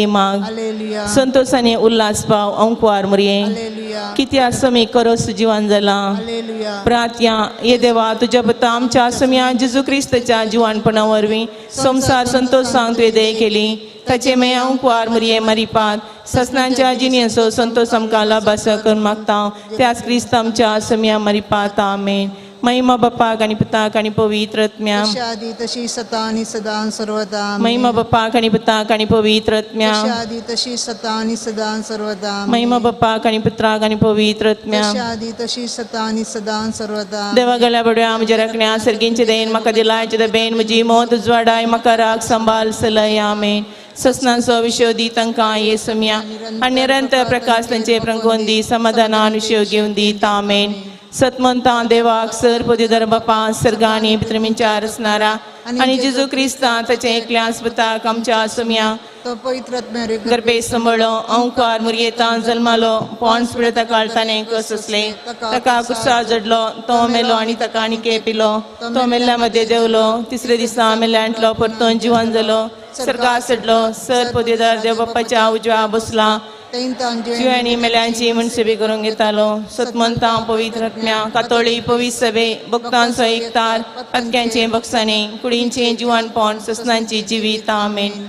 माग हालेलुया संतोषाने उल्हास पाव अंकुआर मुरये हालेलुया किती आसमी करोस जीवन जाला हालेलुया प्रार्थया ये देवा तुझ्या पता आमच्या आसम्या जेजू ख्रिस्ताच्या जीवनपणावरवी संसार संतोष सांग तुवें दय केली ताचे मे अंकुआर मुरये मरिपात ससनांच्या जिनी असो संतोष आमकां लाभास करून मागता त्याच क्रिस्त आमच्या आसम्या मरिपात आमेन महिमा बापाक आणि पुताक आणि पवित्र आत्म्या तशी आदी तशी सता आणि सदा आणि सर्वदा महिमा बापाक आणि पुताक आणि पवित्र आत्म्या तशी आदी तशी सता आणि सदा आणि सर्वदा महिमा बापाक आणि पुत्राक आणि पवित्र आत्म्या तशी आदी तशी सता आणि सदा आणि सर्वदा देवा गल्या बड्या म्हज्या रखण्या सर्गींचे देन म्हाका दिलायचे दबेन म्हजी मोत उजवाडाय म्हाका राग सांबाळ सलय आमेन ससनांचो विशय दी तांकां येसुम्या आनी निरंतर प्रकाश तांचे प्रंगोवन दी समाधानान विशय घेवन दी आमेन सतमंता देवाक सर पदवीधर बापा सर्गांनी भितरमिंचार असणारा आणि जेजू क्रिस्तां ताचे एकल्याच पुताक आमच्या आसुम्या तो पवित्र आत्म्यारे गर्भे सांभाळलो अंकुआर मुरयेतां जल्मालो पोंस पिडता काळताने कस असले ताका कुर्सा जडलो तो मेलो आनी ताका आनीक पिलो तो मेल्ल्या मध्ये देवलो तिसरे दिसा मेल्ल्यांतलो परतून जिवन जालो सर्गा सडलो सर पदवीधर देव बाप्पाच्या उजव्या बसला जिवानी मेल्यांची मनसुबी करून घेतालो सतमंता पवित्र आत्म्या कातोळी पवित्र सभे भक्तांचो एकतार पत्क्यांचे बक्षाने कुडींचे जिवनपण ससनांची जिवीत आमेन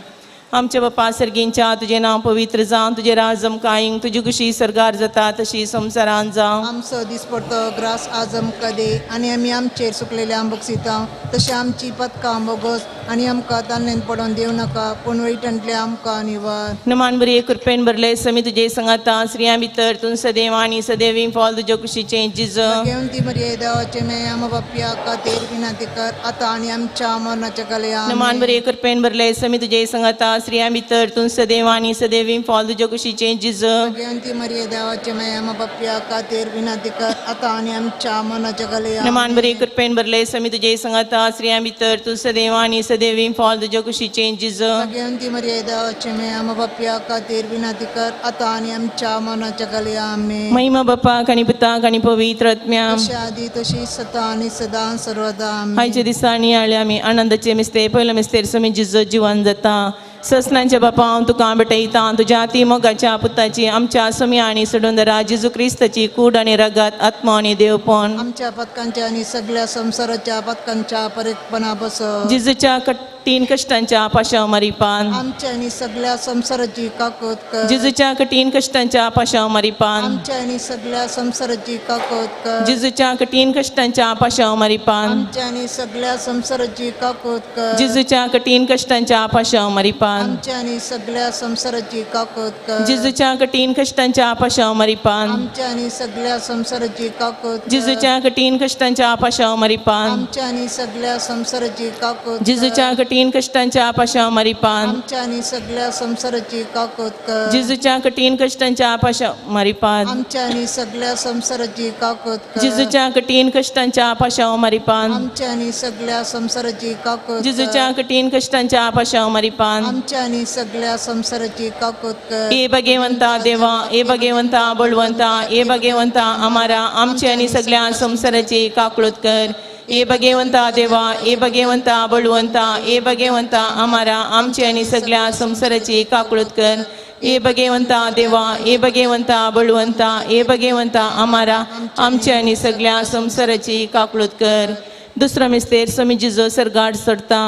आमच्या बापा सर्गींच्या तुझे नाव पवित्र जावन तुझे राज जमकायींग तुझी कुशी सरगार जाता तशी संसारान जावं आमचो दीस पडतो ग्रास आज आमकां दे आनी आमी आमचेर सुकलेले आम बक्षिता तशी आमची पदकां बोगस आनी आमकां तान्नेन पडोवन दिवं नाका पूण वैटंतले आमकां निवार नमान बरी कृपेन भरले समी तुझे संगाता स्त्रियां भितर तूं सदैव आनी सदैवी फॉल तुझ्या कुशीचे जिज घेवन ती बरी देवाचे मे आम बाप्या खातीर विनंती कर आतां आनी आमच्या मरणाच्या कलया नमान बरी कृपेन भरले समी तुझे संगाता स्त्रियां भितर तूं सदैव आनी सदैवी फॉल तुझ्या कुशीचे जिज घेवन ती मरी देवाचे मे आम बाप्या खातीर विनंती कर आतां आनी आमच्या मरणाच्या कलया नमान बरी कृपेन भरले समी तुझे संगाता स्त्रियां भितर तूं सदैव आनी सदैवी फॉल तुझ्या कुशीचे जिज घेवन ती मरी देवाचे मे आम बाप्या खातीर विनंती कर आतां आनी आमच्या मरणाच्या कलया आमेन महिमा बापाक आणि पुताक आणि पवित्र आत्म्या तशी आदी तशी सता आनी सदा सर्वदा आमेन आयच्या दिसांनी आळे आमी आनंदाचे मिस्ते पयले मिस्तेर समी जिज जिवन जाता ससनांच्या बापा हांव तुका भेटयता तुज्या ती मोगाच्या पुताची आमच्या समी आनी सडोंदरा जेजू क्रिस्ताची कूड आनी रगत आत्मा आनी देवपण आमच्या पदकांच्या आनी सगळ्या संसाराच्या पदकांच्या परीकपणा बस जिजूच्या कठीण कष्टांच्या पाशाव मारिपान आमच्या आनी सगळ्या संसाराची काकोत कर जिजूच्या कठीण कष्टांच्या पाशाव मारिपान आमच्या आनी सगळ्या संसाराची काकोत कर जिजूच्या कठीण कष्टांच्या पाशाव मारिपान आमच्या आनी सगळ्या संसाराची काकोत कर जिजूच्या कठीण कष्टांच्या पाशाव मारिपान आमच्या आनी सगळ्या संसाराची काकोत कर जिजूच्या कठीण कष्टांच्या पाशाव मारिपान आमच्या आनी सगळ्या संसाराची काकोत कर जिजूच्या कठीण कष्टांच्या पाशाव मारिपान आमच्या आनी सगळ्या संसाराची काकोत कर जिजूच्या कठीण कष्टांच्या पाशाव मारिपान आमच्या आनी सगळ्या संसाराची काकोत कर जिजूच्या कठीण कष्टांच्या पाशाव मारिपान आमच्या आनी सगळ्या संसाराची काकोत कर जिजूच्या कठीण कष्टांच्या पाशाव मारिपान आमच्या आनी सगळ्या संसाराची काकोत जिजूच्या कठीण कष्टांच्या पाशाव मारिपान आमच्या आनी सगळ्या संसाराची काकोत कर ए भगवंता देवा ए भगवंता बळवंता ए भगवंता आम्हारा आमची आणि सगळ्या संसाराची काकळूत कर ए भगवंता देवा ए भगवंता बळवंता ए भगवंता आम्हारा आमची आणि सगळ्या संसाराची काकळूत कर ए भगवंता देवा ए भगवंता बळवंता ए भगवंता आम्हारा आमची आणि सगळ्या संसाराची काकळूत कर दुसरा मिस्तेर समी जिजो सरगाड सडता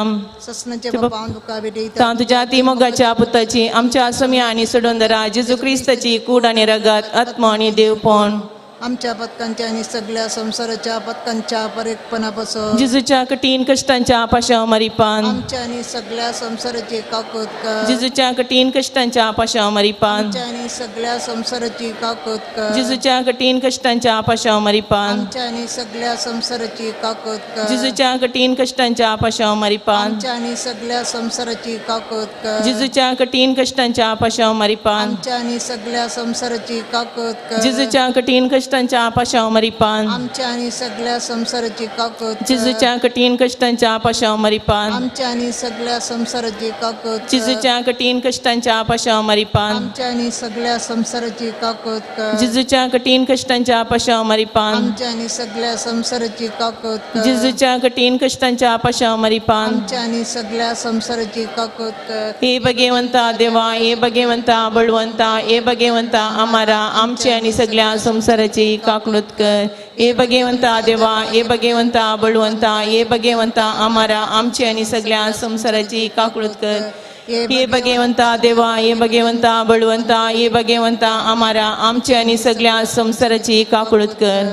ससनाचे बापा हांव तुका भेटयता ता तुझ्या ती मोगाच्या पुताची आमच्या समी आणि सडोंदरा जेजू क्रिस्ताची कूड आणि रगत आत्मा आणि देवपण आमच्या पदकांच्या आनी सगळ्या संसाराच्या पदकांच्या परीकपणा बस जिजूच्या कठीण कष्टांच्या पाशाव मारिपान आमच्या आनी सगळ्या संसाराची काकोत कर जिजूच्या कठीण कष्टांच्या पाशाव मारिपान आमच्या आनी सगळ्या संसाराची काकोत कर जिजूच्या कठीण कष्टांच्या पाशाव मारिपान आमच्या आनी सगळ्या संसाराची काकोत कर जिजूच्या कठीण कष्टांच्या पाशाव मारिपान आमच्या आनी सगळ्या संसाराची काकोत कर जिजूच्या कठीण कष्टांच्या पाशाव मारिपान आमच्या आनी सगळ्या संसाराची काकोत कर जिजूच्या कठीण कष्टांच्या कष्टांच्या पाशाव मरिपान आमच्या आणि सगळ्या संसाराची काकूत जिजूच्या कठीण कष्टांच्या पाशाव मरिपान आमच्या आणि सगळ्या संसाराची काकूत जिजूच्या कठीण कष्टांच्या पाशाव मरिपान आमच्या आणि सगळ्या संसाराची काकूत जिजूच्या कठीण कष्टांच्या पाशाव मरिपान आमच्या आणि सगळ्या संसाराची काकूत जिजूच्या कठीण कष्टांच्या पाशाव मरिपान आमच्या आणि सगळ्या संसाराची काकूत हे भगवंता देवा हे भगवंता बळवंता हे भगवंता आम्हाला आमची आणि सगळ्या संसाराची काकलूत कर हे भगवंता देवा हे भगवंता बळवंता हे भगवंता आम्हाला आमची आणि सगळ्या संसाराची काकलूत कर हे भगवंता देवा हे भगवंता बळवंता हे भगवंता आम्हाला आमची आणि सगळ्या संसाराची काकलूत कर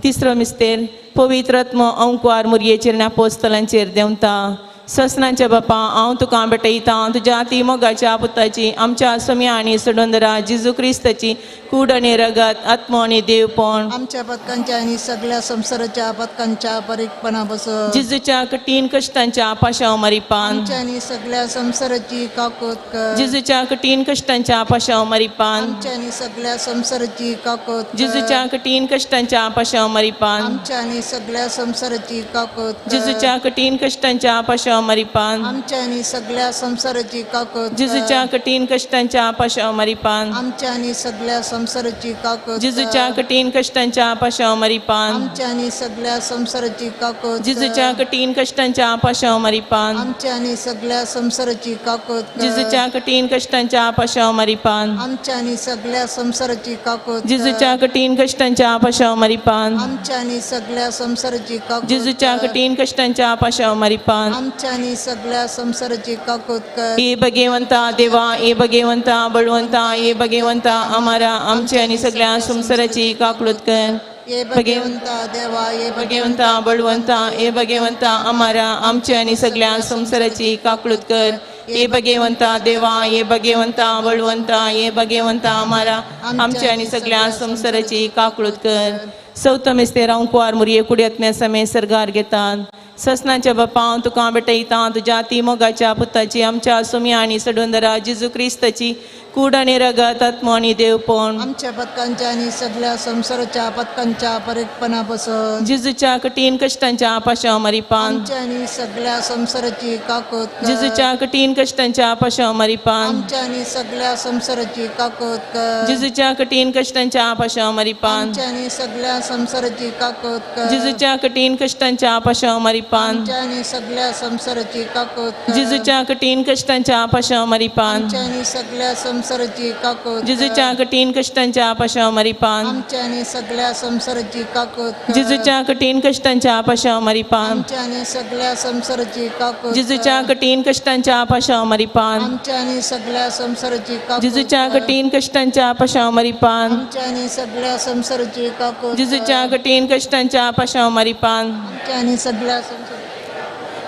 तिसरो मिस्तेर पवित्रत्म अंकुआर मुरये चिरण्या पोस्तलांचेर देवता ससनांच्या बापा हांव तुका भेटयता तुज्या ती मोगाच्या पुताची आमच्या सम्या आनी सडोंदरा जिजू क्रिस्ताची कूड आनी रगत आत्मो आनी देवपण आमच्या पथकांच्या आणि सगळ्या संसाराच्या पथकांच्या परीकपणा बसत जिजूच्या कठीण कष्टांच्या पाशाव मरिपान आमच्या आणि सगळ्या संसाराची काकूत कर जिजूच्या कठीण कष्टांच्या पाशाव मरिपान आमच्या आणि सगळ्या संसाराची काकूत कर जिजूच्या कठीण कष्टांच्या पाशाव मरिपान आमच्या आणि सगळ्या संसाराची काकूत कर जिजूच्या कठीण कष्टांच्या पाशाव मरिपान आमच्या आणि सगळ्या संसाराची काकूत कर जिजूच्या कठीण कष्टांच्या पाशाव मरिपान आमच्या आणि सगळ्या संसाराची काकूत जिजूच्या कठीण कष्टांच्या पाशाव मरिपान आमच्या आणि सगळ्या संसाराची काकूत जिजूच्या कठीण कष्टांच्या पाशाव मरिपान आमच्या आणि सगळ्या संसाराची काकूत जिजूच्या कठीण कष्टांच्या पाशाव मरिपान आमच्या आणि सगळ्या संसाराची काकूत जिजूच्या कठीण कष्टांच्या पाशाव मरिपान आमच्या आणि सगळ्या संसाराची काकूत जिजूच्या कठीण कष्टांच्या पाशाव मरिपान आमच्या आणि सगळ्या संसाराची काकूत कर हे भगवंता देवा हे भगवंता बळवंता हे भगवंता आम्हाला आमची आणि सगळ्या संसाराची काकलूत कर ये भगवंता देवा ये भगवंता बळवंता हे भगवंता आम्हाला आमची आणि सगळ्या संसाराची काकलूत कर हे भगवंता देवा हे भगवंता बळवंता हे भगवंता आम्हाला आमची आणि सगळ्या संसाराची काकलूत कर सौतमिस्ते कुवार मुरये कुडियत्म्या समे सरगार घेतात ससनाच्या बापा हांव तुका भेटयता तुज्या ती मोगाच्या पुताची आमच्या सुम्या आनी सडोंदरा जिजू क्रिस्ताची कूड आनी रगत आत्मो आनी देवपण आमच्या पथकांच्या आणि सगळ्या संसाराच्या पथकांच्या परीकपणा बसत जिजूच्या कठीण कष्टांच्या पाशाव मरिपान आमच्या आणि सगळ्या संसाराची काकूत कर जिजूच्या कठीण कष्टांच्या पाशाव मरिपान आमच्या आणि सगळ्या संसाराची काकूत कर जिजूच्या कठीण कष्टांच्या पाशाव मरिपान आमच्या आणि सगळ्या संसाराची काकूत कर जिजूच्या कठीण कष्टांच्या पाशाव मरिपान आमच्या आणि सगळ्या संसाराची काकूत कर जिजूच्या कठीण कष्टांच्या पाशाव मरिपान आमच्या आणि सगळ्या संसाराची काकूत कर जिजूच्या कठीण कष्टांच्या पाशाव मरिपान आमच्या आणि सगळ्या संसाराची काकूत कर जिजूच्या कठीण कष्टांच्या पाशाव मरिपान आमच्या आणि सगळ्या संसाराची काकूत जिजूच्या कठीण कष्टांच्या पाशाव मरिपान आमच्या आणि सगळ्या संसाराची काकूत जिजूच्या कठीण कष्टांच्या पाशाव मरिपान आमच्या आणि सगळ्या संसाराची काकूत जिजूच्या कठीण कष्टांच्या पाशाव मरिपान आमच्या आणि सगळ्या संसार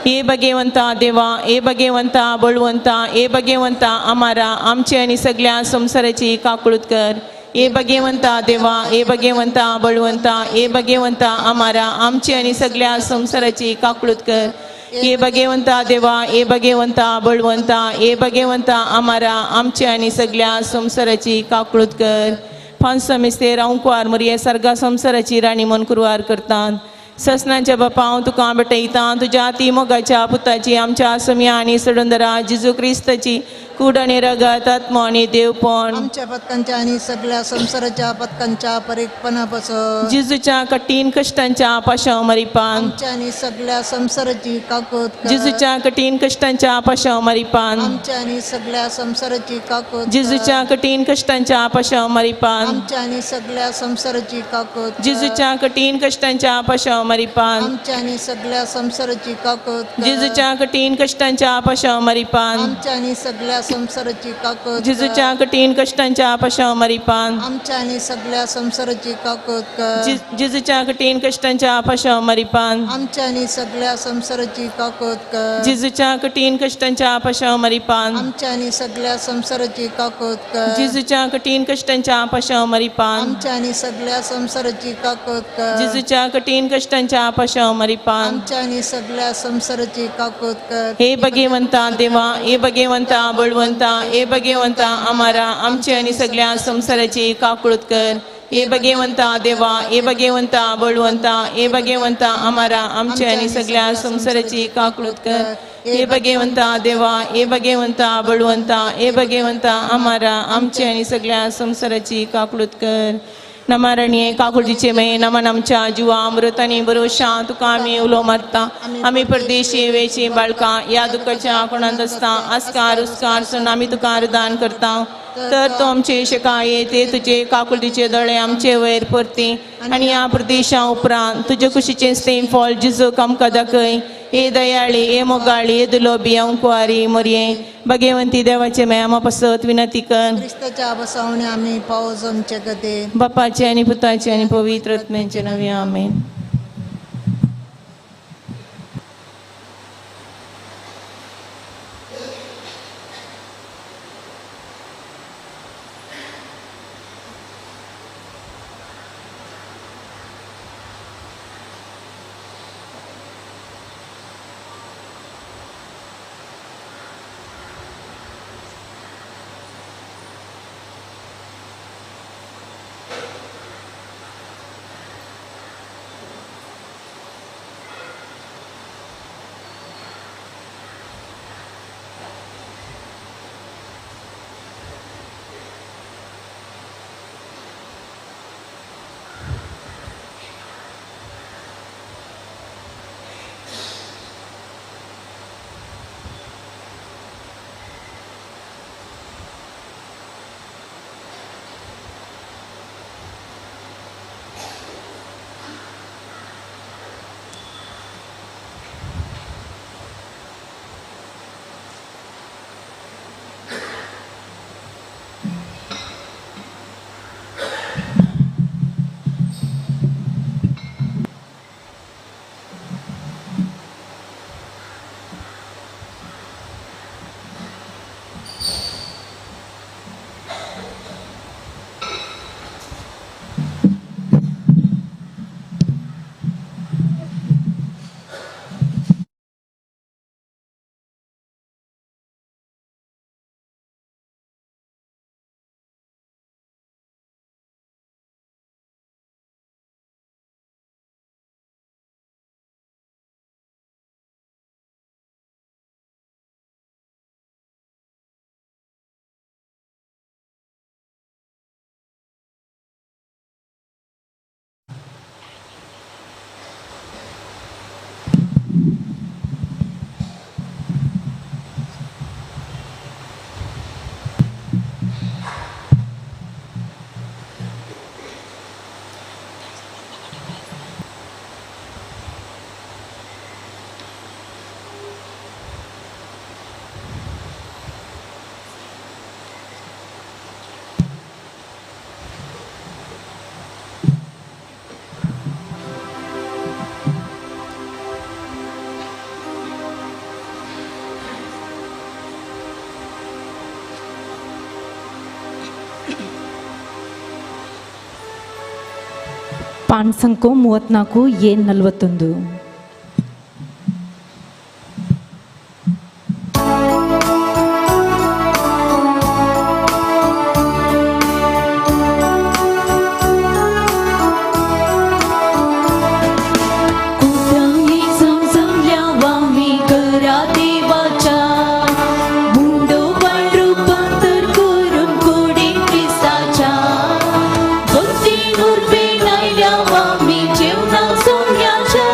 हे भगवंता देवा हे भगवंता बळवंता हे भगवंता आम्हाला आमची आणि सगळ्या संसाराची काकलूत कर हे भगवंता देवा हे भगवंता बळवंता हे भगवंता आम्हाला आमची आणि सगळ्या संसाराची काकलूत कर हे भगवंता देवा हे भगवंता बळवंता हे भगवंता आम्हाला आमची आणि सगळ्या संसाराची काकलूत कर फांस मिस्ते कुवार मुरये सर्गा संसाराची राणी मन कुरवार करतात ससनाच्या बापा हांव तुका भेटयता तुज्या ती मोगाच्या पुताची आमच्या सम्या आनी सडोंदरा जिजू क्रिस्ताची कूड आनी रगत आत्मो आनी देवपण आमच्या पथकांच्या आणि सगळ्या संसाराच्या पथकांच्या परीकपणा बसत जिजूच्या कठीण कष्टांच्या पाशाव मरिपान आमच्या आणि सगळ्या संसाराची काकूत कर जिजूच्या कठीण कष्टांच्या पाशाव मरिपान आमच्या आणि सगळ्या संसाराची काकूत कर जिजूच्या कठीण कष्टांच्या पाशाव मरिपान आमच्या आणि सगळ्या संसाराची काकूत कर जिजूच्या कठीण कष्टांच्या पाशाव मरिपान आमच्या आणि सगळ्या संसाराची काकूत कर जिजूच्या कठीण कष्टांच्या पाशाव मरिपान आमच्या आणि सगळ्या संसाराची काकूत कर जिजूच्या कठीण कष्टांच्या पाशाव मरिपान आमच्या आणि सगळ्या संसाराची काकूत कर जिजूच्या कठीण कष्टांच्या पाशाव मरिपान आमच्या आणि सगळ्या संसाराची काकूत कर जिजूच्या कठीण कष्टांच्या पाशाव मरिपान आमच्या आणि सगळ्या संसाराची काकूत कर जिजूच्या कठीण कष्टांच्या पाशाव मरिपान आमच्या आणि सगळ्या संसाराची काकूत कर जिजूच्या कठीण कष्टांच्या पाशाव मरिपान आमच्या आणि सगळ्या संसाराची काकूत कर हे भगवंता देवा हे भगवंता बळवंता हे भगवंता आम्हाला आमची आणि सगळ्या संसाराची काकलूत कर हे भगवंता देवा, हे भगवंता बळवंता, हे भगवंता आम्हाला आमच्या आणि सगळ्या संसाराची काकळूत कर. हे भगवंता देवा, हे भगवंता बळवंता, हे भगवंता आम्हाला आमच्या आणि सगळ्या संसाराची काकळूत कर. नमारणी काकुळजीचे मे नमन आमच्या जीवा अमृतानी भरोशा तुका आम्ही उलो मारता. आम्ही परदेशी वेची बाळका या दुःखाच्या कोणात असता आस्कार उस्कार सण आम्ही तुका दान करता. तर तो आमचे शिकाये ते तुझे काकुळजीचे दळे आमचे वयर परती आणि या प्रदेशा उपरांत तुझे कुशीचे स्तेम फॉल जिजूक आमकां दाखय. हे दयाळी, हे मोगाळी, हे दुलोबी अंकुवारी मोरये भगवंती देवाचे मेळामा पासत विनंती कर. क्रिस्ताच्या बसवणे आम्ही पावस आमचे गते. बापाचे आणि पुताचे आणि पवित्र आत्म्याचे नावे आमेन. ಪಾನ್ ಸಂಖ್ಯೆ 34 A41. जेवणा सोन्याच्या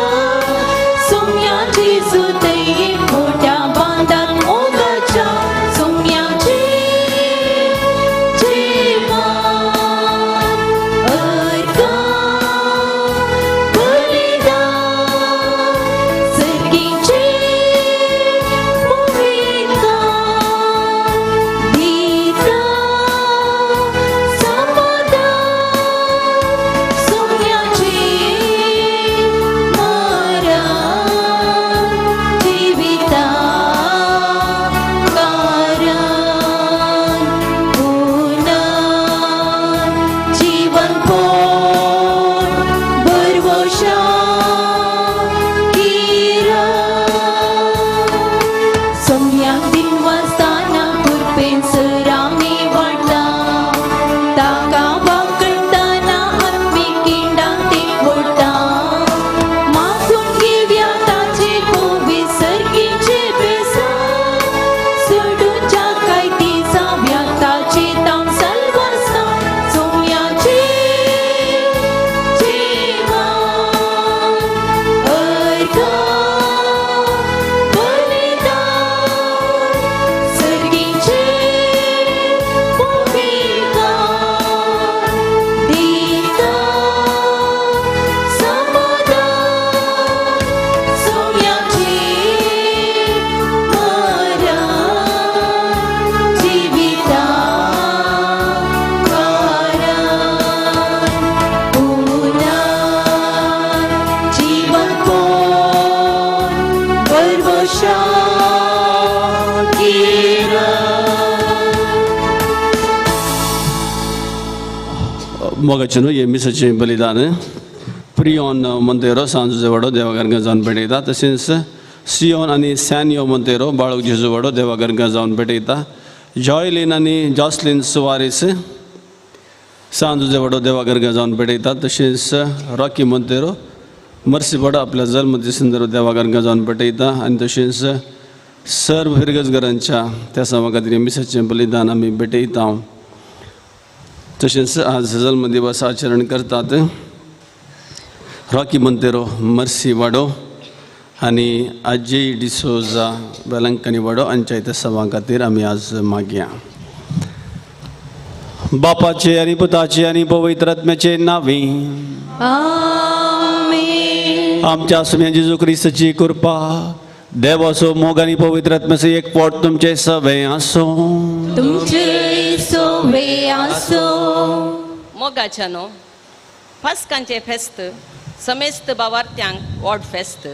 मोगाचेनो हे मिसाचें बलिदान प्रियोन मोंतेरो सांजुजे वाडो देवाघरांत जावन पेटयता. तशेंच सियोन आनी सॅनियो मोंतेरो बाळूक जेजू वाडो देवाघरांत जावन पेटयता. जॉयलीन आनी जॉसलीन सुवारीस सांजुजे वाडो देवाघरांत जावन पेटयता. तशेंच रॉकी मोंतेरो मर्सी वाडो आपल्या जल्मदिसांदर देवाघरांत जावन पेटयता. आनी तशेंच सर्व हिरगजगरांच्या त्या समा खातीर मिसाचें बलिदान आमी पेटयता. तशेंच आज जल्मदिवस आचरण करतात रॉकी मोंतेरो मर्सी वाडो आनी अजय डिसोजा वेलंकनी वाडो हांच्या त्या समा खातीर आमी आज मागया. बापाचे आनी पुताचे आनी पवित्र आत्म्याचे नांवी आमच्या सुम्या जेजू क्रिस्ताची कृपा देवाचो मोग आनी पवित्र आत्म्याचो एक पोट तुमचे सभे आसो. मोगाच्यानो पास्कांचे फेस्त समेस्त बावार्थ्यांक व्हड फेस्त.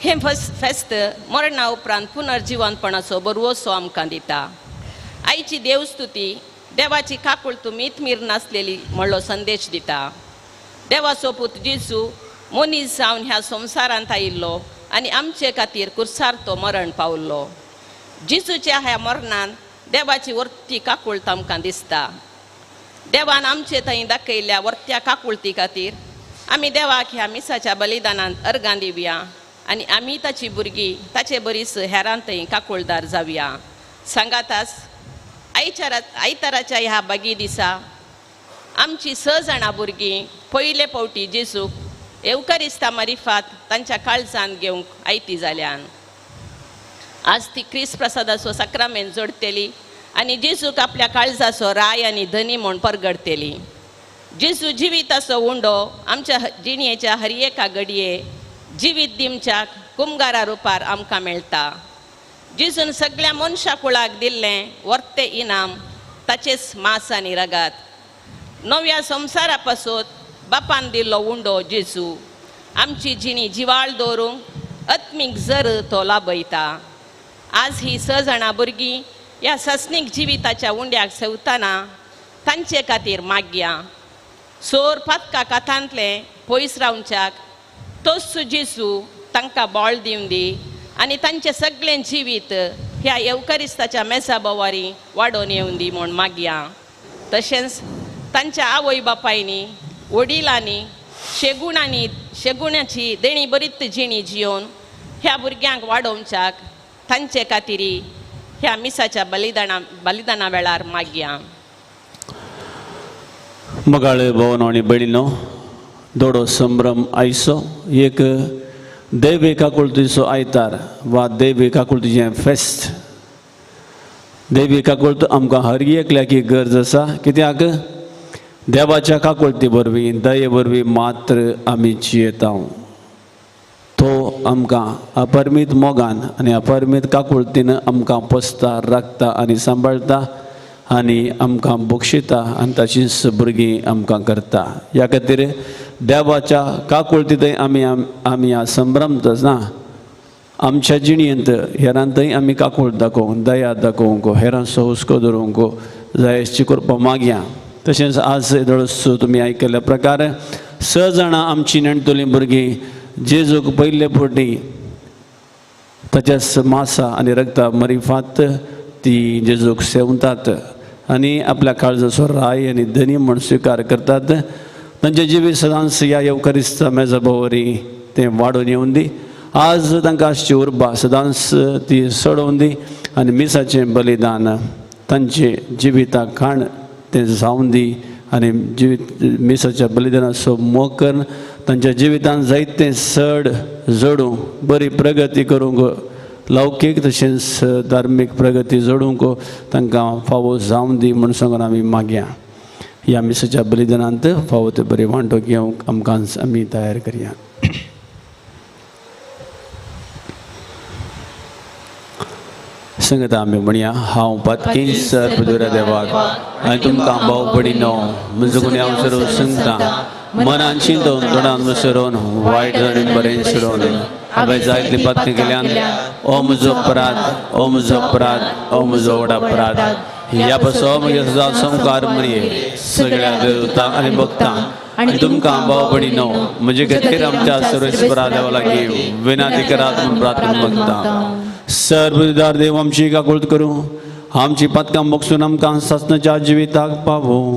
हे फेस्त मरणा उपरांत पुनर्जिवनपणाचो बरवोसो आमकां दिता. आयची देवस्तुती देवाची काकुळत मितमीर नासलेली म्हणलो संदेश दिता. देवाचो पूत जेजू मनीस जावन ह्या संवसारांत आयिल्लो आनी आमचे खातीर कुर्सार तो मरण पावल्लो. जेजूच्या ह्या मरणान देवाची वर्ती काकुळत आमकां दिसता. देवान आमचे थंय दाखयल्ल्या वर्त्या काकुळती खातीर आमी देवाक ह्या मिसाच्या बलिदानांत अर्गां दिवया आनी आमी ताची भुरगीं ताचे बरीस हेरांतय काकुळदार जावया. सांगातास आयताराच्या ह्या बागी दिसा आमची 6 जाणां भुरगीं पयले फावटी जेजूक एवकारिस्ता मारिफात तांच्या काळजांत घेवंक आयती जाल्यान. आज ती क्रिस्त प्रसादाचो सक्रामेंत जोडटेली आनी जेजूक आपल्या काळजाचो राय आनी धनी म्हूण परगडटेली. जेजू जिविताचो उंडो आमच्या जिणयेच्या हर एका घडये जिवीत दिवच्या कुमगारा रुपार आमकां मेळटा. जेजून सगळ्या मनशा कुळाक दिल्लें वर्ते इनाम ताचेच मांस आनी रगात. नव्या संवसारा पासून बापान दिल्लो उंडो जेजू आमची जिणी जिवाळ दवरूंक आत्मीक जर तो लाभयता. आज ही 6 जाणां भुरगीं ह्या सस्नीक जिविताच्या उंड्याक सेवताना तांचे खातीर मागया. सोर पातका काथांतले पयस रावच्याक तोच जेजू तांकां बोळ दिवन दी आनी तांचें सगळें जिवीत ह्या एवकारिस्ताच्या मेसा बोवारी वाडोवन येवन दी म्हूण मागया. तशेंच तांच्या आवय बापायनी वडिलांनी शेगुणाची देणी बरीत जिणी जियोवन ह्या भुरग्यांक वाडोवच्याक तांचे खातीर ह्या मिसाच्या बलिदाना वेळार मागया. मगाळे भवन आणि भयणीनो दोडो संभ्रम आयचो एक दैवी काकुळतीचो आयतार वा दैवी काकुळतीचें फेस्त. दैवी काकुळत आमकां हर एकल्याक एक गरज आसा. कित्याक देवाच्या काकुळती वरवीं दये वरवीं मात्र आमी जियेता. तो आमकां अपरमीत मोगान आनी अपरमीत काकुळतीन आमकां पोसता राखता आनी सांबाळटा आनी आमकां बक्षिता आनी ताचीच भुरगीं आमकां करता. ह्या खातीर देवाच्या काकुळतींतय आमी संभ्रमत ना. आमच्या जिणयेंत हेरांतय आमी काकूळ दाखोवंक दया दाखोवंक हेरांचो हुस्को धरूंक जायची कृपा मागया. तशेंच आज दळस तुमी आयकल्ल्या प्रकार 6 जाणां आमची नेणतुलीं भुरगीं जेजूक पयले फावटी ताच्याच मांसा आनी रगता मरिफात ती जेजूक सेवतात आनी आपल्या काळजाचो राय आनी धनी म्हूण स्विकार करतात. तांचे जिवीत सदांच ह्या एवकारिस्ता मेजा बोवारी तें वाडोवन येवन दी. आज तांकां आसची उर्बा सदांच ती सोडोवन दी आनी मिसाचें बलिदान तांचे जिविताक खाण तें जावन दी आनी जिवीत मिसाच्या बलिदानाचो मोग कर तांच्या जिवितान जायतें चड जोडूंक बरी प्रगती करूंक लौकीक तशेंच धार्मीक प्रगती जोडूंक तांकां फावो जावन दी म्हूण सांगून आमी मागया. ह्या मिसाच्या बलिदानांत फावो ते बरे वांटो घेवंक आमकां आमी तयार करया. संगत आमी म्हणया हांव पातकी सर्पदुरा देवाक आनी तुमकां भाव भयणीनो म्हजो गुन्यांव सरोवन सांगता. मनान चिंतून तोंडान विसरून वायट आनी बरें सोडून हांवें जायतली पातकी केल्यान ओ म्हजो अपराध ओ म्हजो अपराध ओ म्हजो व्हड अपराध. ह्या पासून मागीर सदा संकार मरिये सगळ्या देवता आनी भक्तां आनी तुमकां भाव भयणीनो म्हजे खातीर आमच्या सर्वेस्परा देवा लागीं विनंती करात म्हूण प्रार्थना मागता. सर्वदार देव आमची काकूळट करूं आमची पदकां मोगसून आमकां ससनाच्या जिविताक पावूं.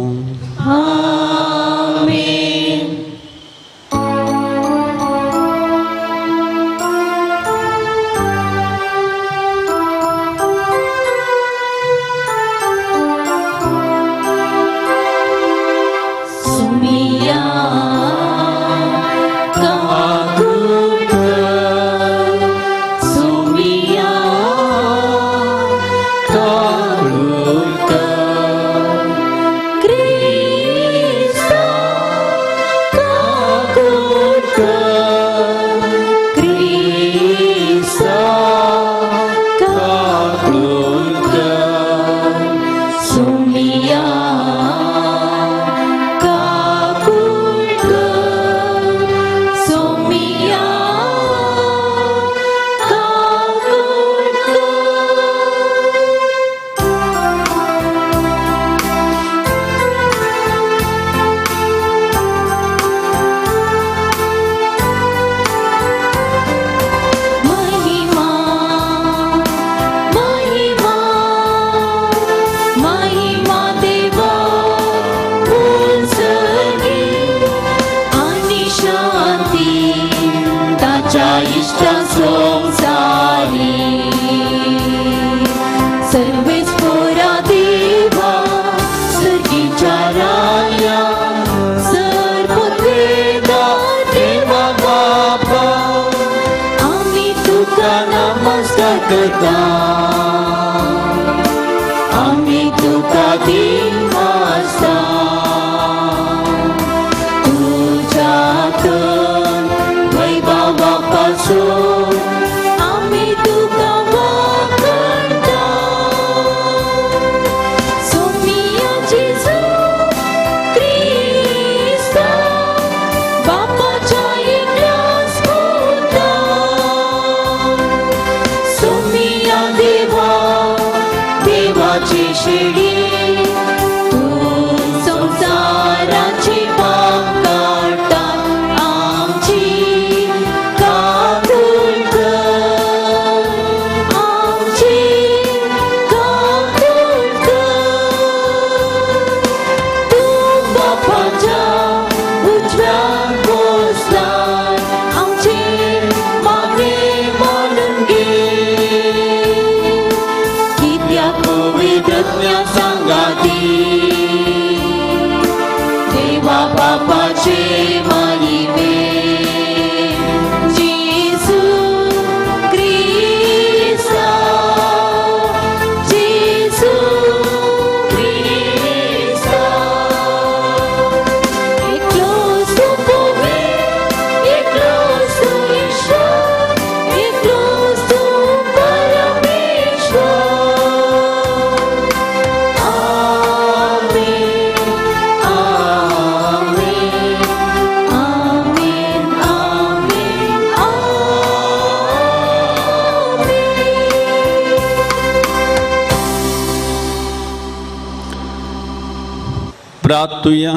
प्रार्थूया.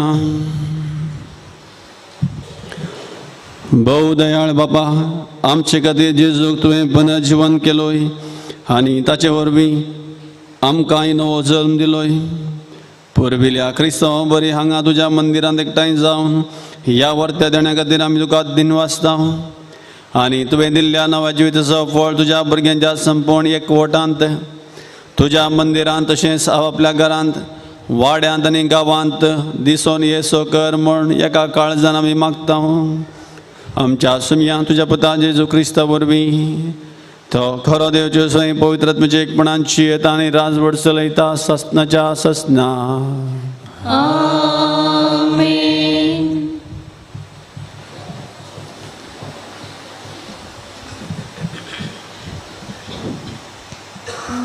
भोव दयाळ बापा, आमचे खातीर जेजूक तुवें पुनर्जीवन केलोय आनी ताचे वरवीं आमकां नवो जल्म दिलोय. पुर्विल्ल्या क्रिस्तांव बरी हांगा तुज्या मंदिरांत एकठांय जावन ह्या वर्त्या देण्या खातीर आमी तुका दिनवासता आनी तुवें दिल्ल्या नव्या जिविताचो फळ तुज्या भुरग्यांच्या संपूर्ण एकवटांत तुज्या मंदिरांत तशेंच आपल्या घरांत वाड्यांत आनी गांवांत दिसोन येसो कर म्हूण एका काळजान आमी मागता. आमच्या सुमया तुज्या पुता जेजू क्रिस्ता वरवीं तो खरो देवच्यो सय पवित्र आत्म्याचे एकपणांची येता आनी राजवट चलयता ससनाच्या ससना.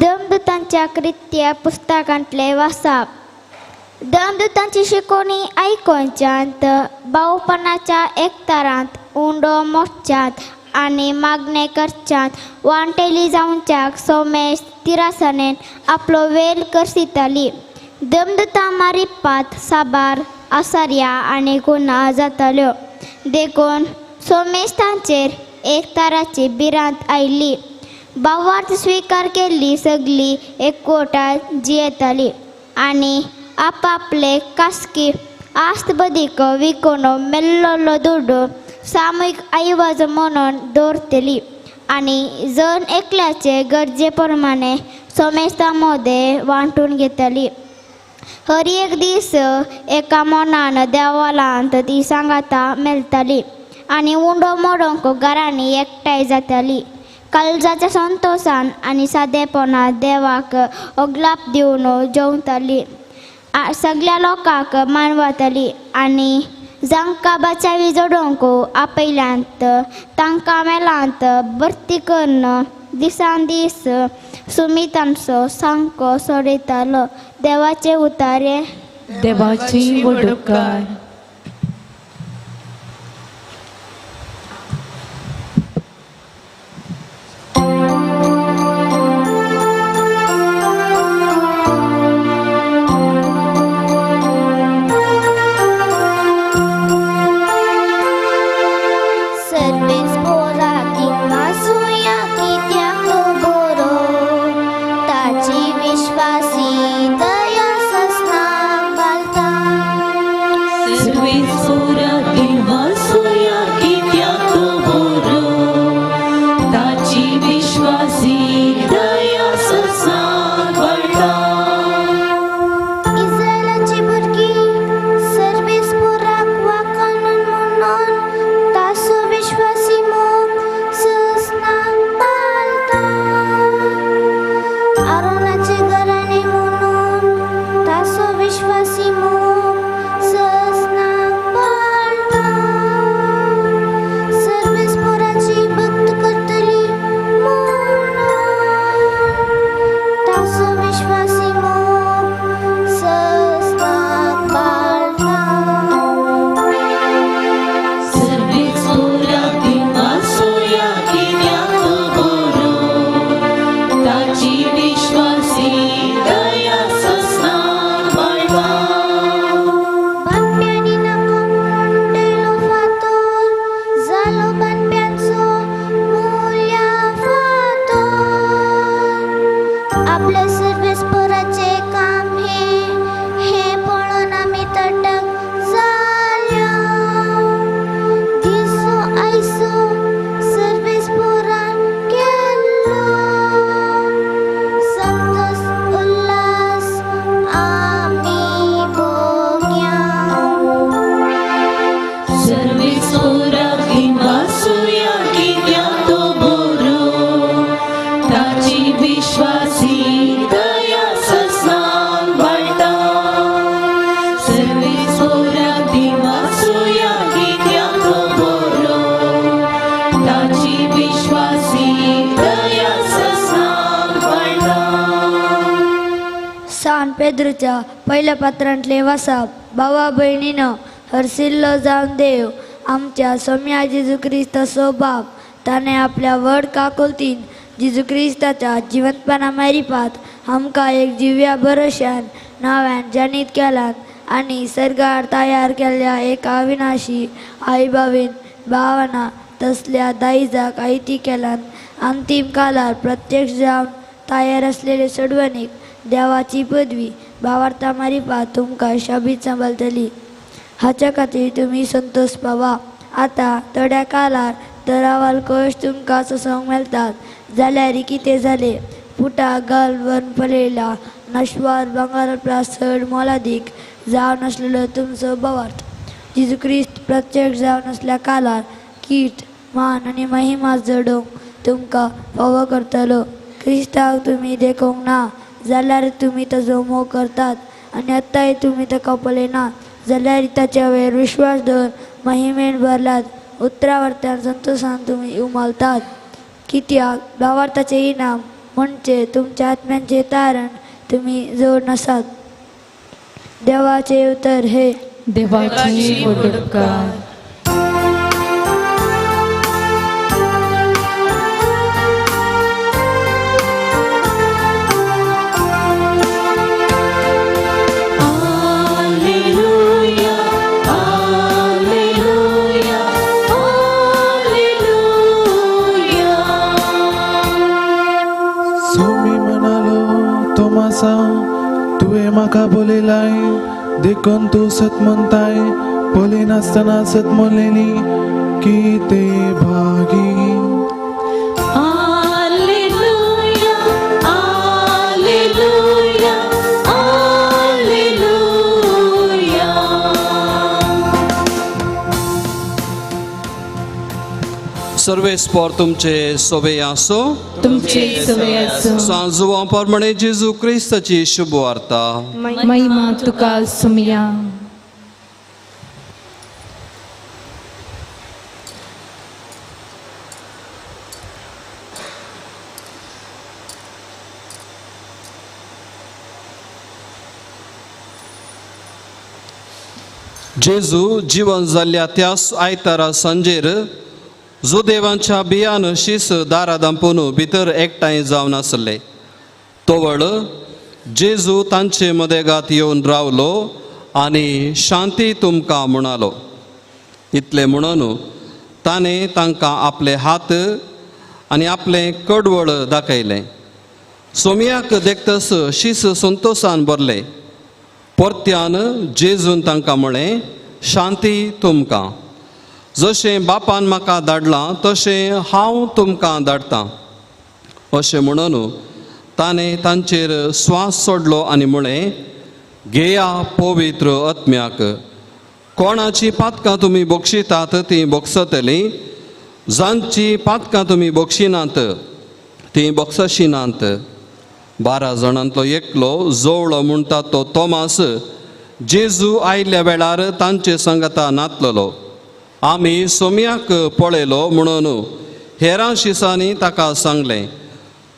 देवदूतांच्या कृत्य पुस्तकांतले वाचप. देवदूतांची शिकवणी आयकोवच्यांत भाऊपणाच्या एकतारांत उंडो मोडच्यांत आणि मागणे करच्यात वांटेली जावच्याक सोमेश तिरासनेन आपलो वेल करसितली दमदुता मारिपात साबार आसार्या आणि गुन्हा जातल्यो देखून सोमेश तांचेर एक ताराची भिरांत आयली भावार्थ स्वीकार केल्ली सगळी एकवटात जियेतली आणि आपापले कासकी आस्त बदीक विकून मेल्लोलो दुडू सामूहिक आईवाज म्हणून दवरतली आणि जण एकल्याचे गरजेप्रमाणे सोमेस्तामध्ये वांटून घेतली हर एक दीस एका मनान देवालांत ती सांगाता मेलतली आणि उंडो मोडोंक घरांनी एकठांय जातली काळजाच्या संतोषान आणि सादेपणात देवाक ओगलाप दिवन जेवतली सगळ्या लोकांक मानवतली आणि जांकां बचावी जोडोंक आपयल्यांत तांकां मेलांत भरती करून दिसान दीस सुमितांचो सांको सोडयतालो देवाचे उतारे देवाची वडकार. सर्वेस पोराती मासुया कित्या तो बरो ताची विश्वासी दया ससना बालता सर्वे सोरा वासुया कित्या तो बरो ताची विश्वासी दया ससा बळटा इस्रायलाची भुरगी सर्वेस पोराक वाकानन म्हणून तासो विश्वासी मोग ससना बालता आरोनाचे घराणे म्हणून तासो विश्वासी मोग ससना बालता सर्वेस पोराची भक्त करतली म्हणून तासो विश्वासी मोग ससना बालता सर्वे सोरा वासुया कित्या तो बरो ताची विश्वासी दया ससा बळटा बातम्यांनी नाका म्हणून फातोर जालो बातम्यांचो मूल्या फातोर आपले सर्वेस्पराचे काम हे पळोवन आमी तटक जाल्या दिसो आयसो सर्वेस्परान केल्लो संतोष उल्हास आमी भोग्या सर्वे सोरा वासुया कित्या तो बरो ताची विश्वासी दया ससा बळटा सर्वे सोरा वासुया कित्या तो बरो ताची विश्वासी दया ससा बळटा सान पेद्रूच्या पहिल्या पात्रांतले वाचप भावा भयणीनं हरसिल्लो जावन देव आमच्या सोम्या जेजू क्रिस्ताचो बाप ताणें आपल्या व्हड काकुलतीन जेजू क्रिस्ताच्या जिवंतपणा मारिपात आमकां एक जिव्या भरोश्यान नाव्यान जाणीत केलात आणि सर्गार तयार केल्ल्या एक अविनाशी आई बाबीन भावना तसल्या दायजाक आयती केलात अंतिम काळार प्रत्यक्ष जावन तयार असलेले सोडवणीक देवाची पदवी भावार्था मारिपात तुमकां शाबीत सांबाळटली हाच्या खातीर तुमी संतोष पावा आतां थोड्या काळार तरावाल कश तुमकां सोंसोंक मेळटात जाल्यार कितें जालें पुटाक घालून पळयला नश्वार भांगारांतल्या चड मोलादीक जावन आसलेलो तुमचो भावार्थ जेजू क्रिस्त प्रत्यक्ष जावन आसल्या काळार कीट मान आनी महिमा जोडोवंक तुमकां फावो करतलो क्रिस्ताक तुमी देखूंक ना जाल्यार तुमी ताचो मोग करतात आनी आतांय तुमी ताका पळयनात जाल्यार ताच्या वयर विश्वास दवर महिमेन भरलात उतरावरत्यान संतोशान तुमी उमालतात कित्याक भावार्थाचें इनाम म्हणजे तुमच्या आत्म्यांचें तारण तुमी जोड नसात देवाचे उतर हे देवाची वडकार. आमकां बोलयलाय देखून तूं सत म्हणटाय बोली नासतना सत म्हणलेली की ते भागी Alleluia, Alleluia, Alleluia. सर्वेस्पोर तुमचे सोबे आसो. तुमचे सवय असो सांजुवा प्रमाणे जेजू क्रिस्ताची शुभ वार्ता. महिमा तुका सुमिया. जेजू जीवन जाल्ल्या त्या आयतारा सांजेर जुदेवांच्या बियान शीस दारा दांपून भितर एकठांय जावन आसले. तोवळ जेजू तांचे मदेगात येवन रावलो आनी शांती तुमकां म्हणालो. इतले म्हणून ताणें तांकां आपले हात आनी आपले कडवळ दाखयलें. सोमयाक देखतस शीस संतोशान भरले. परत्यान जेजून तांकां म्हळें, शांती तुमकां. जशें बापान म्हाका धाडलां तशें हांव तुमकां धाडटां. अशें म्हणून ताणें तांचेर स्वास सोडलो आनी म्हळें, घेया पवित्र आत्म्याक. कोणाची पातकां तुमी बक्षितात तीं बक्षतलीं, जांची पातकां तुमी बक्षिनात तीं बक्षशिनात. 12 जाणांतलो एकलो जवळो म्हणटा तो तोमास जेजू आयिल्ल्या वेळार तांचे सांगता नातलोलो. आमी सोमयाक पळयलो म्हणून हेरां शिसांनी ताका सांगलें.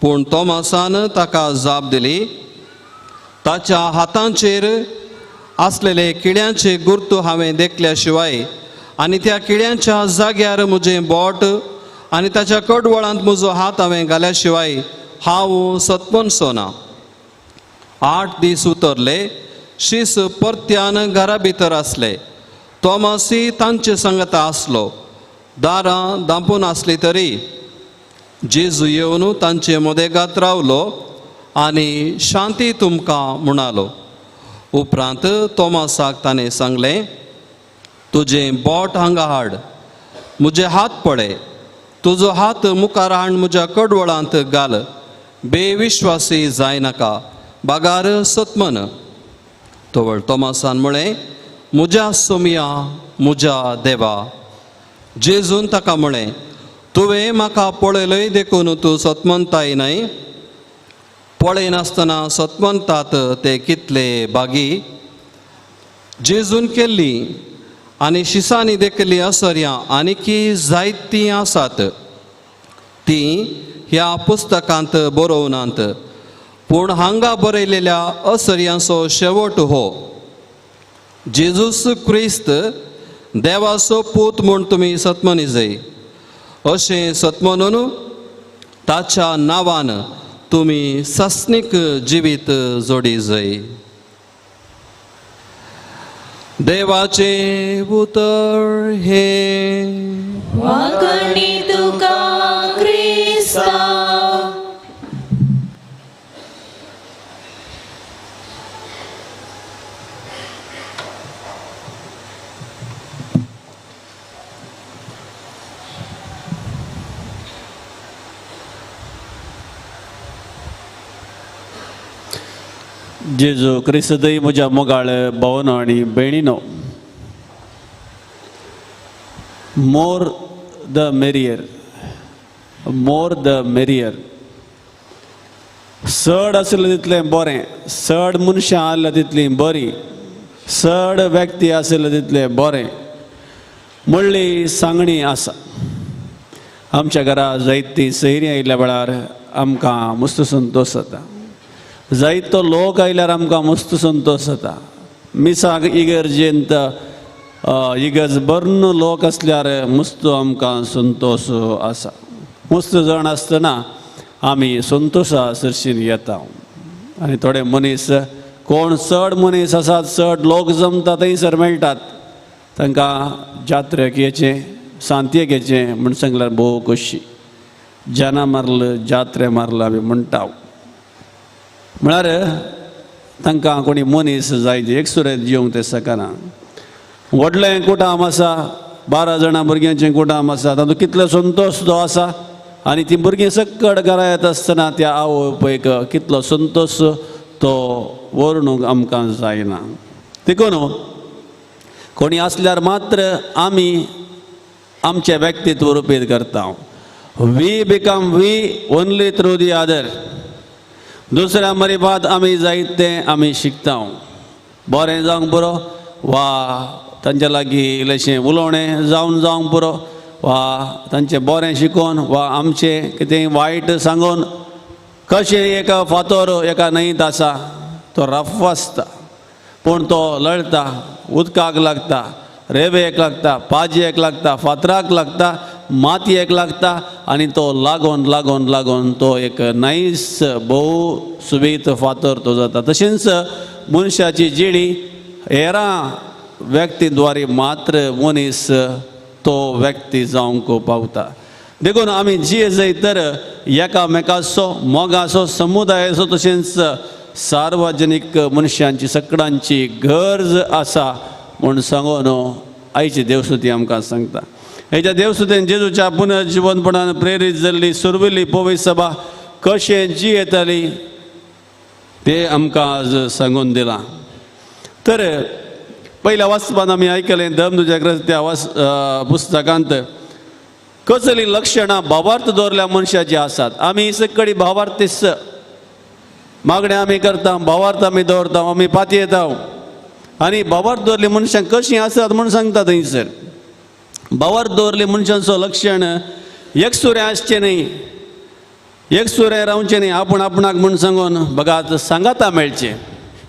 पूण तोमासान ताका जाप दिली, ताच्या हातांचेर आसलेले किड्यांचे गुर्तू हांवें देखल्या शिवाय आनी त्या किड्यांच्या जाग्यार म्हजें बोट आनी ताच्या कडवळांत म्हजो हात हांवें घाल्या शिवाय हांव सतमनसो ना. 8 दीस उतरले. शीस परत्यान घरा भितर आसले. तोमासी तांचे सांगता आसलो. दारां दांपून आसली तरी जेजू येवन तांचे मदेगात रावलो आनी शांती तुमकां म्हणालो. उपरांत तोमासाक ताणें सांगलें, तुजें बोट हांगा हाड, म्हजे हात पळय, तुजो हात मुखार हाड म्हज्या कडवळांत घाल. बेविश्वासी जायनाका, बागार सतमन. तोवळ तोमासान म्हळें, म्हज्या सोमया, म्हज्या देवा. जेजून ताका म्हळें, तुवें म्हाका पळयलय देखून तूं सतमनताय न्हय. पळयनासतना सतमनतात ते कितले बागी. जेजून केल्ली आनी शिसांनी देखली असर्यां आनीकी जायतीं आसात. तीं ह्या पुस्तकांत बरोवनात. पूण हांगा बरयलेल्या असर्यांचो शेवट हो, जेजूस क्रिस्त देवाचो पूत म्हूण तुमी सतमनिजय. अशें सतमनून ताच्या नांवान तुमी सस्नीक जिवीत जोडिजय. देवाचे उतर हे वाकणी तुका क्रिस्ता. जेजू क्रिस्तय म्हज्या मोगाळ भावनो आनी भयणीनो, more the merrier, more the merrier. चड आसलें तितलें बरें, चड मनशां आसलें तितलीं बरीं, चड व्यक्ती आसलें तितलें बरें म्हणली सांगणी आसा. आमच्या घरा जायतीं सयरीं आयिल्ल्या वेळार आमकां मस्त संतोश जाता. जायतो लोक आयल्यार आमकां मस्त संतोश जाता. मिसाक इगर्जेंत इगर्ज बर्न लोक आसल्यार मस्त आमकां संतोश आसा. मस्त जण आसतना आमी संतोशा सरशीन येता. आनी थोडे मनीस कोण चड मनीस आसात, चड लोक जमता थंयसर मेळटात, तांकां जात्रेक येचें, सांतयेक येचें म्हूण सांगल्यार भोव खोशी. जना मारल, जात्रे मारल आमी म्हणटा. म्हळ्यार तांकां कोणी मनीस जायचे एक सुरेत जेवंक ते सकाना व्हडलें कुटाम आसा 12 जाणां भुरग्यांचें कुटाम आसा तातूंत कितलो संतोश जो आसा आनी ती भुरगीं सक्कड घरा येता आसतना त्या आवय पळयक कितलो संतोश तो वर्णूंक आमकां जायना देखून कोणी असल्यार मात्र आमी आमचें व्यक्तित्व रुपीत करता we become we only through the other दुसऱ्या मरीबाद आमी जायतें आमी शिकता बरें जावंक पुरो वा तांचे लागीं इल्लेशें उलोवणें जावंक पुरो वा तांचें बरें शिकोवन वा आमचें कितेंय वायट सांगून कशें एका फातोर एका न्हंयत आसा तो रफ आसता पूण तो लळटा उदकाक लागता रेवेक लागता पाजयेक लागता फातराक लागता मातयेक लागता आनी तो लागून लागून लागून तो एक नायस भोव सुबीत फातर तो जाता तशेंच मनशाची जिणी हेरां व्यक्तीद्वारे मात्र मनीस तो व्यक्ती जावंक पावता देखून आमी जिये तर एकामेकाचो मोगाचो समुदायाचो तशेंच सार्वजनीक मनशांची सगळ्यांची गरज आसा म्हूण सांगून आयची देवस्तुती आमकां सांगता हेच्या देवस्तुतेन जेजूच्या पुनर्जीवनपणान प्रेरीत जाल्ली सुरविल्ली पवित्र सभा कशें जियेताली ते आमकां आज सांगून दिलां तर पयल्या वाचपान आमी आयकलें धर्मदूताच्या पुस्तकांत कसली लक्षणां भावार्थ दवरल्या मनशाची आसात आमी सकळी भावार्थीस मागणें आमी करता भावार्थ आमी दवरता आमी पाती येता आनी भावार्थ दवरली मनशां कशीं आसात म्हूण सांगता थंयसर भावार्थ दवरली मनशांचो लक्षण एकसुरें आसचें न्ही एकसुरें रावचें न्ही आपणाक म्हूण सांगून बगात सांगाता मेळचें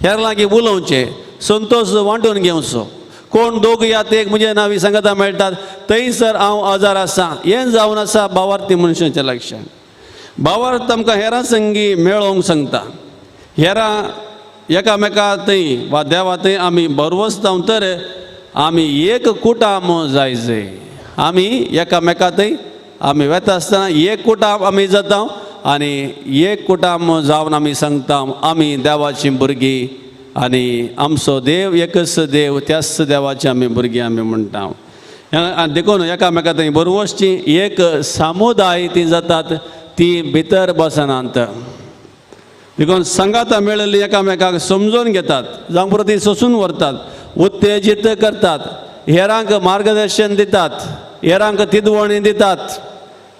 हेर लागीं उलोवचें संतोश वांटून घेवचो कोण दोग यात एक म्हणजे नांवी सांगाता मेळटात थंयसर हांव हजर आसा हें जावन आसा भावार्थी मनशाचें लक्षण भावार्थ आमकां हेरां संगी मेळोवंक सांगता हेरां एकामेका थंय वा देवा थंय आमी बरवस जावन तर आमी एक कुटाम जाय आमी एकामेका थंय आमी वेता आसतना एक कुटाम आमी जाता आनी एक कुटाम जावन आमी सांगता आमी देवाची भुरगीं आनी आमचो देव एकच देव त्याच देवाची आमी भुरगीं आमी म्हणटा देखून एकामेका थंय बरवसची एक समुदाय ती जातात ती भितर बसनात देखून सांगाता मेळिल्ली एकामेकाक समजून घेतात जावं पुरो ती सोंसून व्हरतात उत्तेजीत करतात हेरांक मार्गदर्शन दितात हेरांक तिदवणी दितात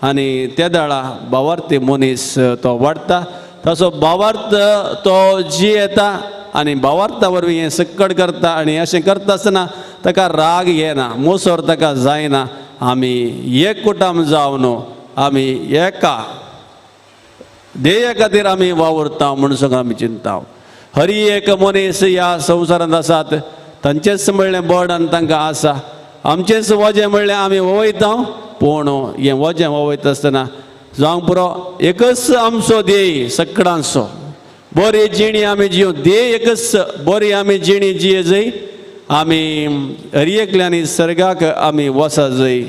आनी त्या दाळा भावार्थी मनीस तो वाडटा तसो भावार्थ तो जियेता आनी भावार्था वरवीं हें सक्कड करता आनी अशें करता आसतना ताका राग येना मोसोर ताका जायना आमी एक कुटाम जावन आमी एका ध्येया खातीर आमी वावुरता म्हणून सांगून आमी चिंता हर एक मनीस ह्या संवसारांत आसात तांचेच म्हणलें बर्डन तांकां आसा आमचेच वजें म्हणलें आमी वोवयता पूण हें वजें वोवयता आसतना जावंक पुरो एकच आमचो ध्येय सगळ्यांचो बरी जिणी आमी जियो ध्येय एकच बरी आमी जिणी जिये जंय आमी हर एकल्यांनी सर्गाक आमी वसा जंय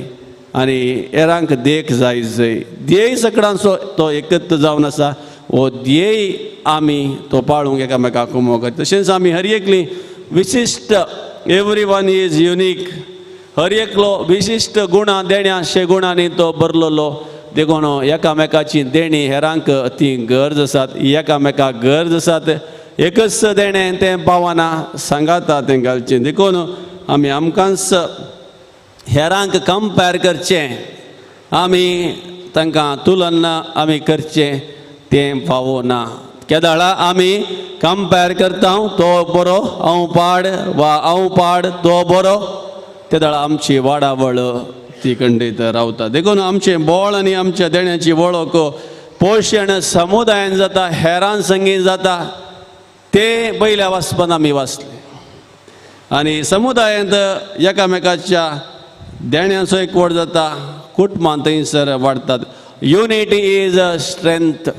आनी हेरांक देख जाय जंय ध्येय सगळ्यांचो तो एकत्र जावन आसा हो ध्येय आमी तो पाळूंक एकामेकाक उमो करता तशेंच आमी हर एकली विशिश्ट एवरी वन इज युनीक हर एकलो विशिश्ट गुणां देण्या शे गुणांनी तो भरलेलो देखून एकामेकाची देणी हेरांक ती गरज आसात एकामेकाक गरज आसात एकच देणें तें पावना सांगाता तें घालचें देखून आमी आमकांच हेरांक कंपेर करचें आमी तांकां तुलन आमी करचें तें फावना केदाळा आमी कंपेर करता तो बरो हांव पाड वा हांव पाड तो बरो तेदाळा आमची वाडावळ ती खंडीत रावता देखून आमचें बोळ आनी आमच्या देण्याची वळख पोशण समुदायान जाता हेरां संगी जाता ते पयल्या वाचपान आमी वाचले आनी समुदायांत एकामेकाच्या देण्याचो एकवट जाता कुटुंबां थंयसर वाडटात unity is a strength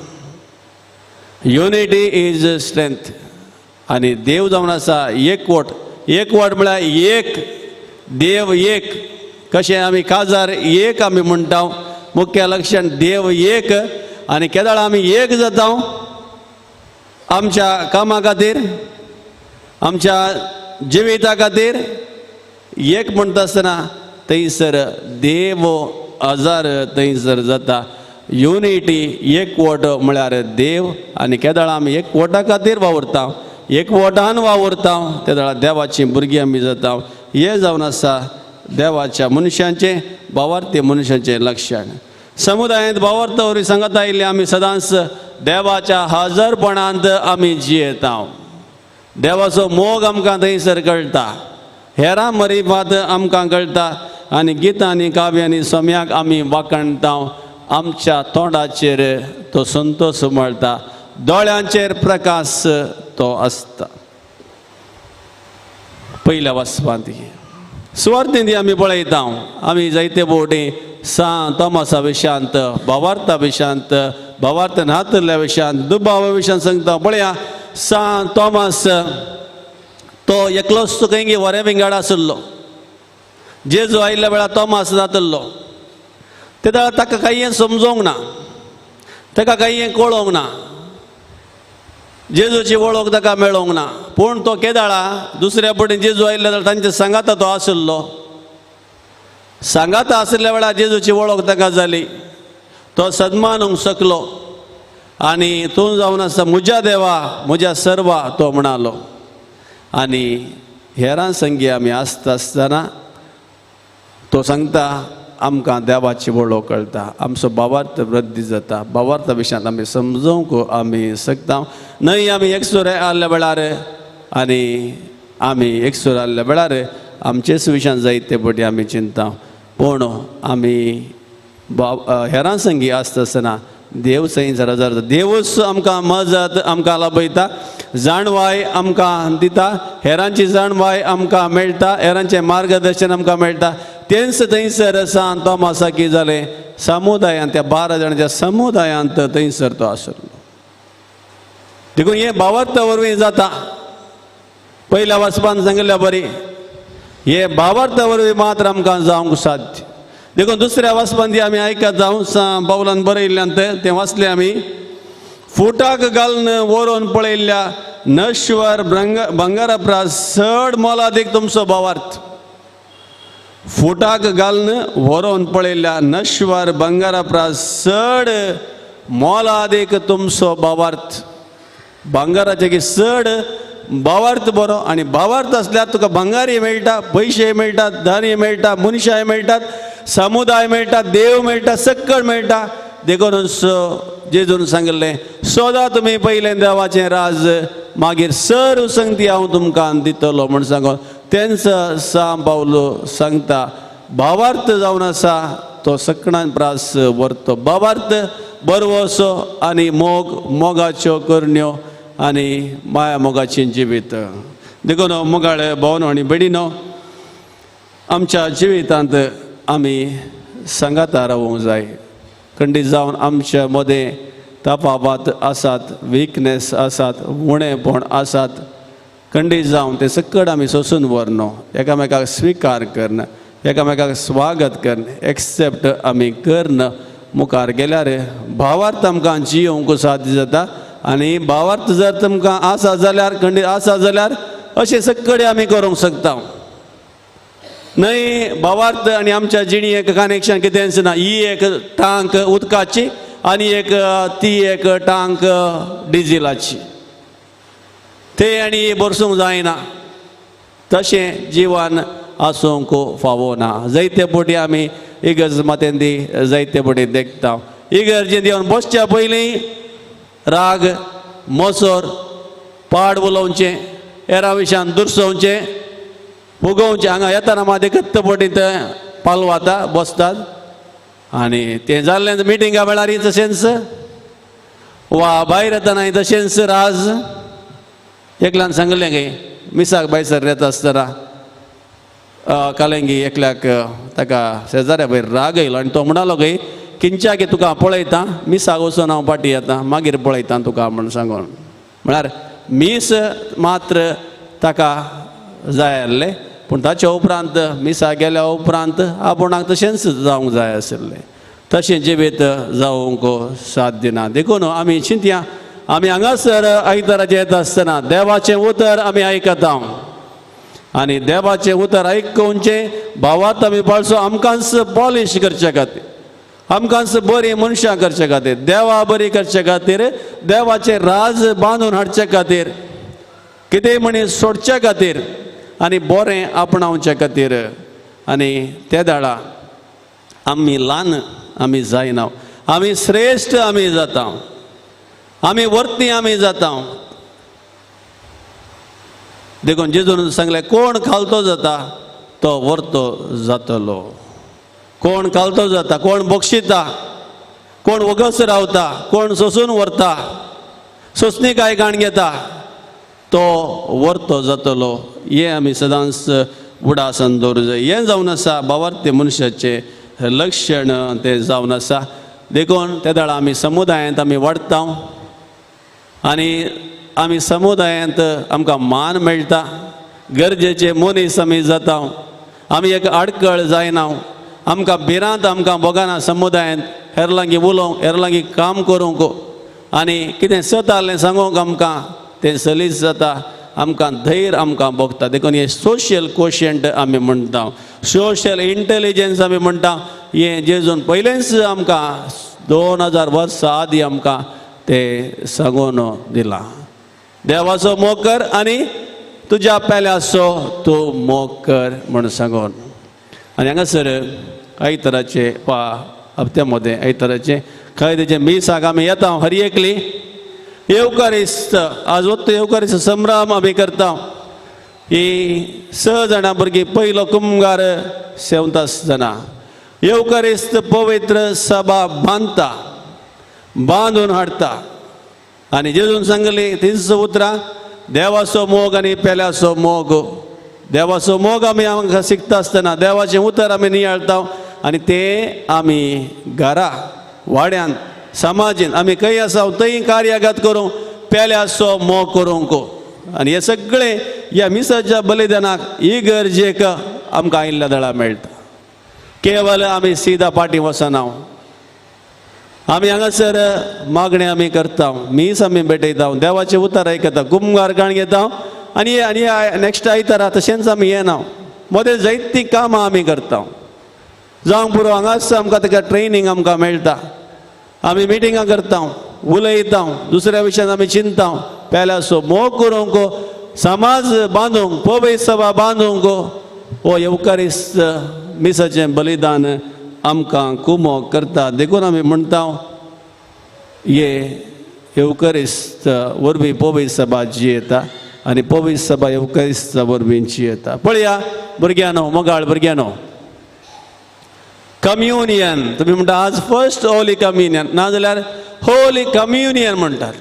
unity is strength आनी देव जावन आसा एकवट म्हळ्यार एक देव एक कशें आमी काजार एक आमी म्हणटा मुख्य लक्षण देव एक आनी केदाळ आमी एक जाता आमच्या कामा खातीर आमच्या जिविता खातीर एक म्हणटा आसतना थंयसर देव हजार थंयसर जाता. युनिटी एकवट म्हळ्यार देव आनी केदाळ आमी एकवटा खातीर वावुरता, एकवटान वावुरता, त्या वेळार देवाची भुरगीं आमी जाता. हे जावन आसा देवाच्या मनशांचें भावार्थी मनशांचें लक्षण. समुदायांत भावार्थ वरवीं सांगत आयिल्ले आमी सदांच देवाच्या हजरपणांत आमी जियेता. देवाचो मोग आमकां थंयसर कळटा, हेरां मरीफात आमकां कळटा आनी गितां आनी काव्यांनी सोम्याक आमी वाखणटा. आमच्या तोंडाचेर तो संतोश उमळटा, दोळ्यांचेर प्रकाश तो आसता. पयल्या वाचपांत सुवार्थेंदी आमी पळयता आमी जायते फावटी तोमासा विशांत, भावार्था विशांत, भावार्थ नातल्या विशांत, दुबावा विशांत सांगता. पळया तोमास तो एकलोच खंय वरें विंगड आसलो. जेजू आयिल्ल्या वेळार तोमास जातलो. तेन्ना ताका काही समजोंक ना, ताका काही कळोंक ना, जेजूची वळख ताका मेळोंक ना. पूण तो केदाळा दुसऱ्या पटेन जेजू आयिल्ल्या वेळार तांचे सांगाता तो आसलो. सांगाता आसल्या वेळार जेजूची वळख ताका जाली. तो सन्मानूंक शकलो आनी तूं जावन आसा म्हज्या देवा, म्हज्या सर्वा तो म्हणालो. आनी हेरां संगी आमी आसता आसतना तो सांगता आमकां देवाची वळख कळटा, आमचो भावार्थ वृद्धी जाता. भावार्था विशयांत आमी समजोवंक आमी शकता. न्हय आमी एकसुर आसल्या वेळार आनी आमी एकसुर आसल्या वेळार आमचेच विशयान जायते फावटी आमी चिंता. पूण आमी हेरां संगी आसता आसतना देव थंयसर हजर जाता. देवूच आमकां मजत आमकां लाभयता, जाणवाय आमकां दिता, हेरांची जाणवाय आमकां मेळटा, हेरांचें मार्गदर्शन आमकां मेळटा. तेंच थंयसर सांत तोमासा कितें जालें, समुदायांत त्या 12 जाणांच्या समुदायांत थंयसर तो आसलो. देखून हें भावार्था वरवीं जाता. पयल्या वाचपान सांगिल्ल्या बरी हे भावार्था वरवीं मात्र आमकां जावंक साध्य. देखून दुसऱ्या वाचपान ती आमी आयकत जावं पावलान बरयल्ल्यान तें वाचलें आमी. फुटाक घालून व्हरून पळयल्ल्या नश्वर भंगारा परस चड मोलादीक तुमचो भावार्थ. फुटाक घालून व्हरून पळयल्ल्या नश्वर भंगारा परस चड मोलादीक तुमचो भावार्थ. भांगाराचे की चड भावार्थ बरो. आनी भावार्थ आसल्यार तुका भंगारय मेळटा, पयशे मेळटात, धान्य मेळटा, मनशाय मेळटात, समुदाय मेळटा, देव मेळटा, सक्कळ मेळटा. देखून जेजून सांगिल्लें सोदा तुमी पयलें देवाचें राज, मागीर सर्व संगती हांव तुमकां दितलो म्हूण सांगून तेंच पावलो सांगता. भावार्थ जावन आसा तो सक्कणान प्रास व्हरतो. भावार्थ बरवो असो आनी मोगाच्यो करण्यो आनी माया मोगाचें जिवीत. देखून मोगाळे भावनो आनी भयणीनो, आमच्या जिवितांत आमी सांगाता रावूंक जाय. खंडीत जावन आमच्या मदें तफावत आसात, विकनेस आसात, उणेपण आसात. खंडीत जावन ते सक्कड आमी सोंसून व्हरनो, एकामेकाक स्विकार करन, एकामेकाक स्वागत करन, एक्सेप्ट आमी करन मुखार गेल्यार भावार्थ आमकां जियोवंक साध्य जाता. आनी भावार्थ जर तुमकां आसा जाल्यार, खंडीत आसा जाल्यार अशें सक्कडे आमी करूंक शकता. न्हय भावार्थ आनी आमच्या जिणेक कनेक्शन कितेंच ना. ही एक टांक उदकाची आनी ती एक टांक डिझेलाची. ते आनी भरसूंक जायना. तशें जिवन आसूंक फावो ना. जायते फावटी आमी इगर्ज मातेंदी जायते फावटी देखता. इगर्जेंत येवन बसच्या पयलीं राग, मोसोर, पाड उलोवचें, हेरां विशयान दुरसोवचें, फुगोवचें. हांगा येताना मागीर कत्त फावटी ते पालवाता बसतात. आनी तें जाल्लें मिटिंगा वेळार तशेंच वा भायर येताना तशेंच राज. एकल्यान सांगलें गे मिसाक भायसर येता आसतना कालेंगी एकल्याक ताका शेजाऱ्या भायर राग येयलो आनी तो म्हणलो गे किंच्या गे तुका पळयता, मिसाक वचून हांव फाटीं येता, मागीर पळयता तुका म्हूण सांगून. म्हळ्यार मीस मात्र ताका जाय आसलें, पूण ताच्या उपरांत मिसा गेल्या उपरांत आपुणाक तशेंच जावंक जाय आशिल्लें. तशें जिवीत जावंक साध्य ना. देखून आमी चिंतया आमी हांगासर आयताराचे येता आसतना देवाचें उतर आमी आयकता आनी देवाचें उतर आयकुनचे भावार्थ आमी पाळचो आमकांच पॉलिश करचे खातीर, आमकांच बरी मनशां करचे खातीर, देवा बरी करचे खातीर, देवाचें राज बांदून हाडचे खातीर, कितेंय मनीस सोडचे खातीर आनी बरें आपणावचे खातीर. आनी त्या दाळा आमी ल्हान आमी जायना, आमी श्रेश्ठ आमी जाता, आमी वर्ती आमी जाता. देखून जेजून सांगलें कोण खालतो जाता तो वर्तो जातलो. कोण खालतो जाता, कोण बक्षिता, कोण वगस रावता, कोण सोसून व्हरता, सोंसणीकाय गाण घेता तो वर्तो जातलो. हें आमी सदांच उडासन दवरूं जाय. हें जावन आसा भावार्थी मनशाचें लक्षण, तें जावन आसा. देखून त्या दाळा आमी समुदायांत आमी वाडटा आनी आमी समुदायांत आमकां मान मेळटा, गरजेचे मनीस आमी जाता, आमी एक आडखळ जायना. आमकां भिरांत आमकां बोगाना समुदायांत हेर लागीं उलोवंक, हेर लागीं काम करूंक आनी कितें सतालें सांगूंक आमकां तें सलीस जाता. आमकां धैर्य आमकां भोगता. देखून हें सोशियल कोशंट आमी म्हणटा, सोशियल इंटेलिजन्स आमी म्हणटा. हें जेजून पयलेंच आमकां 2000 वर्सां आदीं आमकां तें सांगून दिलां. देवाचो मोग कर आनी तुज्या पेल्याचो तूं मोग कर म्हूण सांगून. आनी हांगासर आयताराचे वा हप्त्या मदें आयताराचे खंय तेजे मिसाक आमी येता हर एकली येवकारिस्त. आज वत्त येवकारिस्त संभ्रम आमी करता. ही 6 जाणां भुरगीं पयलो कुंभार 7 जाणां येवकारिस्त पवित्र सभा बांदता, बांदून हाडटा. आनी जेजून सांगली 3 उतरां देवाचो मोग आनी पेल्याचो मोग. देवाचो मोग आमी आमकां शिकता आसतना देवाचें उतर आमी नियाळटा आनी तें आमी घरा वाड्यांत समाजीन आमी खंय आसा थंय कार्यागत करूं, पेल्याचो मोग करूंक. आनी हे सगळें ह्या मिसाच्या बलिदानाक ही गरजेक आमकां आयिल्ल्या दळा मेळटा. केवल आमी सीदा फाटीं वचना, आमी हांगासर मागणी आमी करता, मीस आमी भेटयता, देवाचें उतर आयकता, कुंभार गाण घेता आनी नेक्स्ट आयतारा तशेंच आमी येना. मदें जायतीं कामां आमी करता. जावंक पुरो हांगाच आमकां ताका ट्रेनींग आमकां मेळटा. आमी मिटिंगां करता, उलयता, दुसऱ्या विशयान आमी चिंता, पेल्याचो मोग करूंक, समाज बांदूंक, पवित्र सभा बांदूंक हो येवकारिस्त मिसाचें बलिदान आमकां कुमोग करता. देखून आमी म्हणटा हे येवकारिस्त वरवीं पवित्र सभा जियेता आनी पवित्र सभा येवकारिस्त वरवीं जियेता. पळया भुरग्यांनो, मोगाळ भुरग्यांनो, कम्युनियन तुमी म्हणटा आज फर्स्ट होली कम्युनियन, नाजाल्यार होली कम्युनियन म्हणटात.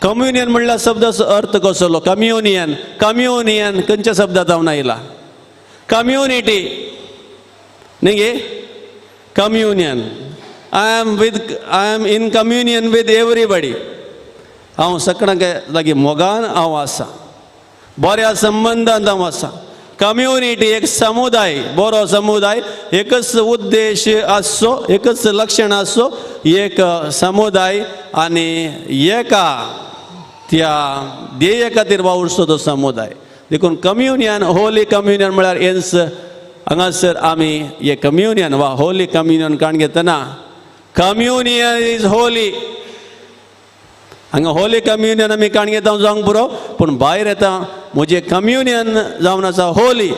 कम्युनियन म्हणल्यार शब्दाचो अर्थ कसलो? कम्युनियन, कम्युनियन खंयच्या शब्दांत आयला? कम्युनिटी न्ही गे? Communion. I am in communion with everybody. हांव सगळ्यांक लागीं मोगान हांव आसा, बऱ्या संबंदांत हांव आसा. कम्युनिटी एक समुदाय, बरो समुदाय, एकच उद्देश आसचो, एकच लक्षण आसचो, एक समुदाय आनी एका त्या ध्येया खातीर वावुरचो तो समुदाय. देखून कम्युनियन, होली कम्युनियन म्हळ्यार हेंच. हांगासर आमी हे कम्युनियन वा होली कम्युनियन काण घेतना कम्युनियन इज होली. हांगा होली कम्युनियन आमी काण घेता जावंक पुरो, पूण भायर येता म्हजें कम्युनियन जावन आसा होली.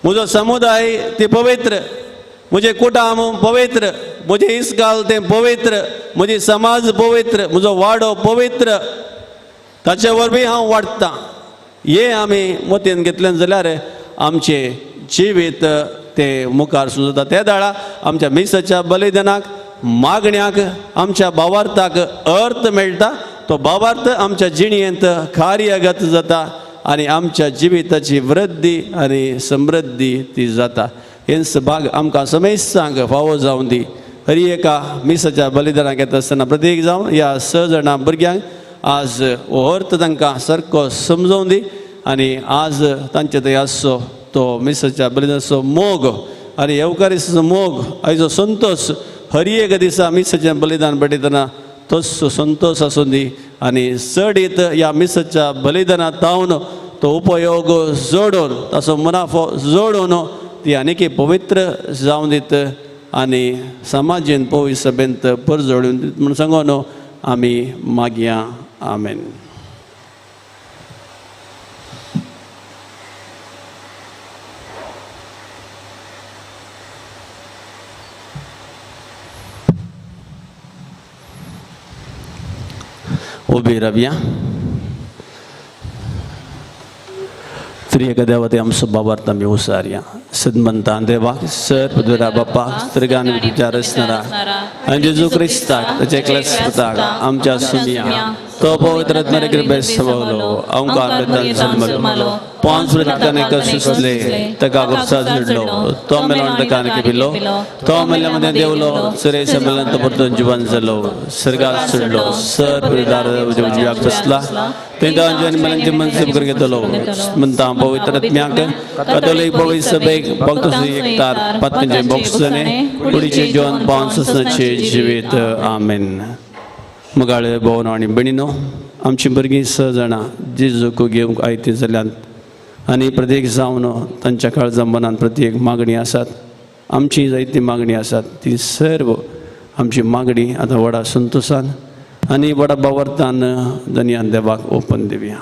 म्हजो समुदाय ते पवित्र, म्हजें कुटुंब पवित्र, म्हजें इस्काल तें पवित्र, म्हजी समाज पवित्र, म्हजो वाडो पवित्र, ताचे वरवीं हांव वाडटां. हें आमी मतीन घेतलें जाल्यार आमचें जिवीत तें मुखार सुचता. त्या दाळा आमच्या मिसाच्या बलिदानाक, मागण्याक, आमच्या भावार्थाक अर्थ मेळटा. तो भावार्थ आमच्या जिणेंत कार्यगत जाता आनी आमच्या जिविताची वृद्धी आनी समृद्धी ती जाता. हेंच भाग आमकां समेस्तांक फावो जावं दी. हरी एका मिसाच्या बलिदानाक येता आसतना प्रत्येक जावन ह्या 6 जाणां भुरग्यांक आज हो अर्थ तांकां सारको समजोवन दी आनी आज तांचे थंय आसचो तो मिसाच्या बलिदानाचो मोग आनी येवकारिस्ताचो मोग, आयचो संतोश हर एक दिसा मिसाचें बलिदान भेटयतना तोच संतोष आसूं दी आनी चडीत ह्या मिसाच्या बलिदानात तावन तो उपयोग जोडून ताचो मुनाफो जोडून ती आनीक पवित्र जावं दीत आनी समाजीन पवित्र सभेंत पर जोडून दीत म्हूण सांगून आमी मागया आमेन. उभी रावया. त्रिएक देवते आमचो बाबार्थ आमी उसारया. सद्मंता देवा सर पदुरा बाप्पा स्त्रिगान विचार असणारा आणि जेजू क्रिस्ताक ताचे एकल्याच आमच्या सुमिया तो पवित्र आत्म्याचे कृपेत सवलो ओंकार वेदांत जन्मलो पांच वृत्ताने कसुसले तका गुरसा झडलो तो मेलोन तकाने केलो तो मेल्यामध्ये देवलो सरे संमेलन परतून जीवन जालो सर्गात चडलो सर पदार जीवाक बसला तेंदा जन्मलांचे मनसे कर घेतलो म्हणता पवित्र आत्म्याक कॅथोलिक पवित्र सभेक भक्त एकतार पातचे बॉक्सने कुडीचे जीवन पावसाचे जिवीत आमेन. मुगाळे भोवन आनी भयणीनो आमची भुरगीं 6 जाणां जेजूक घेवंक आयती जाल्यात आनी प्रत्येक जावन तांच्या काळजा मनान प्रत्येक मागणी आसात. आमची जायती मागणी आसात ती सर्व आमची मागणी आतां व्हडा संतोशान आनी व्हडा बावर्तान धन्यान देवाक ओपन दिवया.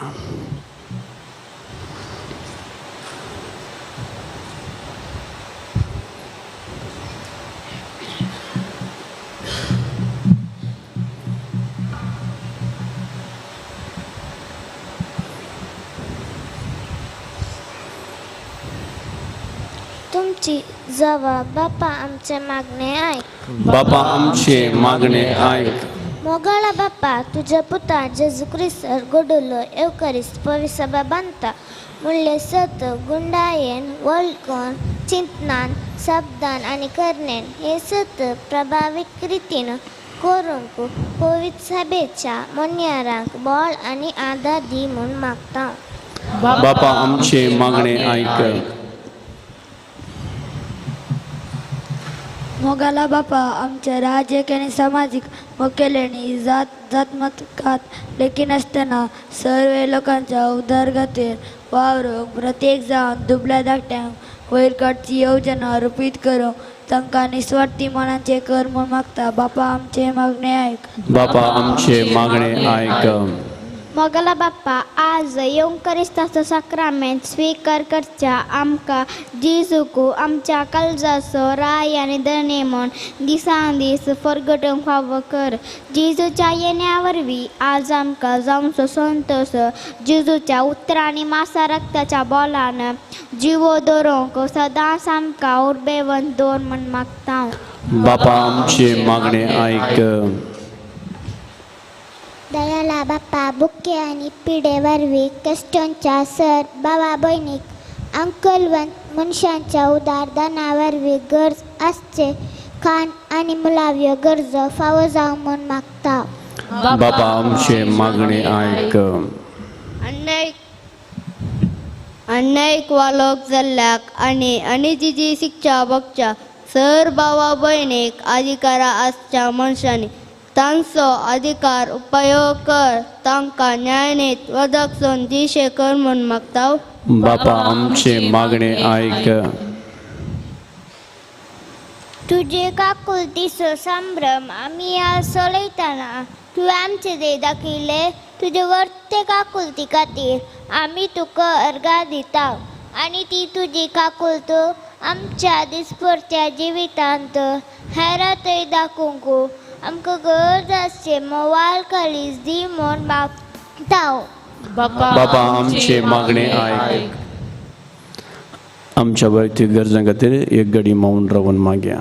तुमची जवा बापा आमचे मागणे ऐक. बापा आमचे मागणे ऐक. मोगाळा बापा तुझ्या पुता जेजू ख्रिस्त गोडलो एवकरिस्त पविसभा बांधता मुळ्ळे सत गुंडायेन वळखून चिंतनान शब्दान आणि करण्यान हे सत प्रभाविक रितीन करूंक पवित्र सभेच्या मनयारांक बळ आणि आदार दी म्हूण मागता. बापा आमचे मागणे ऐक. मोगाला बापा आमच्या राजकीय आणि सामाजिक मुखेल्यांनी जातमतकात लेखीन असताना सर्व लोकांच्या उदरगतीर वावरूंक प्रत्येक जावन दुबळ्या धाकट्यांक वयर काडची योजना रुपीत करूंक तांकां निस्वार्थी मनाचे कर म्हूण मागता. बापा आमचे मागणे ऐक. बापा आमचे मागणे ऐक. मोगला बाप्पा आज येवंकरिस्ताचो साक्रामेंत स्वीकार करच्या आमकां जेजूक आमच्या काळजाचो राय आनी धणे म्हूण दिसान दीस फरगटूंक फावो कर. जेजूच्या येण्या वरवीं आज आमकां जावचो संतोश जेजूच्या उतरांनी मासा रक्ताच्या बोलान जिवो दवरूंक सदांच आमकां उर्बेवंत दवर म्हूण मागता. बापा आमचे मागणे ऐक. दयाला बाप्पा बुके आणि पिढे वरवीं कश्टांच्या सर बाबा भयणीक अंकलवंत मनशांच्या उदारदाना वरवीं गरज आसचे खाण आनी मुलाव्यो गरजो फावो जावं म्हूण मागता. बापा आमचे मागणे ऐक. अन्यायिक वालोक जाल्ल्याक आनी जी शिक्षा भोगच्या सर बाबा भयणीक अधिकारा आसच्या मनशांनी तांचो अधिकार उपयोग कर. तांकां न्यायानेत वदकसून दिशे कर म्हूण मागता. बापा आमचे मागणे ऐक. तुझे काकुलतीचो संभ्रम आमी आज चलयतना तुवें आमचे दे दाखयले. तुजे वर्ते काकुलती खातीर आमी तुका अर्घा दिता आनी ती तुजी काकुलत आमच्या दिसभरच्या जिवितांत हेरांतय दाखोवंक आमकां गरज आसचे मोवाल काळीज दी म्हूण मागता. बापा आमचे मागणे ऐक. आमच्या वैयक्तीक गरजां खातीर एक घडी मौन रावन मागया.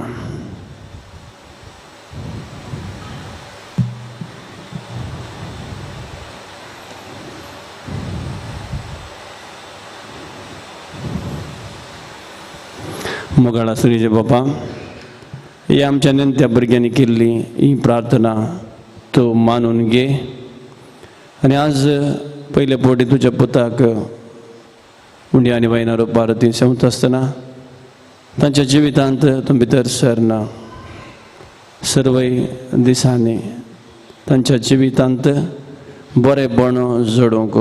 मोगाळा श्रीजे बापा ही आमच्या नेत्या भुरग्यांनी केल्ली ही प्रार्थना तूं मानून घे आनी आज पयले फावटी तुज्या पुताक उंडी आनी वयनारो पार्वती सेवता आसतना तांच्या जिवितांत तूं भितर सरना सर्वय दिसांनी तांच्या जिवितांत बरेपण जडोवंक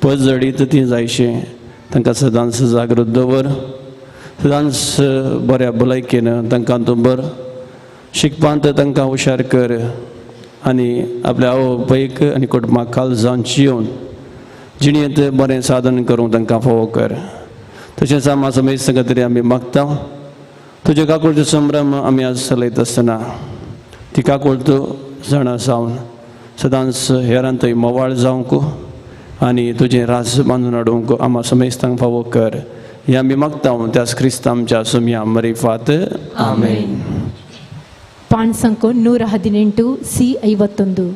पद जडीत ती जायशें तांकां सदांच जागृत दवर, सदांच बऱ्या भलायकेन तांकां तूं बर, शिकपांत तांकां हुशार कर आनी आपल्या आवय बापायक आनी कुटुंबाक काल जावन जियोवन जिणेंत बरें साधन करूंक तांकां फोव कर. तशेंच आमी समेस्त तरी आमी मागता तुजे काकूळचो संभ्रम आमी आज चलयत आसतना ती काकूळ तूं जाणा जावन सदांच हेरांतय मोवाळ जावंक आनी तुजें राज बांदून हाडूंक आमी समेस्तांक फावो कर. हें आमी मागता त्याच क्रिस्त आमच्या सुमया मरिफात आमेन. ಪಾನ್ ಸಂಖ್ಯೆ 118 ಸಿ 51.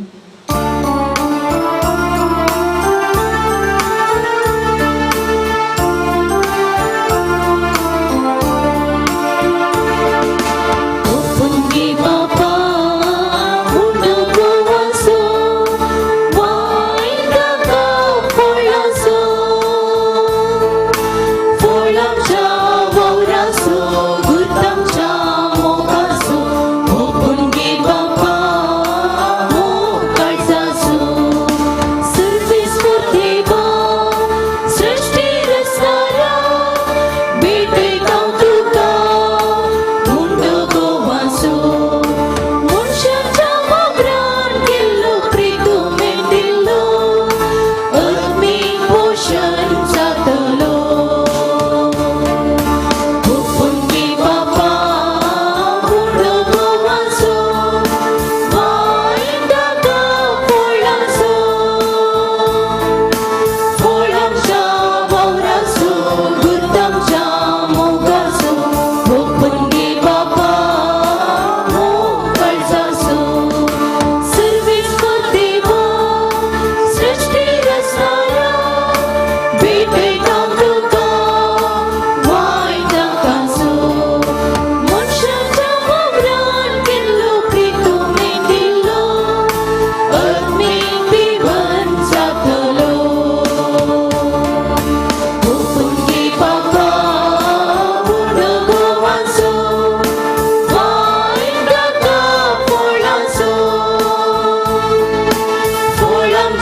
Folam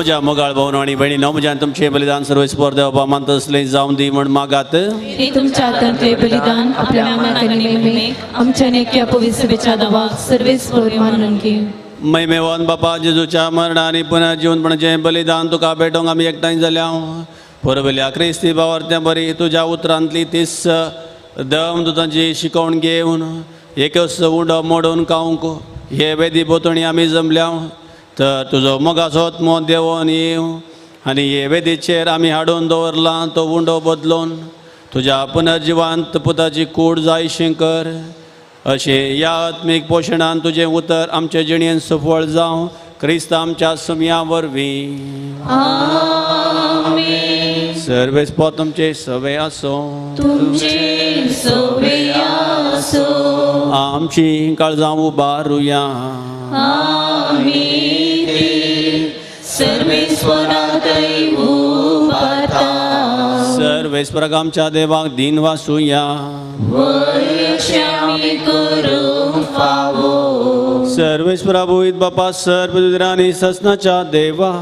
म्हज्या मोगाळ भावन आनी भयणीनो, म्हज्यान तुमचें बलिदान सर्वेस्पर देवपा मानता असलें जावं दी म्हण मागात. हे तुमच्या हातांतले बलिदान आपल्या नामाक आनी महिमेक आमच्या नेक्या पवित्र सभेच्या दावाक सर्वेस्पर मानून घे. महिमेवान बापा जेजूच्या मरणा आनी पुन्हा जिवंतपणाचें बलिदान तुका भेटोंक आमी एकठांय जाल्या. परबल्या क्रिस्ती बावर्त्या बरी तुज्या उतरांतली तीस देवदूतांची शिकवण घेवन एकच उंडो मोडून खावंक हे वेदी बोतणी आमी जमल्या. तर तुजो मोगाचो आत्मो देंवन येवं आनी हे वेदीचेर आमी हाडून दवरला तो उंडो बदलून तुज्या पुनर्जिवांत पुताची कूड जायशीं कर. अशें ह्या आत्मीक पोशणान तुजें उतर आमच्या जिणेन सफळ जावं क्रिस्त आमच्या सुमया वरवीं. सर्वेस्पर तुमचे सवे आसो. तुमचे सवे आसो. आमची काळजां उबारुया. आमी सर्वेस्पराकय उबारता. सर्वेस्पराक आमच्या देवाक दिन वासुया. वरशे आमी करूंक फावो. सर्वेस्परा भुईत बापा सर्वदुरांनी ससनाच्या देवा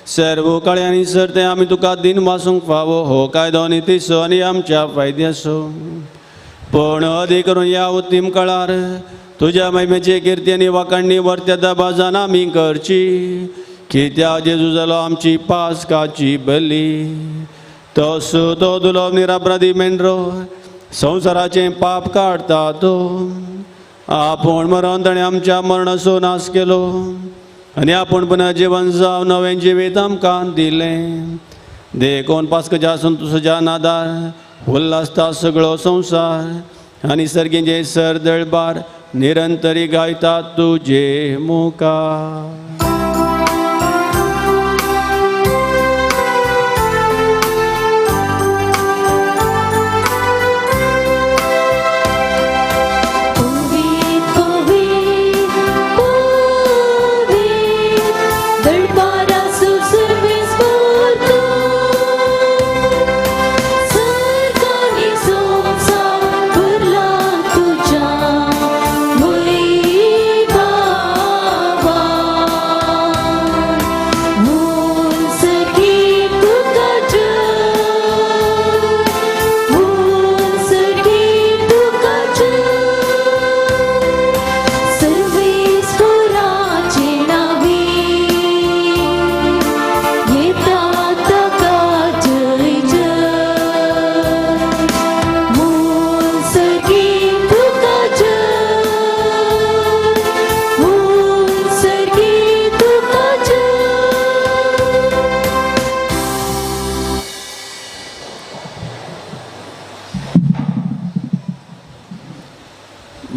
सर्व काळ्यांनी सरते आमी तुका दिन वासूंक फावो. हो कायदो नितीसो आनी आमच्या फायद्याचो. पण अदी करून या उत्तीम काळार तुज्या महिमेची किर्ती आनी वाखाणणी वर्त्या दबाजान आमी करची. कित्या जेजू जालो आमची पासकाची बली. तोस तो दुलोब निरापराधी मेंढरो संवसाराचें पाप काडटा तो. आपूण मरण ताणें आमच्या मरणाचो नाश केलो आनी आपूण पुन्हा जिवन जावं नवें जिवीत आमकां दिलें. देखून पास्काच्या संतोशाच्या नादार उल्हासता सगळो संवसार आनी सर्गींचे सर दळबार निरंतरी गायतात तुजे मुखार.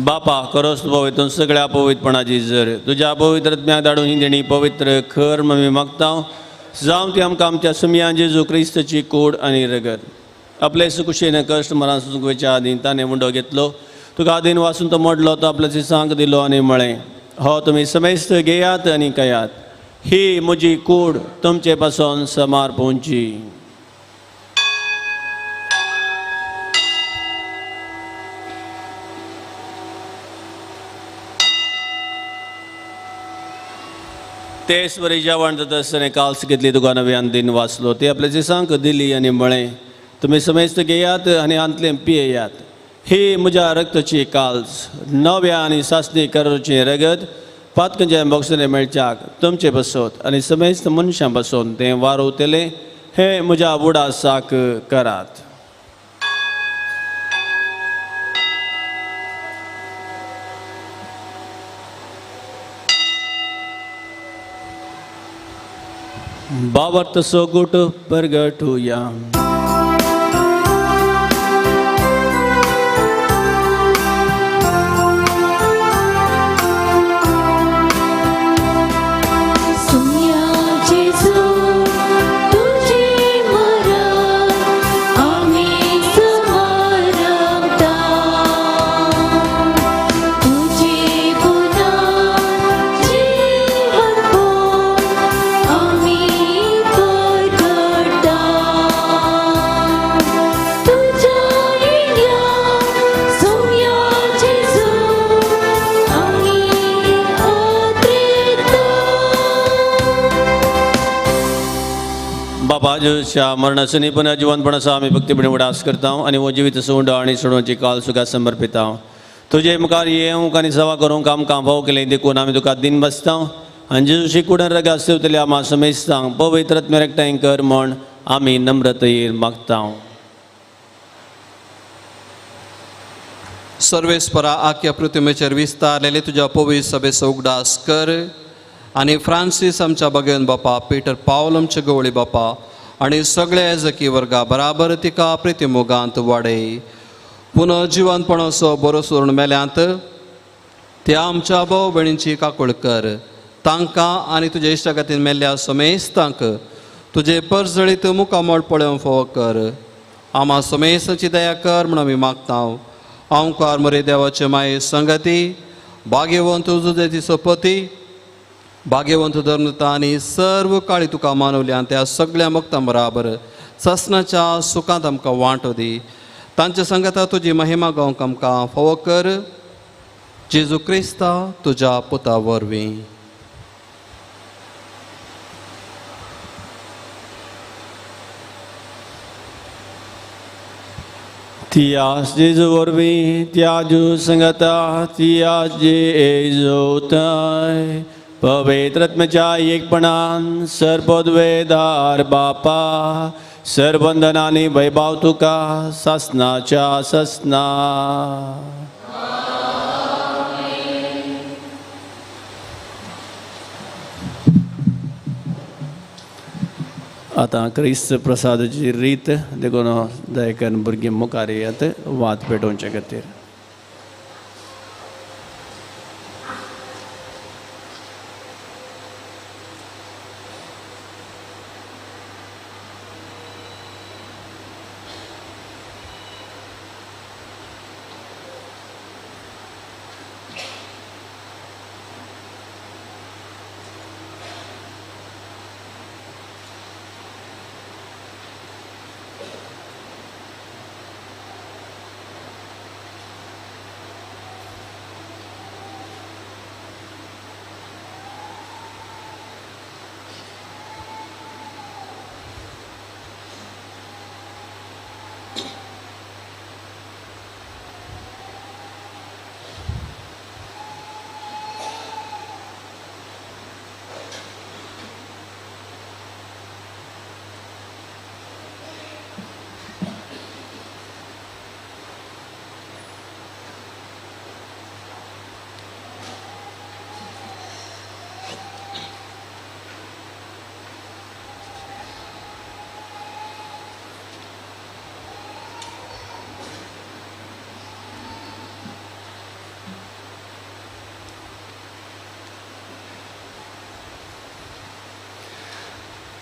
बापा करोस पवित्र सगळ्या पवित्रपणाची जर तुज्या पवित्र आत्म्याक धाडून ही देणी पवित्र खर मी मागता जावं ती आमकां आमच्या सुमया जेजू क्रिस्ताची कूड आनी रगत. आपले सुकुशेन कश्ट मरण सुकवेच्या आदीन ताणें मुंडो घेतलो. तुका आदीन वाचून तो मोडलो तो आपल्या सिसांक दिलो आनी म्हळें हो तुमी समेस्त घेयात आनी कयात. ही म्हजी कूड तुमचे पासून समार पोवची. तेच बरी जेवण जाता आसतना काल्स घेतली तुका नव्यान दिन वाचलो ते आपल्या सिसांक दिली आनी म्हळें तुमी समेस्त घेयात आनी आंतलें पियेयात. ही म्हज्या रक्ताची काल्स नव्या आनी सासणी करचें रगत पातकांच्या बोगसले मेळच्याक तुमचे बसोत आनी समेस्त मनशां बसोन तें वारोवतलें हे म्हज्या बुडासाक करात. बावर्त सो गुट परगटुया. आमी बापा जेच्या मरणासनी पण जिवंतपणाचा आम्ही भक्तीपणे उडास करता आणि वो जिवीत सोंड आणि सोडोवची काल सुखात समर्पिता तुझे मुखार येवंक आनी सेवा करूंक आमकां भाव केलें देखून आमी तुका दिन बसता आनी जेजूशी कुडन रगा सेवतले आम्हा समेजता पवित्र आत्म्यार एकठांय कर म्हण आमी नम्रतायेर मागता. सर्वेस्परा आख्या पृथ्वीचेर विस्तारलेले तुझ्या पवित्र सभेचो उगडास कर आनी फ्रांसीस आमच्या भगवन बापा, पीटर पावल आमचे गवळी बापा आनी सगळे येजकी वर्गा बराबर तिका प्रितीमोगांत वाडय. पुनः जिवंतपणाचो बरो सोडून मेल्यांत त्या आमच्या भाव भयणींची काकूळ कर. तांकां आनी तुज्या इश्टागतीन मेल्ल्या समेस्तांक तुजे परजळीत मुखामोळ पळोवंक फोव कर. आम्हा समेस्तांची दया कर म्हूण आमी मागता. ओंकार मरे देवाचे माये संगती, भाग्यवंत उजुदेतीचो पती, भाग्यवंत धर्मता आनी सर्व काळी तुका मानवल्या त्या सगळ्या भक्तां बराबर ससनाच्या सुखांत आमकां वांटो दी. तांच्या संगता तुजी महिमा गावंक आमकां फोव कर. जेजू क्रिस्ता तुज्या पुता वरवीं. Tias Jesu orbi, tiaju संगता, tias Jesu tai. पवित्रत्म्याच्या एकपणान सर्वोद्वेदार बापा, सर्वंदनानी वैभाव तुका ससनाच्या ससना. आता क्रिस्त प्रसादाची रीत देखून दयकन भुरगीं मुखार येत वाद पेटोवचे खातीर.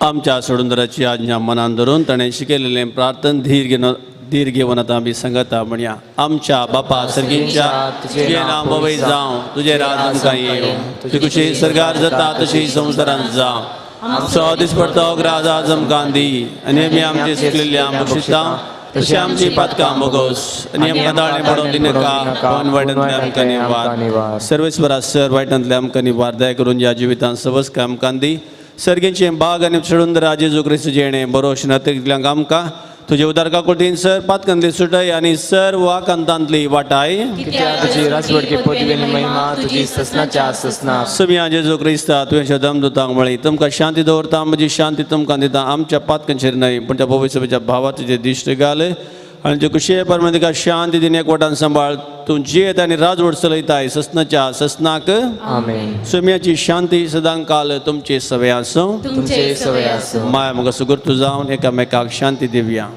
आमच्या सोडुंदराची आज्ञा मनान धरून ताणें शिकयलेलें प्रार्थन धीर घेवन आतां आमी सांगता म्हणया. आमच्या बापा सर्गींच्या तुजें नांव पवित्र जावं, तुजें राज आमकां येवं, तुजी कुशी स्वर्गार जाता तशी संवसारांत जावं. आमचो दिसपडटो राज आज आमकां दी आनी आमी आमचे सुकलेल्या बक्षिसां तशी आमची पातकां बोगोस आनी आमकां दाळें पडोवंक दिनाका पण वायटांतले आमकां निवार. सर्वेस्परा सर वायटांतले आमकां निवार दया करून ह्या जिवितांत सबस्का आमकां दी. सर्गेचे बाग आनी सोडुंदरा जेजू क्रिस्त जेणें बरोवशें नातकितल्यांक आमकां तुजे उदार काकुळटीन सर पातकांतली सुटाय आनी सर्व वाकांतांतली वाटाय. तुजी राजवडकी पदवेली महिमा तुजी ससनाच्या ससना. समिया जेजू क्रिस्ता तुवें धमदुतांक मळी तुमकां शांती दवरता, म्हजी शांती तुमकां दिता. आमच्या पातकांचेर न्हय पण त्या पवित्र सभेच्या भावा तुजे दिश्ट घाल आनी तुजे कुशे परमे तुका शांती दिन एकवटान सांबाळ. तूं जियेत आनी राजवट चलयताय ससनाच्या ससनाक. आमेन. समियाची शांती सदां काल तुमचे सवे आसूं. तुमचे सवय आसूं. माया मोगा सुगुर्तू जावन एकामेकाक शांती दिवया.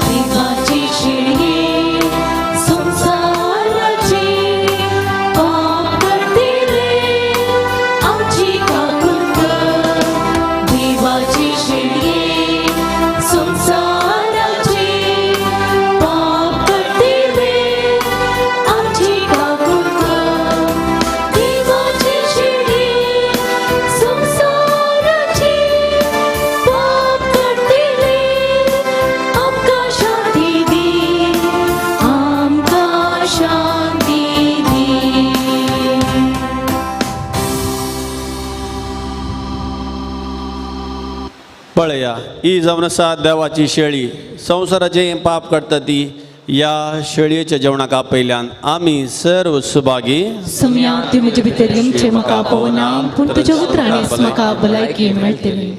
देवाची शिडी संसाराची पाप करतेले आमची काकूळ. देवाची शिडी संसाराची पाप करतेले आमची पळया ही जावन आसा देवाची शेळी संवसाराचे पाप काडटा ती या शेळयेच्या जेवणाक आपयल्यान आमी सर्व सुभागी सम्या तूं म्हजे भितर येवचें म्हाका पवना पूण तुज्या उतरांनीच म्हाका भलायकी मेळटली.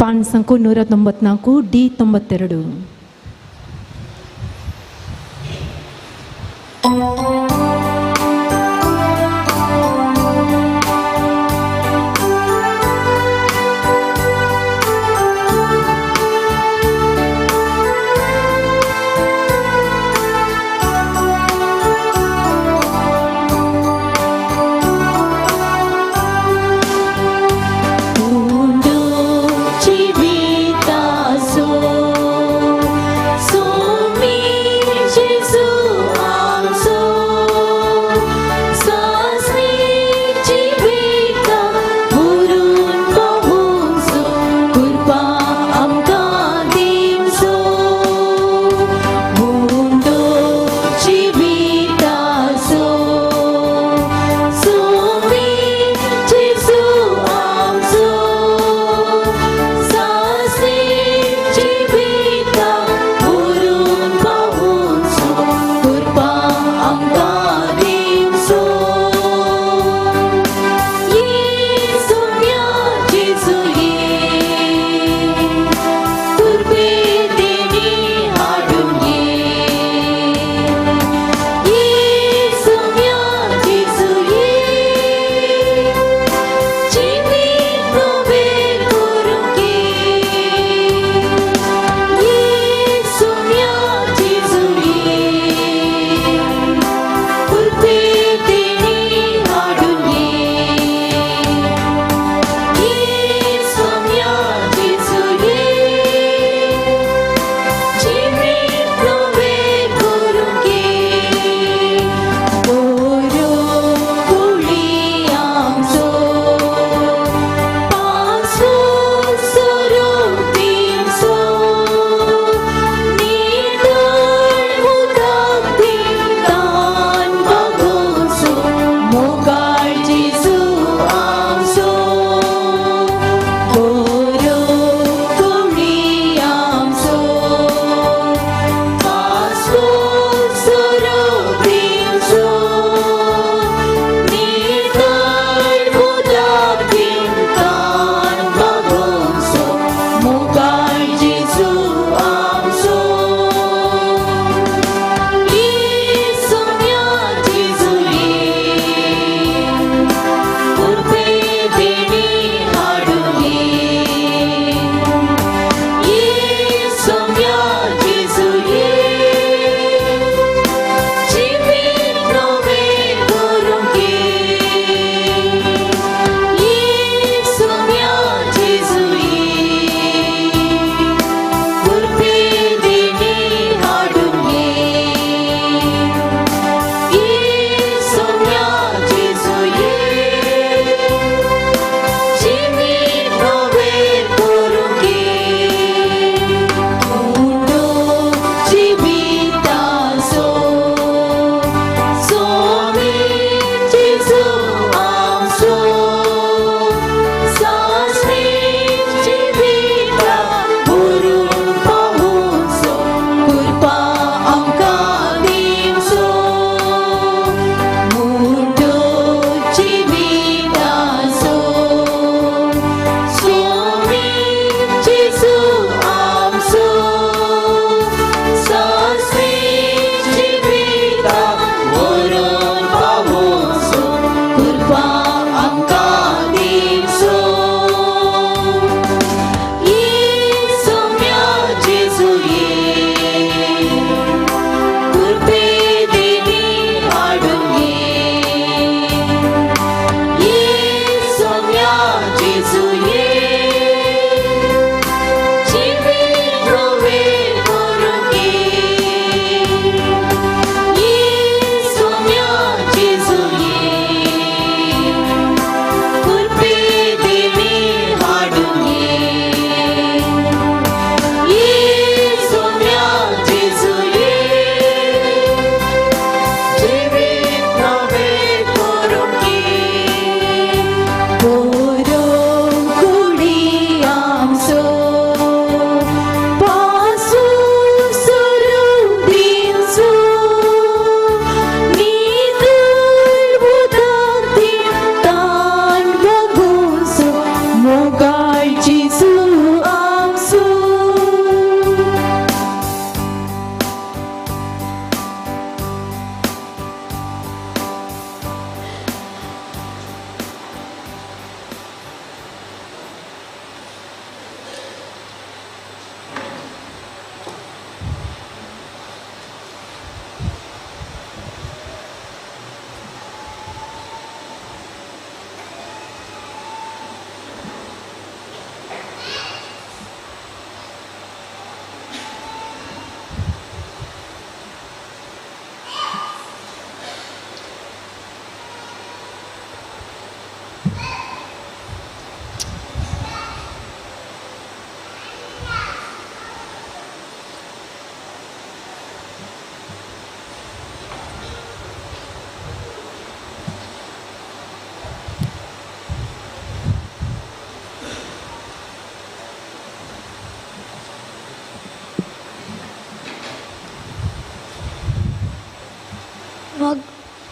పాన్ సంకు 194 డి 92. So me, Jesus, I'm so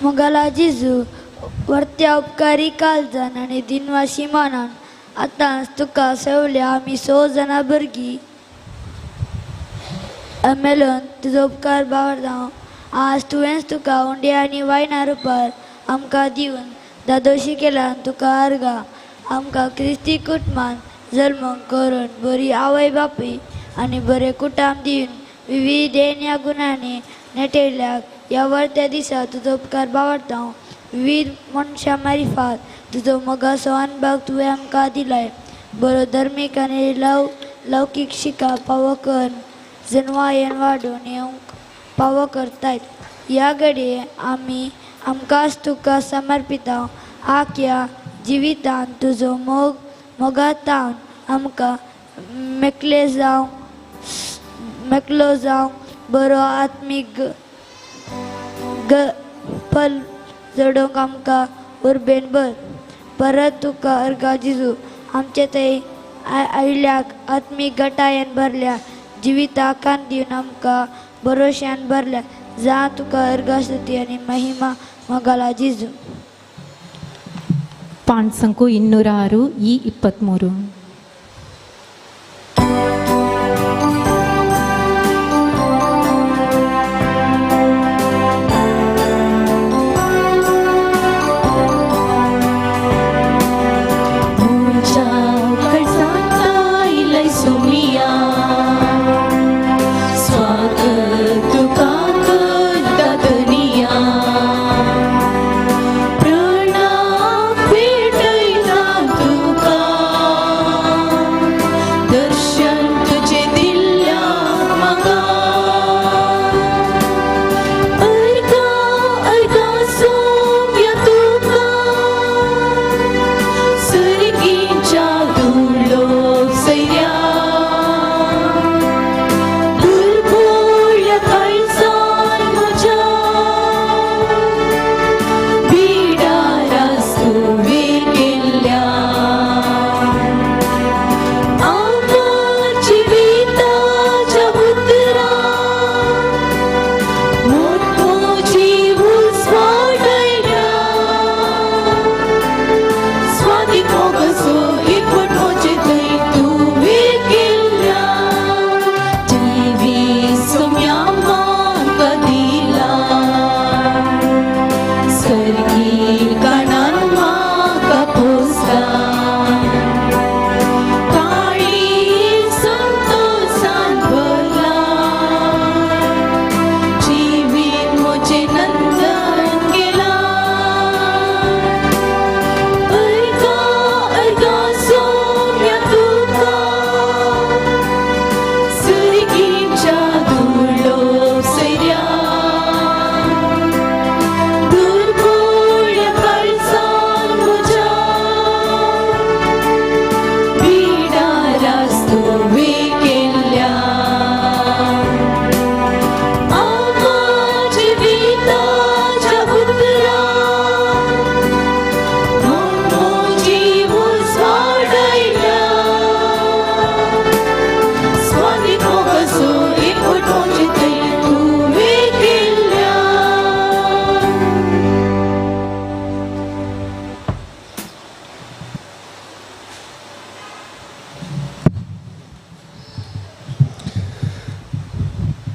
मोगाला जिजू वर्त्या उपकारी काळजान आनी दिनवाशी मनान आतांच तुका सवल्या आमी 6 जाणां भुरगीं मेळून तुजो उपकार बावरतां. आज तुवेंच तुका उंडे आनी वायना रुपार आमकां दिवन दादोशी केल्यान तुका आर्गा. आमकां क्रिस्ती कुटुंबान जल्मूंक करून बरी आवय बापूय आनी बरे कुटाम दिवन विविध देण्या गुणांनी नेटयल्याक ह्या वर्त्या दिसा तुजो उपकार बावरतां. विविध मनशां मारिफात तुजो मोगाचो अनुभव तुवें आमकां दिलाय. बरो धर्मीक आनी लौकीक शिका फावो कर जन्वायेन वाडून येवंक फावो करतायत. ह्या घडये आमी आमकांच तुका समर्पिता. आख्या जिवितान तुजो मोगातावन आमकां मेकलो जावंक बरो आत्मीक फल जडोवंक आमकां उर्बेन भर. परत तुका अर्गा जिजू आमचे थंय आयल्याक आत्मीक घटायेन भरल्या जिविताकान दिवन आमकां भरोश्यान भरल्या. जा तुका अर्गा स्तुती आनी महिमा मोगाला जिजू. ಪಾಂಡ್ ಸಂಕು 206 ಈ 23.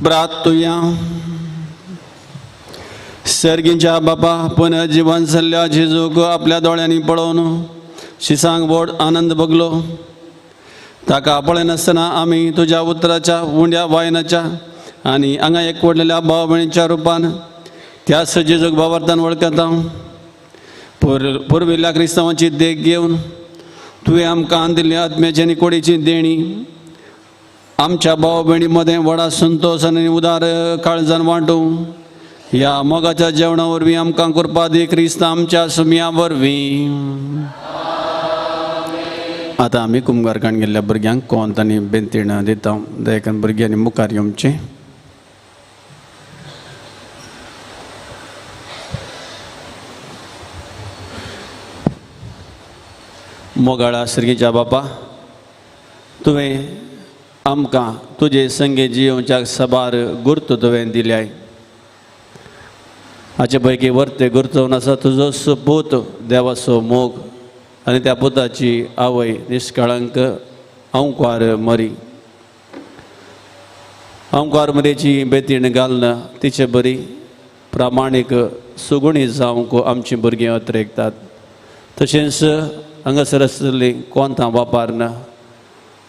ब्रात तुया सर्गींच्या बापा पुनर्जीवन जाल्ल्या जेजूक आपल्या दोळ्यांनी पळोवन शिसांक व्हड आनंद भोगलो. ताका पळयनासतना आमी तुज्या उतराच्या उंड्या वायनाच्या आनी हांगा एकवटलेल्या भाव भयणीच्या रुपान त्या जेजूक भावार्थान वळखता. पुर्विल्ल्या क्रिस्तांवांची देख घेवन तुवें आमकां दिल्ली आत्म्याची आनी कोडीची देणी आमच्या भाव भयणी मदें व्हडा संतोश आनी उदार काळजान वांटूं. ह्या मोगाच्या जेवणा वरवीं आमकां कृपा दी क्रिस्त आमच्या सुमया वरवीं. आतां आमी कुंभारकांड गेल्ल्या भुरग्यांक कोंत आनी बेंतीण दिता. दयेकन भुरग्यांनी मुखार येवचें. मोगाळा सर्गीच्या बापा तुवें आमकां तुजे संगे जियोवच्या सबार गुर्त तुवें दिल्याय. हाचे पैकी वर्ते गुरचोवन आसा तुजो पूत देवाचो मोग आनी त्या पुताची आवय निश्कळंक अंकार मरी. अंकार मरेची बेतीण घालना तिचे बरी प्रामाणीक सुगुणी जावंक आमची भुरगीं अत्रेकतात. तशेंच हांगासर आसतलीं कोंतां वापारना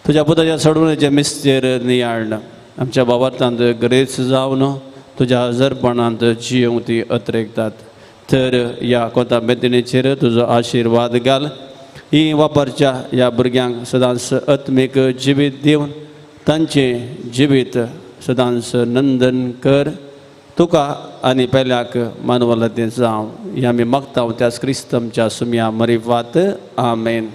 तुज्या पुताच्या सडवणेचे मिस्तेर नियाळना. आमच्या बाबार्थांत ग्रेस जावन तुज्या हजरपणांत जियोंक ती अत्रेकतात. तर ह्या कोंता बेतीणेचेर तुजो आशिर्वाद घाल. ही वापरच्या ह्या भुरग्यांक सदांच आत्मीक जिवीत दिवन तांचें जिवीत सदांच नंदन कर. तुका आनी पेल्याक मानवला तें जावं हें आमी मागता त्याच क्रिस्तमच्या सुम्या मरिफात. आमेन.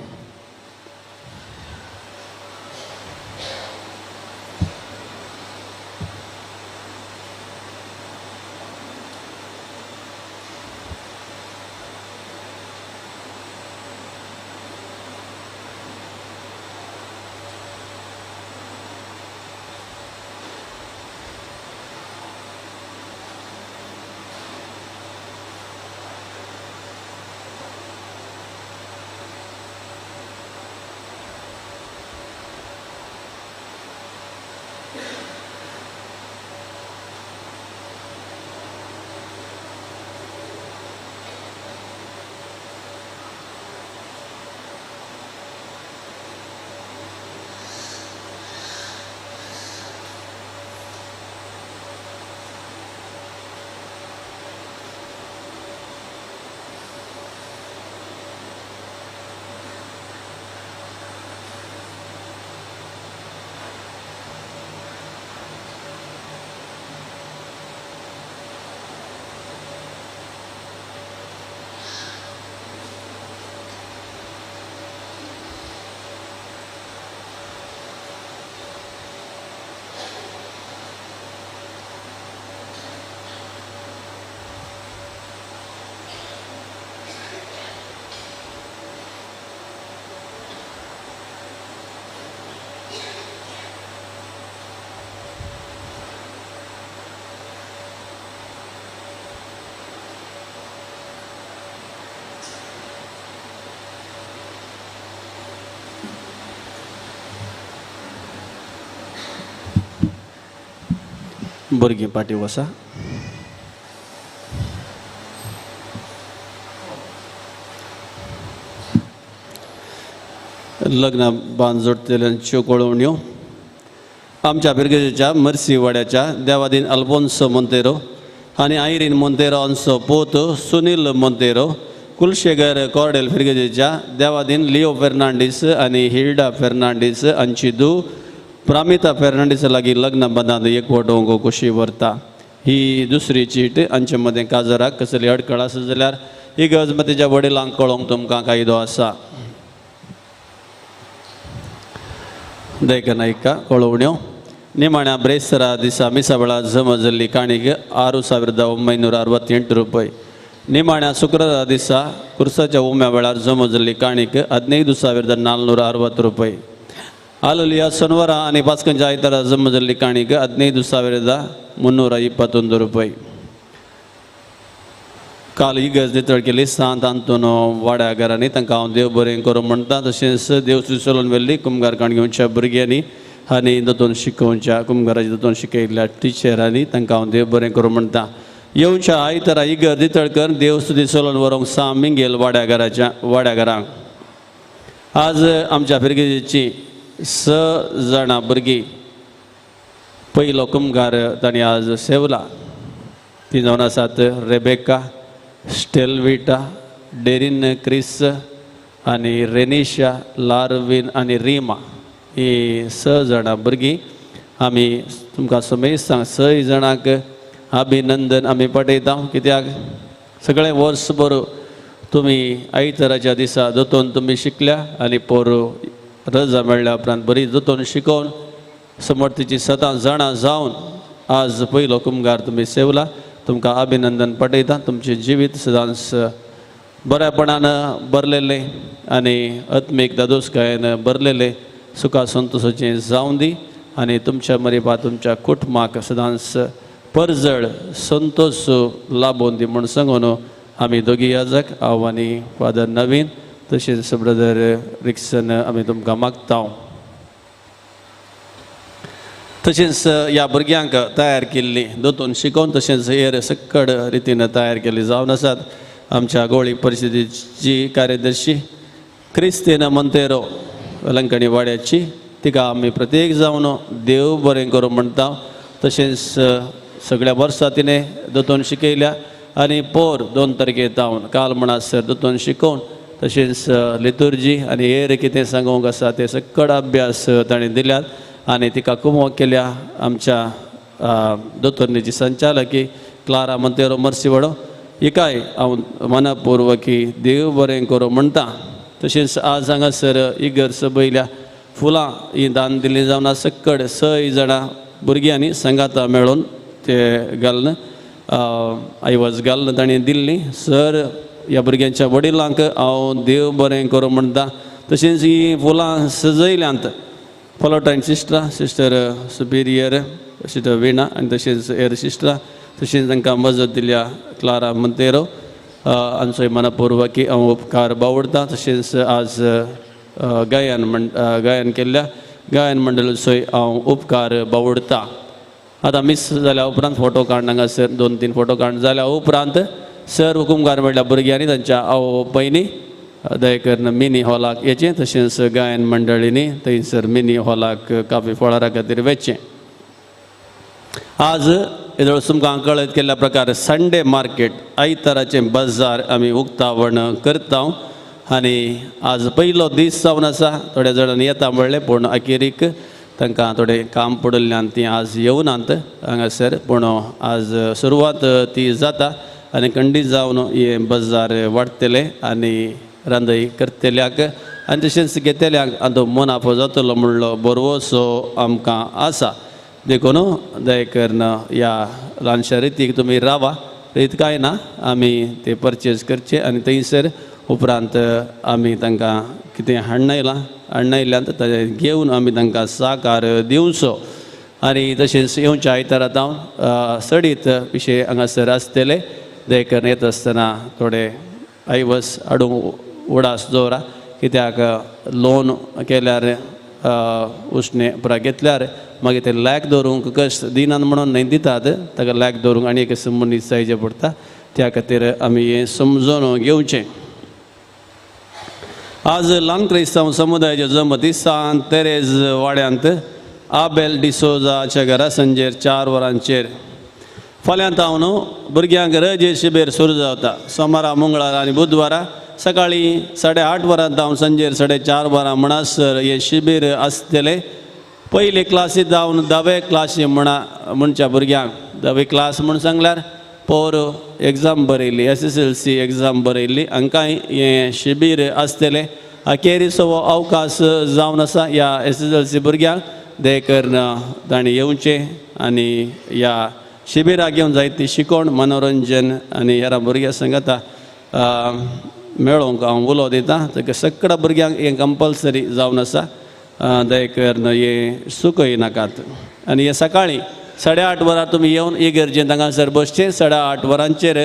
भुरगीं पाटी वसा. लग्न बांद जोडलेल्यांच्यो कळवण्यो. आमच्या बिरगेच्या मर्सी वाड्याच्या देवादीन अल्फोन्सो मोंतेरो आनी आयरीन मोंतेरो हांचो पूत सुनील मोंतेरो कुलशेगर कॉर्डेल फिरगेजेच्या देवादीन लिओ फेर्नांडीस आनी हिल्डा फेर्नांडीस हांची धूव प्रामिता फेर्नांडीस लागीं लग्न बंदांत एकवटोवंक खुशी व्हरता. ही दुसरी चीट हांचे मदें काजराक कसली अडखळ आसा जाल्यार ही गजमतीच्या वडिलांक कळोवंक तुमकां कायदो आसा. दयकनायका कळवण्यो. निमाण्या ब्रेस्तरा दिसा मिसाबळा जमा जाल्ली काणीक 6,968 रुपये. निमाण्या शुक्रारा दिसा कुर्साच्या उम्या वेळार जमा जाल्ली काणीक 15,460 रुपये. हालुलिया शनिवारा आनी पास्कंच्या आयतारा जमा जाल्ली काणीक 15,321 रुपये. काल ही गज नितळ केली सांत आंतोनो वाड्यागारांनी तांकां हांव देव बरें करूं म्हणटा. तशेंच देव सुचोवन व्हेल्ली कुमगार काणगेच्या भुरग्यांनी आनी दोतोन शिकोवच्या कुमगाराची दोतोन शिकयल्ल्या टिचरांनी तांकां हांव देव बरें करूं म्हणटा. येवच्या आयतारा इगर दितळकर देव स्तुती चलोवन व्हरोंक मिंगेल वाड्यागारांक. आज आमच्या फिरगेची 6 जाणां भुरगीं पयलो कुमगार तांणी आज सेवला. ती जावन आसात रेबेका, स्टेलविटा, डेरिन क्रिस आनी रेनिशा, लार्विन आनी रिमा. ही 6 जाणां भुरगीं आमी तुमकां समेत सांग 6 जाणांक अभिनंदन आमी पाठयता. कित्याक सगळें वर्सभर तुमी आयताराच्या दिसा दोतोन तुमी शिकल्या आनी पोर रजा मेळ्ळ्या उपरांत बरी दोतोन शिकोवन समर्थीची 7 जाणां जावन आज पयलो कुमगार तुमी सेवला. तुमकां अभिनंदन पाठयता. तुमचें जिवीत सदांच बऱ्यापणान भरलेलें आनी आत्मीक दादोसकायेन भरलेलें सुखा संतोशाचें जावं दी. आनी तुमच्या मरिपा तुमच्या कुटुंबाक सदांच परजळ संतोष लाभोवन दी म्हूण सांगून आमी दोगी याजक हांव आनी फादर नवीन तशेंच ब्रदर रिक्सन आमी तुमकां मागता. तशेंच ह्या भुरग्यांक तयार केल्ली दोतोन शिकोवन तशेंच हेर सक्कड रितीन तयार केल्ली जावन आसात. आमच्या गोळी परिशदेची कार्यदर्शी क्रिस्तीन मोंतेरो लंकणी वाड्याची तिका आमी प्रत्येक जावन देव बरें करूं म्हणटा. तशेंच सगळ्या वर्सां तिणें दोतोन शिकयल्या आनी पोर 2 तारखेर जावन काल म्हणसर दोतोन शिकोवन तशेंच लितुर्जी आनी हेर कितें सांगूंक आसा ते सक्कड अभ्यास ताणें दिल्यात आनी तिका कुमोक केल्या आमच्या दोतोरनीची संचालकी क्लारा मोंतेरो मर्सिवाडो हिकाय हांव मनपूर्वकी देव बरें करूं म्हणटा. तशेंच आज हांगासर इगर सबयल्या फुलां ही दान दिल्ली जावन सक्कड 6 जाणां भुरग्यांनी संगाता मेळून ते घालन आयवज घालन ताणें दिल्ली. सर ह्या भुरग्यांच्या वडिलांक हांव देव बरें करूं म्हणटा. तशेंच ही फुलां सजयल्यांत फॉलोटायन सिस्टर सुपिरियर सिस्टर विणा आनी तशेंच हेर सिस्टरां तशेंच तांकां मजत दिल्या क्लारा मोंतेरो हांचोय मनपूर्वकी हांव उपकार बावडटां. तशेंच आज गायन केल्ल्या गायन मंडळाचोय हांव उपकार बावडटां. आतां मिस जाल्या उपरांत फोटो काड हांगासर 2-3 फोटो काड जाल्या उपरांत सर हुकुमकार म्हणल्यार भुरग्यांनी तांच्या आवय पयनी दयेकरन मिनी हॉलाक येचें. तशेंच गायन मंडळींनी थंयसर मिनी हॉलाक काफी फळारा खातीर वेचें. आज येदोळ तुमकां कळत केल्ल्या प्रकार संडे मार्केट आयताराचें बाजार आमी उक्तावण करता आनी आज पयलो दीस जावन आसा. थोड्या जाणांनी येता म्हणलें पूण अखेरीक तांकां थोडें काम पडिल्ल्यान ती आज येवनात हांगासर पूण आज सुरवात ती जाता आनी खंडीत जावन हे बाजार वाडटले आनी रांदय करतल्याक आनी तशेंच घेतल्यांक आतां मुनाफो जातलो म्हणलो बरोसो आमकां आसा. देखून दयेकरन ह्या ल्हानशा रितीक तुमी रावा रीत कांय ना आमी ते परचेज करचे आनी थंयसर उपरांत आमी तांकां कितें हाडनायल्यांत ताजें घेवन आमी तांकां साकार दिवचो. आनी तशेंच येवच्या आयतारात हांव सडीत विशय हांगासर आसतले. दयेकरन येता आसतना थोडे आयवस हाडूंक उडास दवरा कित्याक लोन केल्यार उश्णे पुरा घेतल्यार मागीर ते लायक दवरूंक कश्ट दिनात म्हणून न्हय दितात ताका लायक दवरूंक आनी एक मनीस जायचे पडटा. त्या खातीर आमी हें समजून घेवचें. आज ल्हान क्रिस्तांव समुदायाच्या जमती सांत तेरेज वाड्यांत आबेल डिसोजाच्या घरा संजेर 4 वरांचेर फाल्यां तावन भुरग्यांक रजे शिबीर सुरू जाता. सोमारा मंगळारा आनी बुधवारा सकाळीं 8:30 वरां जावन संजेर 4:30 वरां म्हणसर हे शिबीर आसतले. पयले क्लासी जावन 10वे क्लासी म्हणच्या भुरग्यांक 10वी क्लास म्हूण सांगल्यार पोर एग्जाम बरयली SSLC एग्जाम बरयल्ली हांकांय हें शिबीर आसतलें. अखेरीचो हो अवकाश जावन आसा ह्या SSLC भुरग्यांक. दयेकरन तांणी येवचें आनी ह्या शिबिराक घेवन जायती शिकोवण मनोरंजन आनी हेर भुरग्यां सांगता मेळोवंक हांव उलो दितां. ताका सगळ्या भुरग्यांक हें कंपल्सरी जावन आसा. दयेकरन हें चुकय नाकात. आनी हे सकाळीं 8:30 वरां तुमी येवन इगर्जेंत हांगासर बसचें. 8:30 वरांचेर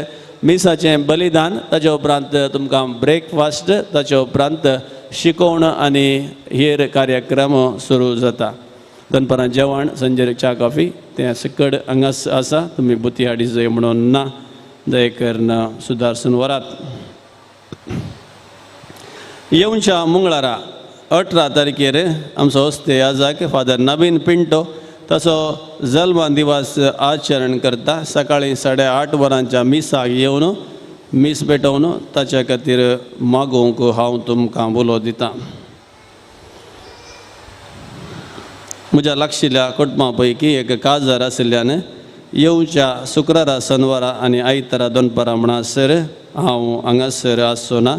मिसाचें बलिदान ताचे उपरांत तुमकां ब्रेकफास्ट ताचे उपरांत शिकोवण आनी हेर कार्यक्रम सुरू जाता. दनपारां जेवण संजेर च्या कॉफी तें सकड हांगास आसा. तुमी बुती हाडी जाय म्हणून ना. दयेकरन सुदारसून वरात. येवच्या मंगळारा 18 तारखेर आमचो होस्ते आजाक फादर नवीन पिंटो ताचो जल्म दिवस आचरण करता. सकाळीं 8:30 वरांच्या मिसाक येवन मीस पेटोवन ताच्या खातीर मागोवंक हांव तुमकां उलो दितां. म्हज्या लागशिल्ल्या कुटुंबा पैकी एक काजार आशिल्ल्यान येवच्या शुक्रारा शनवारा आनी आयतारा दनपारां म्हणसर हांव हांगासर आसचो ना.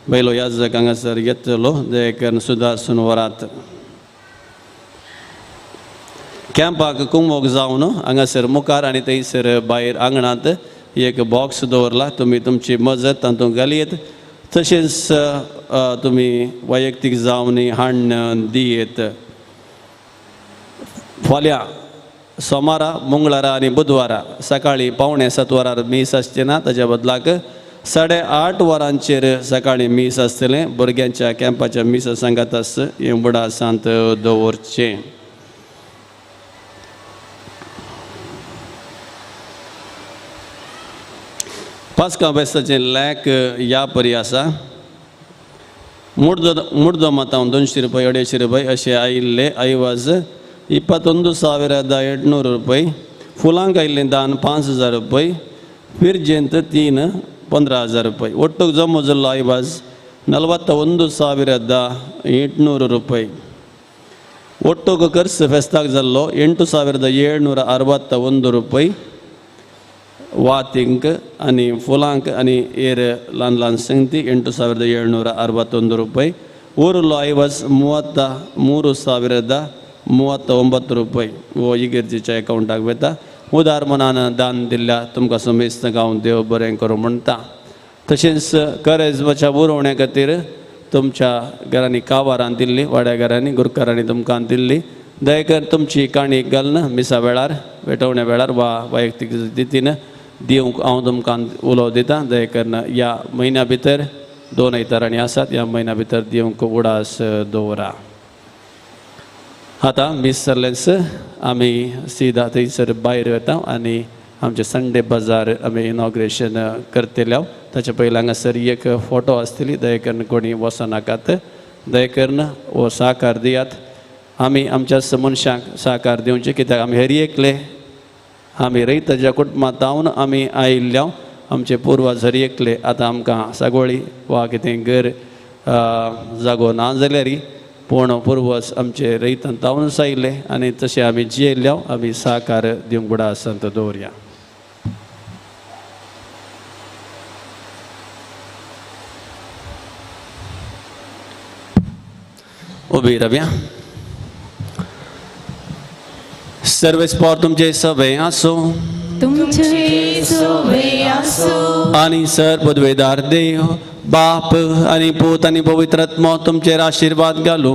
बैलो याजक हांगासर येतलो. दयेकरन सुदारसून वरात. कॅम्पाक कुंभोक जावन हांगासर मुखार आनी थंयसर भायर आंगणांत एक बॉक्स दवरला. तुमी तुमची मजत तातूंत घालयत. तशेंच तुमी वैयक्तीक जावन हाडून दियेत. फाल्यां सोमारा मंगळारा आणि बुधवारा सकाळी 6:45 वरार मीस आसचे ना ताच्या बदलाक 8:30 वरांचेर सकाळी मीस आसतलें. भुरग्यांच्या कॅम्पाच्या मीस सांगात आस हें बुडा सांत दवरचें. पास्का बेस्ताचें लॅक ह्या परी आसा. मुड्दो मातावन 200 रुपये 250 रुपये अशें आयिल्ले ऐवज 21,800 रुपये. फुलांक आयिल्लें दान 5,000 रुपये. फिरजेंत 15,000 रुपये. ಒಟ್ಟು ಜಮಾ ಜಲ್ಲ ಐವಾಜ್ 41,800 रुपये. ಒಟ್ಟು ಖರ್ಚು ಫೆಸ್ತಾಗ್ ಜಲ್ಲೋ 8,761 रुपये. वातींक आनी फुलांक आनी एर ल्हान ल्हान संगती 8,761 रुपये. उरलो ऐवज 33,039 रुपये वो इगर्जेच्या अकाउंटाक वता. उदार मनान दान दिल्ल्या तुमकां समेस्त गांव देव बरें करूं म्हणटा. तशेंच करेजमाच्या उरवण्या खातीर तुमच्या घरांनी कावारां दिल्ली, वाड्या घरांनी गुरकारांनी तुमकां दिल्ली. दयकर तुमची काणी घालन मिसा वेळार वेटवण्या वेळार वा वैयक्तीक रितीन दिवंक हांव तुमकां उलोव दिता. दयकरन ह्या म्हयन्या भितर 2 आयतारांनी आसात. ह्या म्हयन्या भितर दिवंक उडास दवरा. आतां मीस जाल्लेंच आमी सीदा थंयसर भायर वता आनी आमचे संडे बाजार आमी इनॉग्रेशन करतले. ताचे पयलीं हांगासर एक फोटो आसतली. दयकरन कोणी वचनाकात. दयकरन हो सहकार दियात. आमी आमच्या मनशांक सहकार दिवचे कित्याक आमी हर एकले आमी रयताच्या कुटुंबांतावन आमी आयिल्ल्या. आमचे पुर्वज हर एकले आतां आमकां सागवळी वा कितें घर जागो ना जाल्यार पूण पुर्वज आमचे रयतांतावनूच आयिल्ले आनी तशें आमी जियेल्ल्या. आमी सहकार दिवंक बुडा संत दवरया. उबी रावया. सर्वेस्पोर तुमचे सभे आसो. तुमचे सोबे आसो. आणि सर्वपदवेदार देव बाप आणि पूत आणि पवित्र आत्मा तुमचेर आशीर्वाद घालू.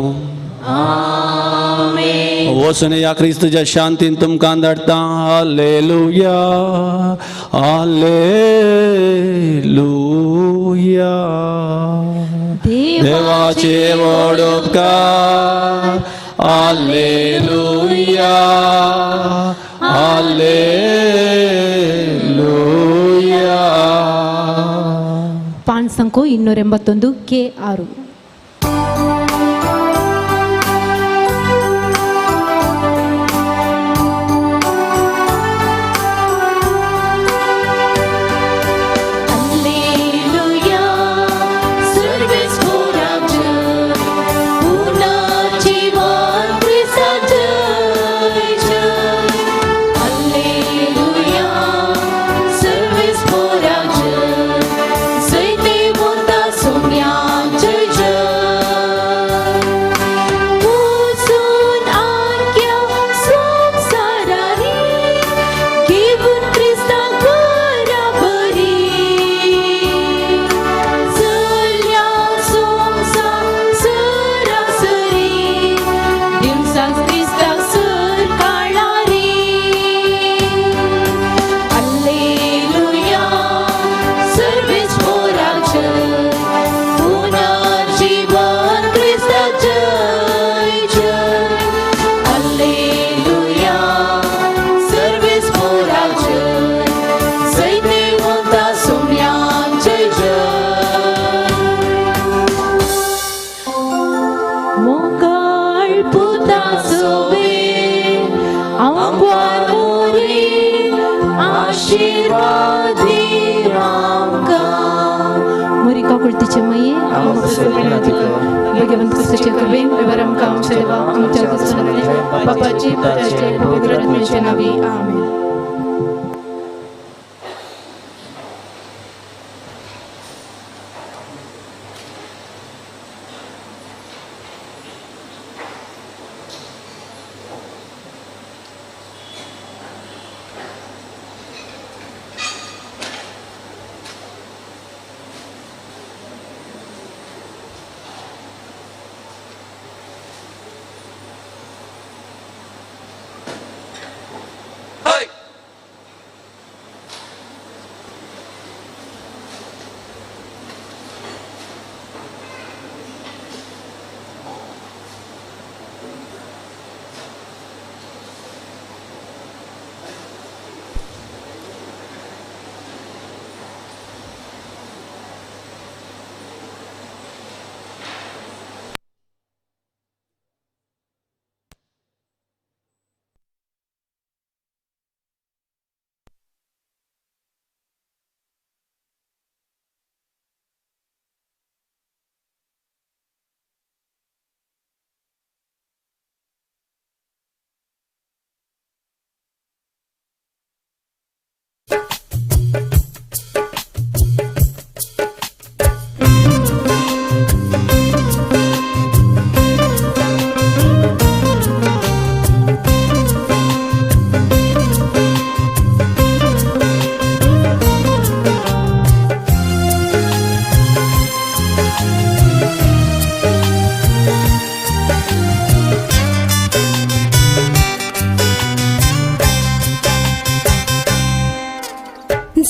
आमेन. वचून या क्रिस्तुच्या शांतीन तुमकां धाडटा. Hallelujah hallelujah. देवाचे व्हड उपकार. Hallelujah hallelujah. ಪಾನ್ ಸಂಖ್ಯೆ 281 K6. कुळतीचे मये भगवंत कृष्णाचे कृपे विवरम काम सेवा आमच्या कृष्णाने बापाची पित्याचे पवित्र आत्म्याचे नावे आमेन.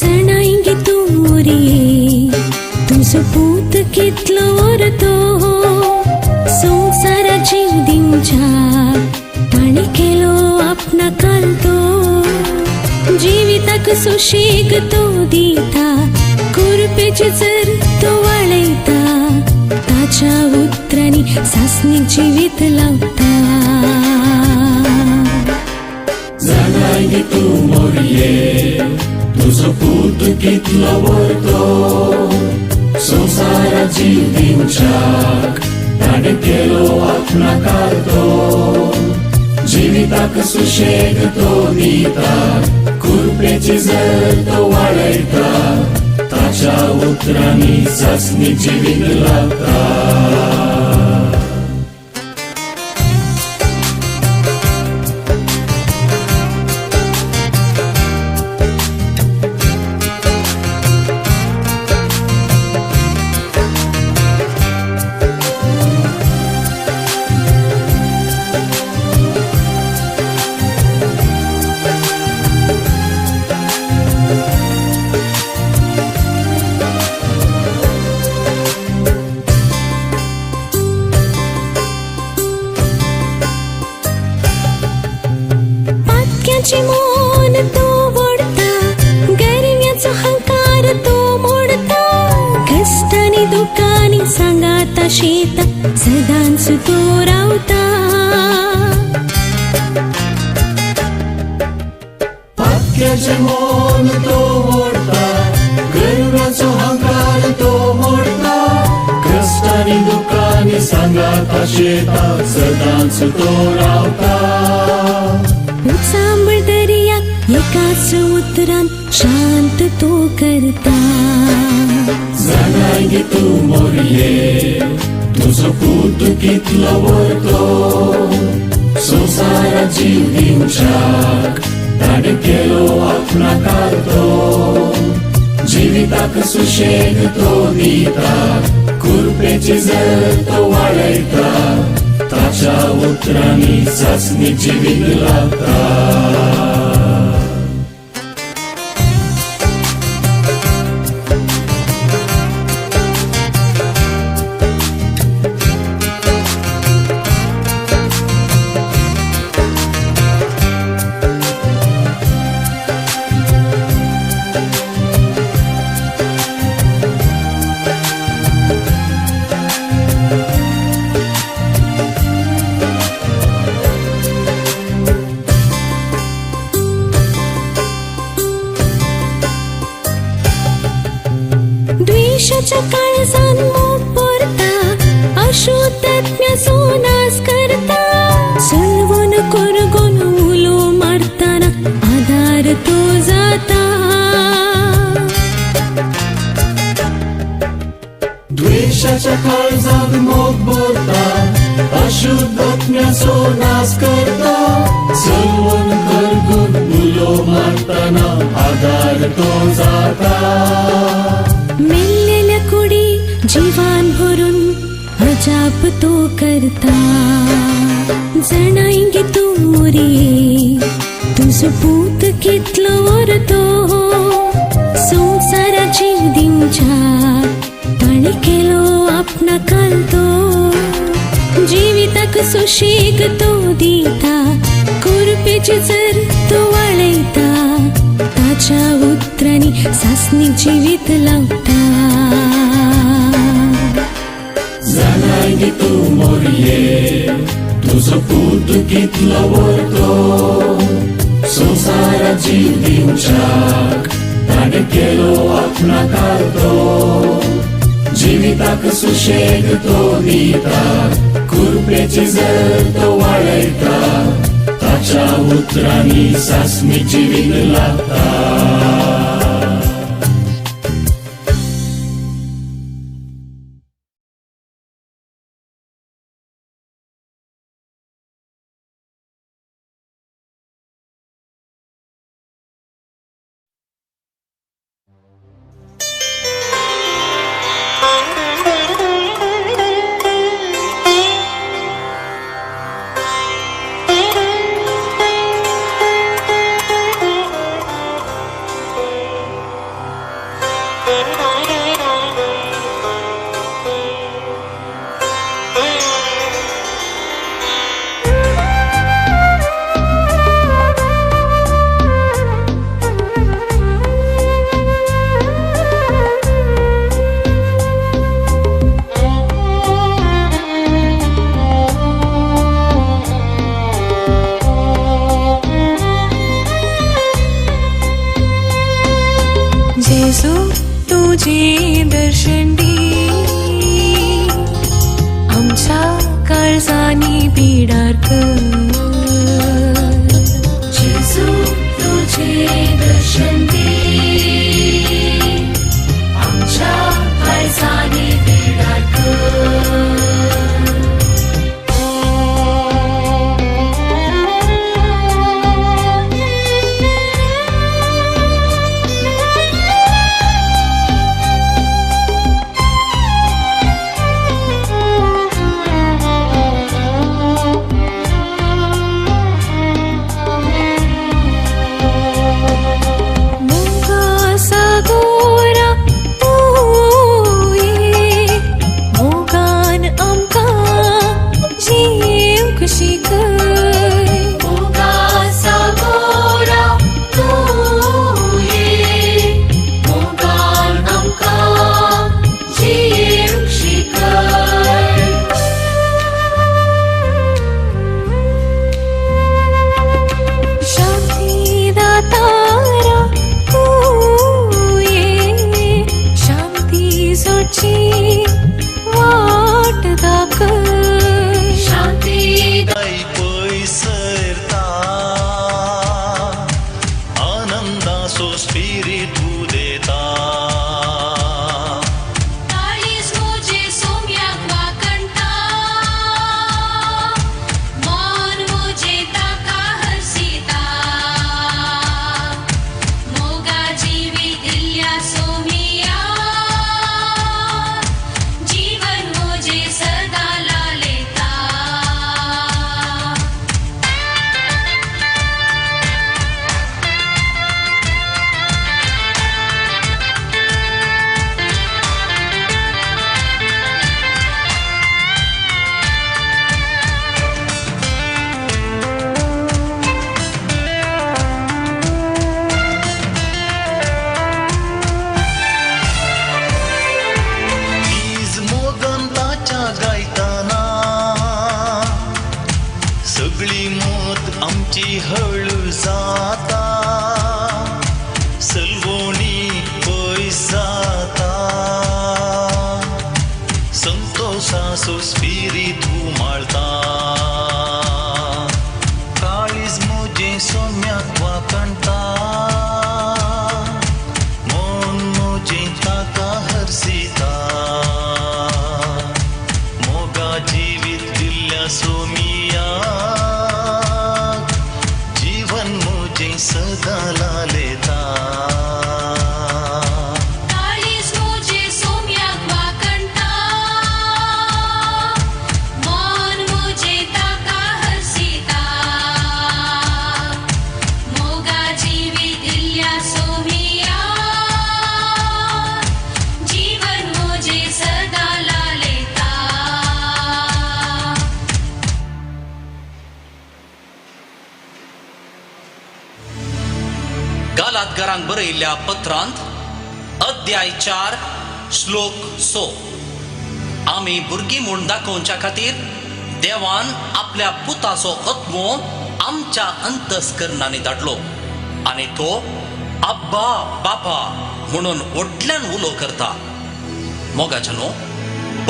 जणांगी तू मोरिये तुझो पूत कितलो वरतो संसारा जीव दिवच्या ताणे केलो आपणा कालतो जिविताक सुशेग तो दिता कुरपेची जर तो वाळयता ताच्या उतरांनी सासणी जिवीत लावता जणांगी तू मोरिये तुझो पूत कितलो वरतो संसारा जीव दिवच्याक ताणे केलो आपणा कालतो जिविताक सुशेग तो दिता कुरपेची जर तो वाळयता ताच्या उतरांनी सासणी जिवीत लावता मोन तो वडता गर्व्याचो हंकार तो मोडता कष्टानी दुखानी सांगाता शेत सदांच तो रावता पाक्याचे मोन तो मोडता गर्व्याचो हंकार तो मोडता कष्टानी दुखानी सांगाता शेतात सदांच तो रावता सांबळ दर्या एकाच उतरान शांत तो करता जणांगी तू मोरिये तुझो पूत कितलो वरतो संसारा जीव दिवच्याक ताणे केलो आपणा कालतो जिविताक सुशेग तो दिता कुरपेची जर तो वाळयता ताच्या उतरांनी सासणी जिवीत लावता द्वेषाच्या काळजान मोग भरता अशुद्धात्म्याचो नाश करता सलवून करगून उलो मारताना आधार तो जाता द्वेषाच्या काळजात मोग भरता अशुद्धात्म्याचो नाश करता सलवून करगून उलो मारताना आधार तो जाता मेलेल्या कुडी जीवान भरून अजाप तो करता जणांगी तू मोरिये तुझो पूत कितलो वरतो संसारा जीव दिवच्या ताणे केलो आपणा कालतो जिविताक सुशेग तो दिता कुरपेची जर तो वाळयता ताच्या उतरांनी सासणी जिवीत लावता जणांगी तू मोरिये तुझो पूत कितलो वरतो संसारा जीव दिवच्याक ताणे केलो आपणा कालतो जिविताक सुशेग तो दिता कुरपेची जर तो वाळयता ताच्या उतरांनी सासणी जिवीत लावता जेजू तुझे दर्शन दे आमच्या काळजानी पिडार कर जेजू तुझे दर्शन दे आमच्या काळजानी पिडार कर गालातकारांक बरयल्ल्या पत्रांत अध्याय 4 श्लोक 6 आमी भुरगीं म्हूण दाखोवच्या खातीर देवान आपल्या पुताचो आत्मो आमच्या अंतस्करणांनी धाडलो आनी तो अब्बा बापा म्हणून व्हडल्यान उलो करता. मोगाचनो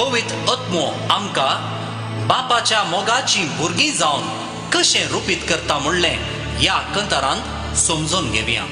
पवित्र आत्मो आमकां बापाच्या मोगाची भुरगीं जावन कशें रुपीत करता म्हणलें ह्या कंतारांत समजून घेवया.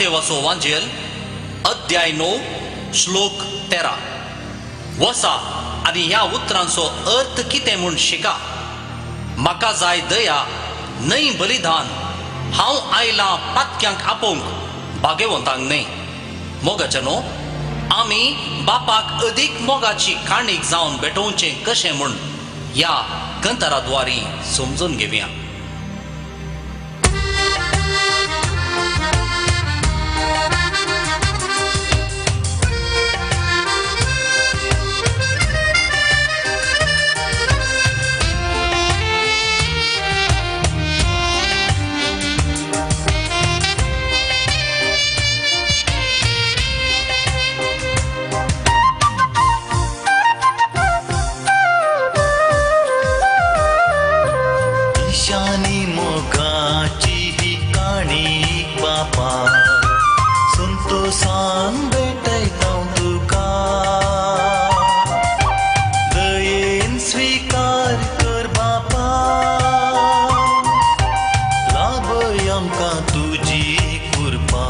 मातेवाचो वांजेल अध्याय 9 श्लोक 13. वसा आनी ह्या उतरांचो अर्थ कितें म्हूण शिका. म्हाका जाय दया न्हय बलिदान, हांव आयलां पातक्यांक आपोवंक, भाग्यवंतांक न्हय. मोगाचनो, आमी बापाक अदीक मोगाची काणीक जावन भेटोवचें कशें म्हूण ह्या गंतराद्वारी समजून घेवया. ईशानी मोगाची ही काणी बापा, संतोषान भेटयता तुका. दयेन स्वीकार कर बापा, लाभय आमकां तुजी कृपा.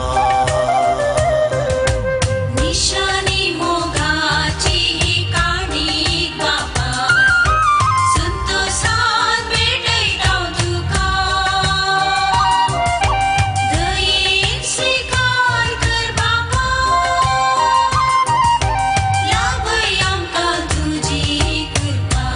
निशानी मोगाची ही काणी बापा, संतोषान भेटयता तुका. दयेन स्वीकार कर बापा, लाभय आमकां तुजी कृपा.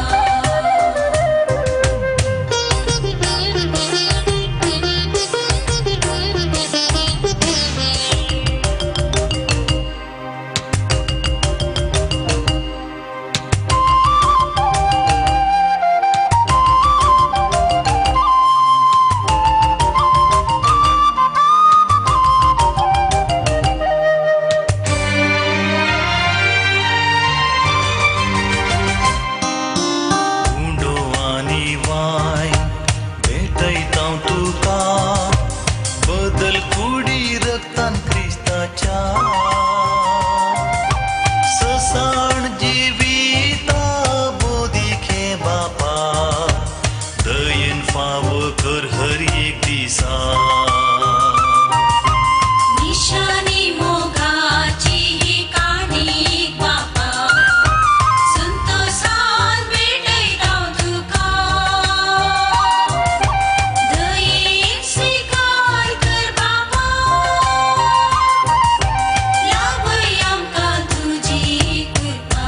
उंडो आनी वायट भेटयता तुका, बदल कुडी रक्तान क्रिस्ताच्या. ससाण जिविता बोदीक हे बापा, दयेन फाव कर हर एक दिसा. निशानी मोगाची ही काणी बापा, संतोषान भेटयता तुका. दयेन स्वीकार कर बापा, लाभय आमकां तुजी कृपा.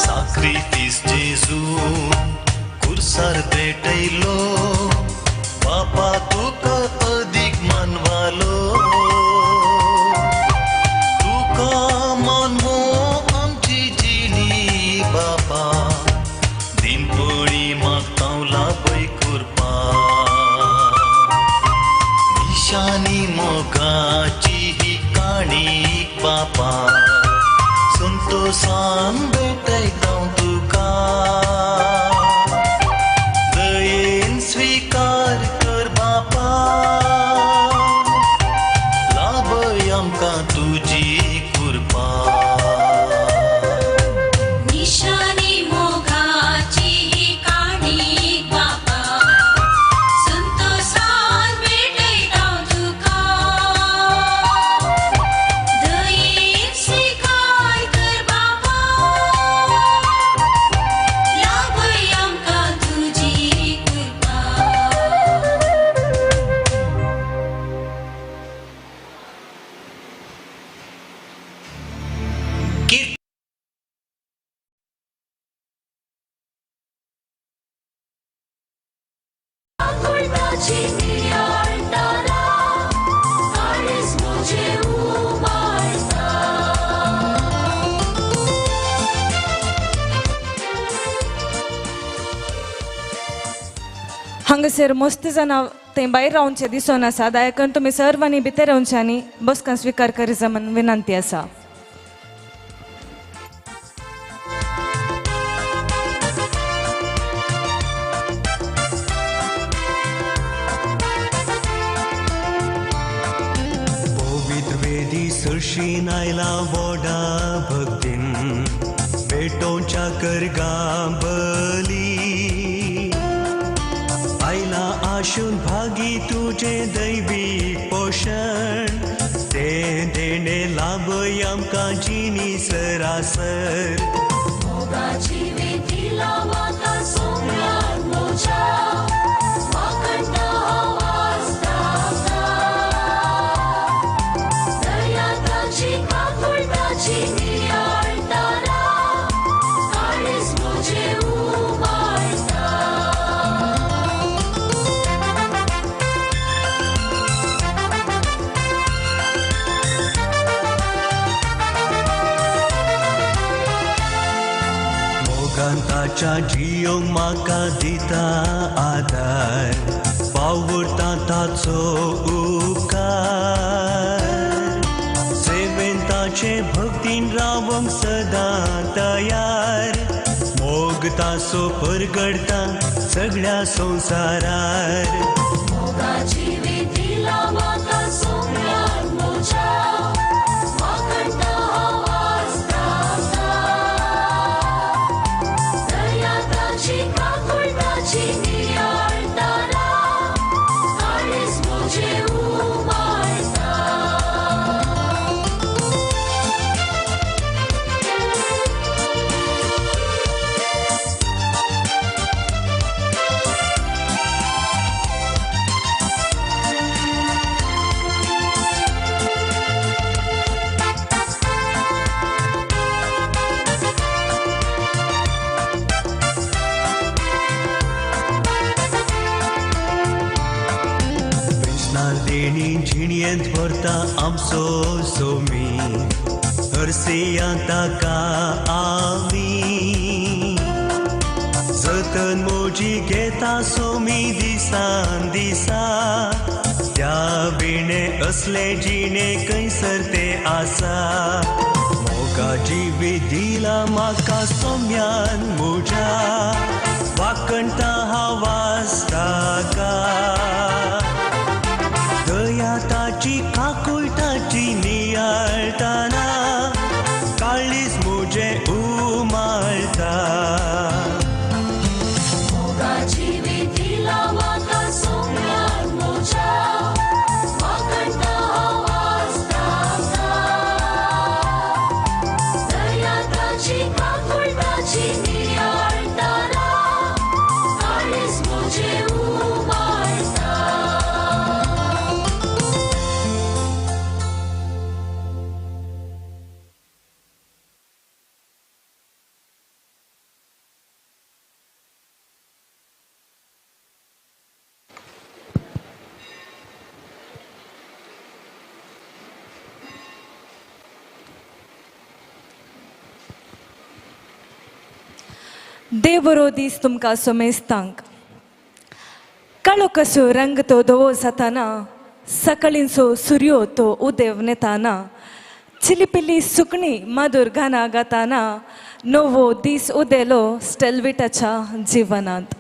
साक्रिफीस जेजून कुर्सार भेटयलो, बापा तुका अदीक मानवालो. तुका मानवो आमची जिणी बापा, दिनपणी मागता लाभय कृपा. निशानी मोगाची ही काणी बापा, संतोषान भेटयता तुका. दयेन स्वीकार कर बापा, लाभय आमकां तुजी कृपा. निशानी मोगाची ही काणी बापा, संतोषान भेटयता तुका. दयेन स्वीकार कर बापा, लाभय आमकां तुजी कृपा. आकुर्ताची नियाळटाना, काळीज म्हजें उमाळटा. हांगासर मस्त जाणां थंय भायर रावचे दिसून आसा दया करून तुमी सर्वांनी भितर रावचे आनी बसका स्विकार करीत म्हणून विनंती आसा. पवित्र वेदी सरशीन आयला वोडा भक्तीन पेटोवच्या करगा बली आयला आशून भागी तुझे दैवी पोषण ते देणे लाभय आमकां जिनी सरासर मोगांताच्या जियोंक म्हाका दिता आदार पावुरता ताचो उपकार सेवेन ताचे भक्तीन रावंक सदां तयार मोग ताचो परगडता सगळ्या संवसारार देणी झिणयेंत व्हरता आमचो सोमी हरसिया ताका आमी जतन मोजी घेता सोमी दिसान दिसा त्या विणे असले जिणे खंयसर ते आसा मोगा जिवीत दिला म्हाका सोम्यान म्हज्या वाकणटा हांव ताका दया ताची काकूय ताची नियाळटाना काळीज मुजे उमाळटा देव बरो दीस तुमकां सोमेस्तांक काळो कसो रंग तो धवो जाताना सकाळींचो सूर्यो तो उदेव नेताना चिलिपिली सुकणी मधुर गाना गाताना नवो दीस उदेलो स्टेल्विटाच्या जिवनांत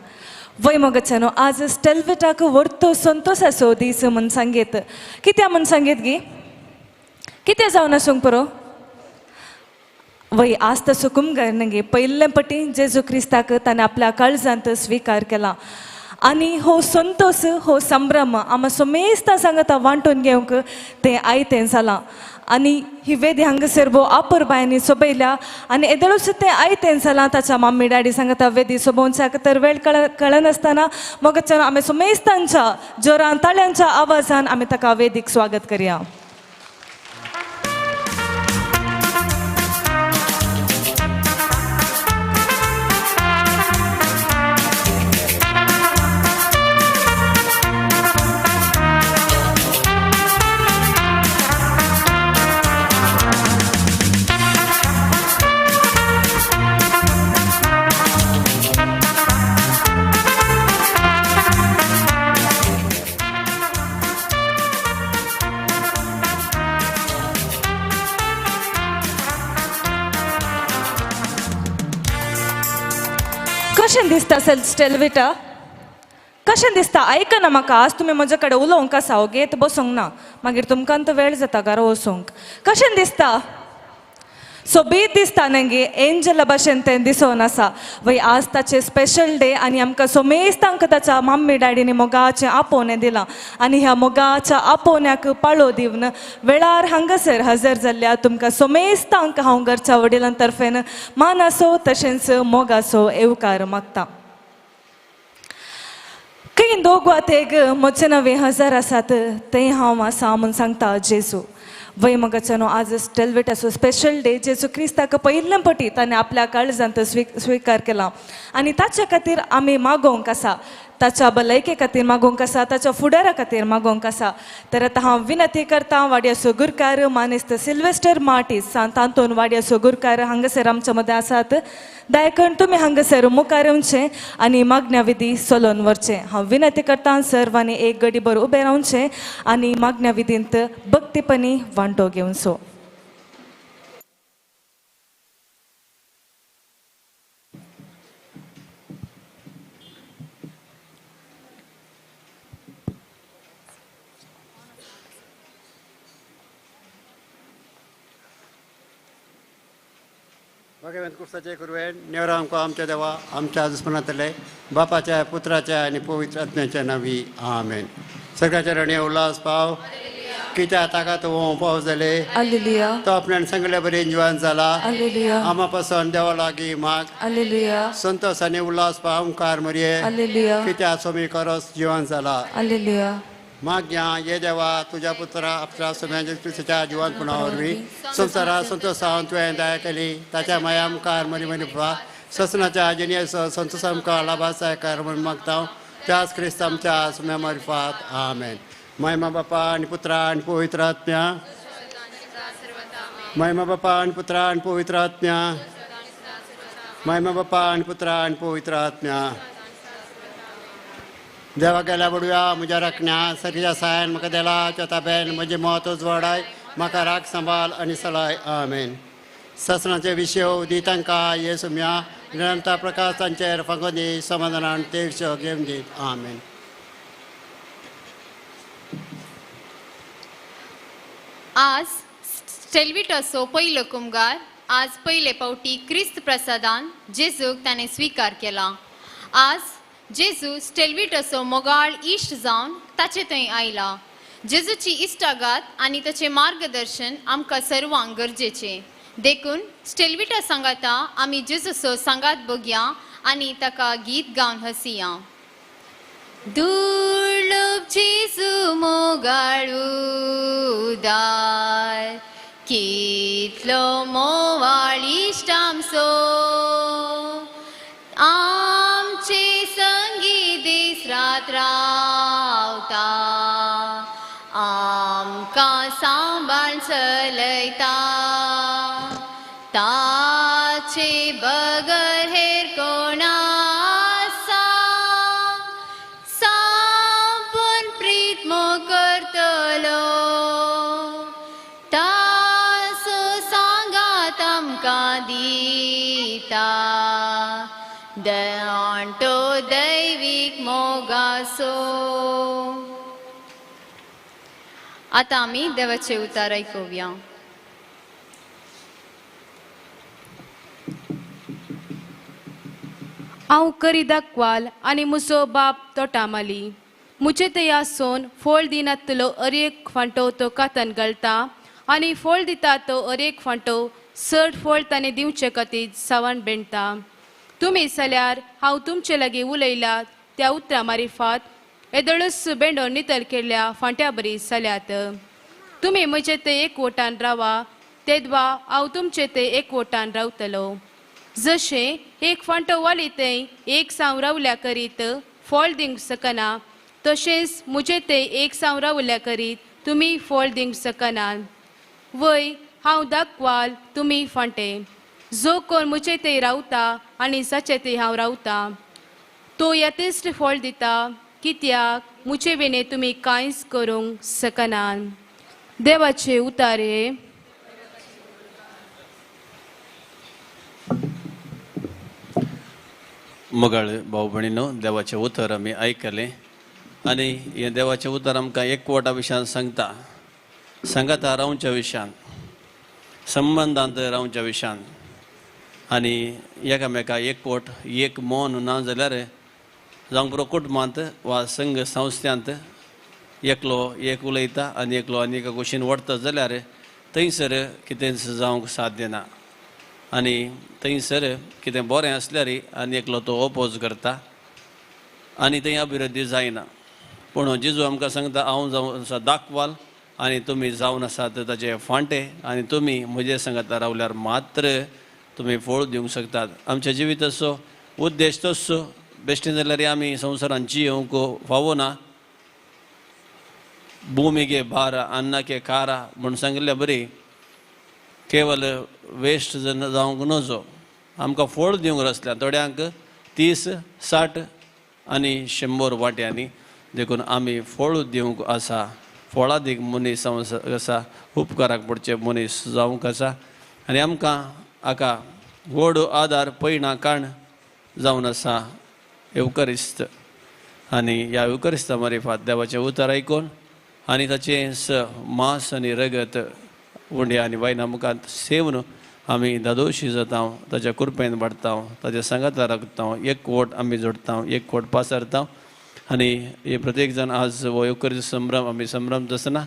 वैमोगाच्यानो आज स्टेल्विटाक व्हरतो संतोषाचो दीस म्हण सांगीत कित्या म्हण सांगीत गी कित्या जावन आसूंक पुरो वय आज तसो कुमगारनगे पयले पटी जेजू क्रिस्ताक ताणें आपल्या काळजांत स्विकार केला आनी हो संतोष हो संभ्रम आमी सोमेस्ता सांगता वांटून घेवंक तें आयतें जालां आनी ही वेदी हांगासर भोव आपूर बायांनी सोबयल्या आनी येदळूच तें आयतें जालां ताच्या मम्मी डॅडी सांगता वेदी सोबोवच्याक तर वेळ कळनासतना मग आमी सोमेस्तांच्या जोरान ताळ्यांच्या आवाजान आमी ताका वेदीक स्वागत करया. दिसता स्टेलविटा कशें दिसता आयका ना म्हाका आज तुमी म्हजे कडेन उलोवंक आसा हो घेत बसूंक ना मागीर तुमकां तो वेळ जाता घरा वचूंक कशें दिसता सोबीत दिसता नंगे एंजला भाशेन तें दिसोन आसा वय आज ताचे स्पेशल डे आनी आमकां सोमेस्तांक ताच्या मम्मी डॅडीनी मोगाचें आपोवणें दिलां आनी ह्या मोगाच्या आपोवण्याक पाळो दिवन वेळार हांगासर हजर जाल्ल्या तुमकां सोमेस्तांक हांव घरच्या वडिलां तर्फेन मान आसो तशेंच मोग आसो येवकार मागता काही दोग वातेक म्हजे नवे हजर आसात ते हांव आसा म्हूण सांगता जेजू वय मगाच्यानो आज स्टेलवेटाचो स्पेशल डे जेजू क्रिस्ताक पयले पटी ताणें आपल्या काळजांत स्वीकार केला आनी ताचे खातीर आमी मागोवंक आसा ताच्या भलायके खातीर मागोवंक आसा ताच्या फुडारा खातीर मागोवंक आसा तर आतां हांव विनंती करतां वाड्या सुगुरकार मानेस्त सिल्वेस्टर मार्टीस तांतून वाड्या सुगुरकार हांगासर आमच्या मदें आसात दयाकरून तुमी हांगासर मुखार येवचें आनी मागण्या विधी चलोवन व्हरचें हांव विनंती करतां सर्वांनी एक घडीभर उबें रावचें आनी मागण्या विधींत भक्तीपणी वांटो घेवचो भगवंत कुर्साचे कुरवेन नेवरा आमकां आमच्या देवा आमच्या दुस्मनातले बापाच्या पुत्राच्या आनी पवित्र आत्म्याच्या नांवी आमेन सगळ्याच्या रणी उल्हास पाव कित्या ताका तो पावस जाले हालेलुया तो आपल्यान सांगल्या बरें जिवान जाला हालेलुया आमा पासून देवा लागीं माग हालेलुया संतोष आनी उल्हास पाव ओंकार मरये हालेलुया कित्या सोमी करस जिवान जाला हालेलुया मागया ये देवा तुझ्या पुत्रा आपल्या सोम्याच्या क्रिस्ताच्या जिवंतपणा वरवीं संवसारा संतोषान तुवें दया केली ताच्या माया मुखार मरी मनपा ससनाच्या जिणेस संतोष आमकां लाभाचा कर म्हूण मागता त्याच क्रिस्त आमच्या सोम्या मार्फत आमेन महिमा बापा आनी पुत्रा आनी पवित्र आत्म्या महिमा बापा आनी पुत्रा आनी पवित्र आत्म्या महिमा बापा आनी पुत्रा आनी पवित्र आत्म्या देवा गेल्या बडुया म्हज्या रखण्या सरीच्या सायन म्हाका देला चोताबेन म्हजे महत्व वडाय म्हाका राख सांबाळ आनी सलाय आमेन ससनाचे विशय दी तांकां ये सुम्या निरंतर प्रकाश तांचेर फंगो दी समाधानान ते विशय घेवन दीत आमेन आज स्टेलविटाचो पयलो कुमगार आज पयले पावटी क्रिस्त प्रसादान जेजूक ताणें स्वीकार केला आज जेजू स्टेलविटाचो मोगाळ इश्ट जावन ताचे थंय आयला जेजूची इश्टागात आनी ताचें मार्गदर्शन आमकां सर्वांक गरजेचें देखून स्टेलविटा सांगाता आमी जेजूचो सांगात बघया आनी ताका गीत गावन हसिया दुर्लभ जेजू मोगाळू दार कितलो मोवाळ इश्ट आमचो आमचे संगी दीस रात रावता आमकां सांबाळ चलयता ताचे बगर हेर कोण आसा सांपून प्रीत मोग करतलो ताचो सांगात आमकां दिता जाणटो दैवीक मोगासो आतां आमी देवाचे उतार आयकुया हांव करी दाखवाल आनी मुसो बाप तोटामाली मुचे ते आसोन फोळ दिनातलो अरेक फांटो तो कातान घालता आनी फोळ दिता तो अरेक फांटो 60 फोळ ताणें दिवचे खातीर सावण बेंडटा तुमी जाल्यार हांव तुमचे लागीं उलयला त्या उतरां मारिफात येदळस बेंडोन नितळ केल्ल्या फांट्या बरी जाल्यात तुमी म्हजे ते एकवटान रावा तेदवा हांव तुमचे ते एकवटान रावतलो जशें एक फांटो वाली थंय एक साव रावल्या करीत फळ दिवंक शकना तशेंच म्हजे ते एक साव रावल्या करीत तुमी फळ दिवंक शकना वय हांव दाखवाल तुमी फांटे जो कोण म्हजे ते रावता आनी जाचे ते हांव रावता तो यथेश्ट फळ दिता कित्याक म्हजे वेने तुमी कांयच करूंक शकना देवाचे उतारे मगळ भाऊ भयणीनो, देवाचें उतर आमी आयकलें आनी हें देवाचें उतर आमकां एकवटा विशयान सांगता रावच्या विशयान, संबंदांत रावच्या विशयान आनी एकामेकाक एकवट एक मोन ना जाल्यार जावंक पुरो कुटुंबांत वा संघ संस्थांत एकलो एक उलयता आनी एकलो आनी एका कुशीन वडता जाल्यार थंयसर कितें जावंक साध्य ना. आनी थंयसर कितें बरें आसल्यार आनी एकलो तो ओपोज करता आनी थंय अभिवृद्धी जायना. पूण जेजू आमकां सांगता, हांव जावन आसा दाखवाल आनी तुमी जावन आसात ताचे फांटे आनी तुमी म्हजे सांगाता रावल्यार मात्र तुमी फळ दिवंक शकतात. आमच्या जिविताचो उद्देश तसो बेश्टें जाल्यार आमी संवसारांत जियोंक फावो ना. भुमीगे भार अन्नाके कारा म्हूण सांगिल्लें बरी, केवल वेस्ट जावंक नजो, आमकां फळ दिवंक आसल्या थोड्यांक 30, 60 आनी 100 वाट्यांनी देखून आमी फळ दिवंक आसा. फळादीक मनीस आसा, उपकाराक पडचे मनीस जावंक आसा आनी आमकां हाका व्हड आदार पयणा काण जावन आसा एवकरिस्त. आनी ह्या एवकरिस्ता मारिफात देवाचें उतर आयकून आनी ताचें मांस आनी रगत उंड्या आनी वायना मुखांत सेवन आमी दादोशी जाता, ताच्या कृपेन वाडटा, ताच्या सांगाता राखता, एकवट आमी जोडटा, एकवट पासरता. आनी हे प्रत्येक जाण आज हो एवकरिस्त संभ्रम आमी संभ्रमत आसतना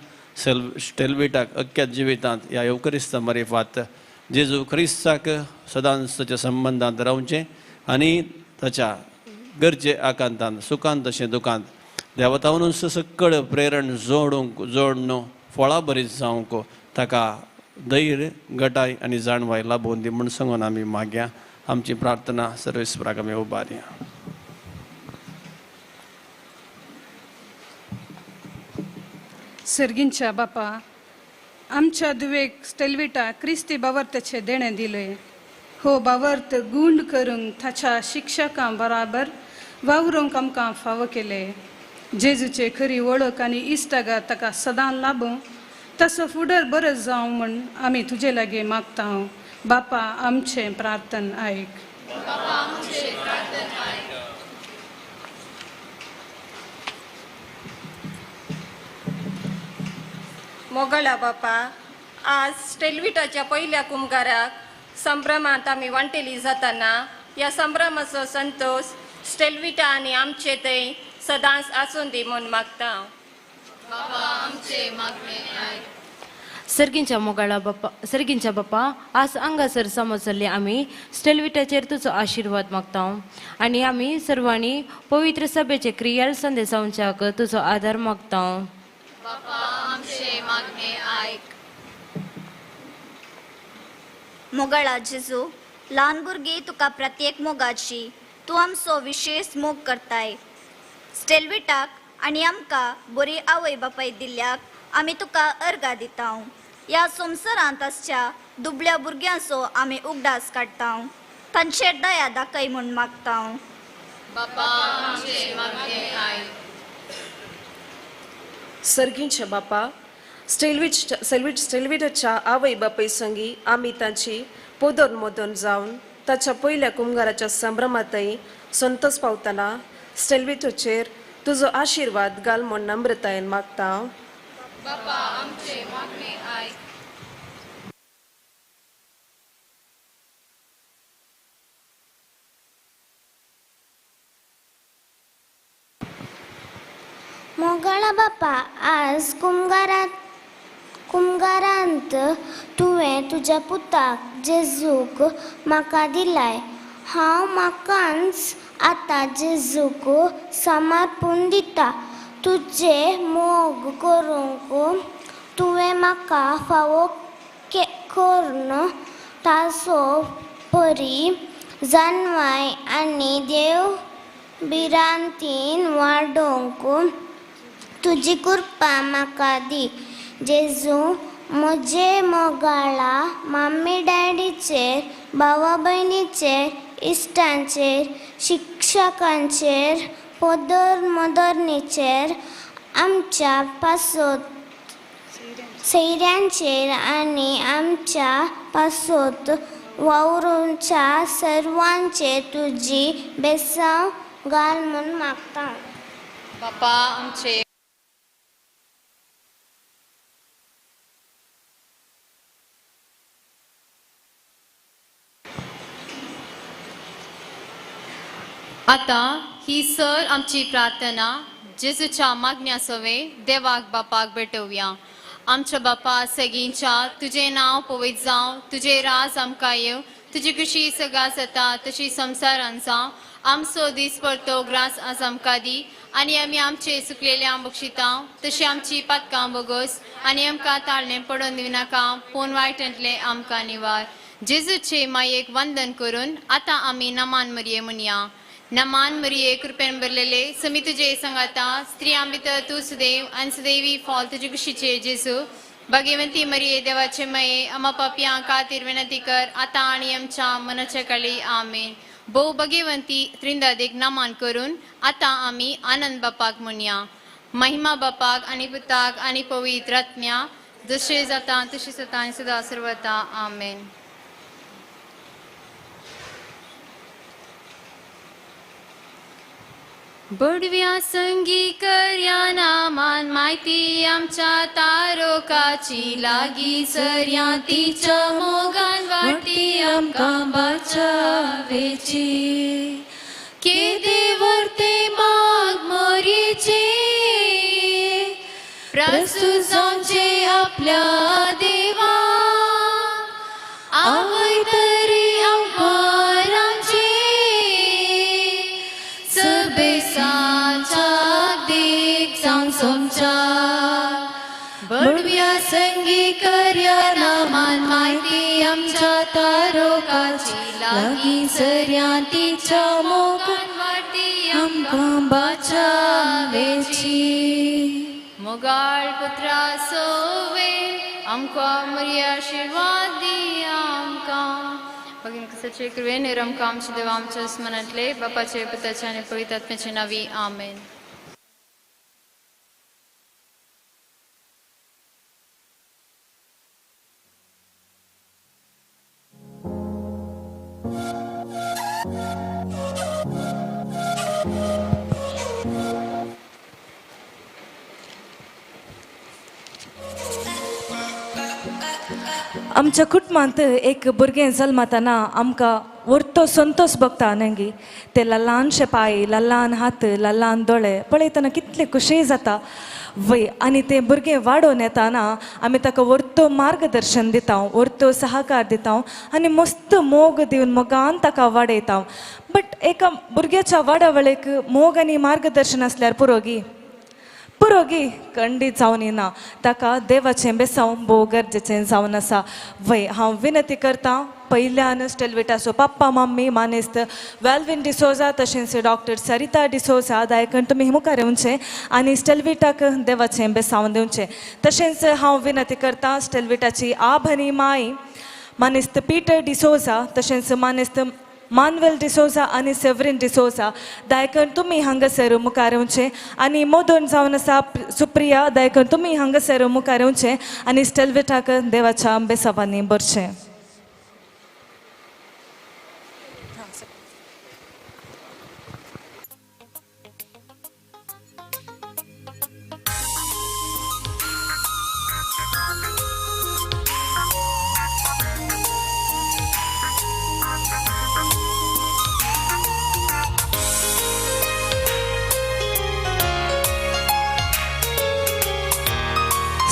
स्टेल्विटाक अख्ख्या जिवितांत ह्या एवकरिस्ता मारिफात जेजू क्रिस्ताक सदांच ताच्या संबंदांत रावचें आनी ताच्या गरजे आकांतांत सुखांत तशें दुखांत देवतावून सकळ प्रेरण जोडून फळां बरी जावंक ताका धैर्य गटाय आनी जाणवाय लाभोवन दी म्हूण सांगून आमी मागया. आमची प्रार्थना सर्वेस्पराक आमी उबारया. सर्गींच्या बापा, आमच्या दुवेक स्टेल्विटा क्रिस्ती बावर्तचे देणें दिलें. हो बावर्त गुंड करूंक ताच्या शिक्षकां बराबर वावरूंक आमकां फावो केले. जेजूचे खरी वळख आनी इश्टागार ताका सदां लाभूं, तसो फुडर बरो जावं म्हूण आमी तुजे लागीं मागता. बापा, आमचें प्रार्थन आयक. मोगळा बापा, आज स्टेल्विटाच्या पहिल्या कुमगाराक संभ्रमांत आमी वांटेली जाताना ह्या संभ्रमाचो संतोष स्टेल्विटा आनी आमचे थंय सदांच आसून दी म्हूण मागता. सर्गींच्या बापा, आज हांगासर समजले आमी स्टेल्विटाचेर तुजो आशिर्वाद मागता आनी आमी सर्वांनी पवित्र सभेचे क्रियाल संदेशांच्याक तुजो आदार मागता. मोगळा जेजू, ल्हान भुरगीं तुका प्रत्येक मोगाची तूं आमचो विशेष मोग करताय. स्टेल्विटाक आनी आमकां बरी आवय बापाय दिल्ल्याक आमी तुका अर्गा दिता. ह्या संवसारांत आसच्या दुबळ्या भुरग्यांचो आमी उगडास काडटा. तांचेर दया दाखय म्हूण मागता. सर्गींच्या बापा, स्टेल्विटाच्या आवय बापाय संगी आमी तांची पोदोन मोदोन जावन ताच्या पयल्या कुमगाराच्या संभ्रमांतय संतोष पावतना स्टेल्विटाचेर तुजो आशिर्वाद घाल म्हूण नम्रतायेन मागता. मोगळा बापा, आज कुमगारांत तुवें तुज्या पुताक जेजूक म्हाका दिलाय. हांव म्हाकाच आतां जेजूक समर्पून दिता. तुजे मोग करूंक तुवें म्हाका फावो करून ताचो बरी जाणवाय आनी देव बिरांतीन वाडोवंक तुजी कृपा म्हाका दी. जेजू, म्हजे मोगाळा मम्मी डॅडीचेर, भावा भयणीचेर, इश्टांचेर, शिक्षकांचेर, पोदर मोदरणीचेर, आमच्या पासोत सैऱ्यांचेर आनी आमच्या पासोत वावरूंच्या सर्वांचे तुझी बेसांव घाल म्हूण मागता. बापा आमचे आता ही सर आमची प्रार्थना जेजूच्या मागण्या सवे देवाक बापाक भेटोवया. आमच्या बापा सगळींच्या तुझे नाव पवित्र जावं, तुझे राज आमकां येव, तुजी खुशी सगळा जाता तशी संवसारान जावं. आमचो दीस परतो ग्रास आज आमकां दी आनी आमी आमचे चुकलेल्या बक्षिता तशी आमची पातकां बोगोस आनी आमकां ताळणे पडोवन दिवनाका पूण वायटांतले आमकां निवार. जेजूचे मायेक वंदन करून आतां आमी नमान मरिये म्हणया. नमान मरिये कृपेन भरलेले समी तुझे संगाता स्त्रियां भितर तूं सुदैव आनी सुदैवी फॉल तुजे कुशीचे जेजू. भगवंती मरिये देवाचे माये आम्हा पापयां खातीर विनंती कर आतां आनी आमच्या मनाच्या काळी आमेन. भोव भगवंती त्रिंदादेक नमान करून आतां आमी आनंद बापाक म्हणया. महिमा बापाक आनी पुताक आनी पवित्र आत्म्या जशें जाता तशें जाता आनी सदां सर्वता आमेन. बडव्या संगी कर्या नामान माहिती आमच्या तारोकाची लागी सर्या तिच्या मोगान वाटी आमकां बाचावेची. केदे वर्ते माग मोरीचे प्रस्तुत जावचे आपल्या देवा. आवय तरी आमकारांचे बेसाच्या देख सांग सोमच्या. बडव्या संगी कर्या नामान माहिती आमच्या तारोकाची लागी सर्या तिच्या मोगान वाटी आमकां बाचावेची. मोगाळ पुत्रा सोवे आमकां मरी आशिर्वाद दी आमकां. भगीन कसाचे कृपेन आमकां आमचे देवा आमच्या स्मरणांतले बापाचे पुताचे आनी पवित्र आत्म्याचे नावी आमेन. आमच्या कुटुंबांत एक भुरगें जल्मताना आमकां व्हरतो संतोष भोगता न्ही. ते ल्हानशे पांय, ल्हान हात, ल्हान दोळे पळयतना कितले खुशी जाता वय. आनी तें भुरगें वाडोवन येताना आमी ताका व्हरतो मार्गदर्शन दिता, व्हरतो सहकार दिता आनी मस्त मोग दिवन मोगान ताका वाडयता. बट एका भुरग्याच्या वाडा मोग आनी मार्गदर्शन आसल्यार पुरोगी खंडीत जावन येना. ताका देवाचें बेसांव भोव गरजेचें जावन आसा. वय हांव विनंती करतां पयल्यान स्टेलविटाचो पप्पा मम्मी मानेस्त वेल्विन डिसोजा तशेंच डॉक्टर सरिता डिसोजा दायकन तुमी मुखार येवचें आनी स्टेलविटाक देवाचें बेसांव दिवचें. तशेंच हांव विनंती करतां स्टेलविटाची आब आनी माय मानेस्त पिटर डिसोजा तशेंच मानेस्त मानवेल डिसोजा आनी सेवरीन डिसोजा दायकन तुमी हांगासर मुखार येवचें आनी मोदोन जावन आसा सुप्रिया दायकन तुमी हांगासर मुखार येवचें आनी स्टेलविटाक देवाच्या बेसांवांनी भरचें.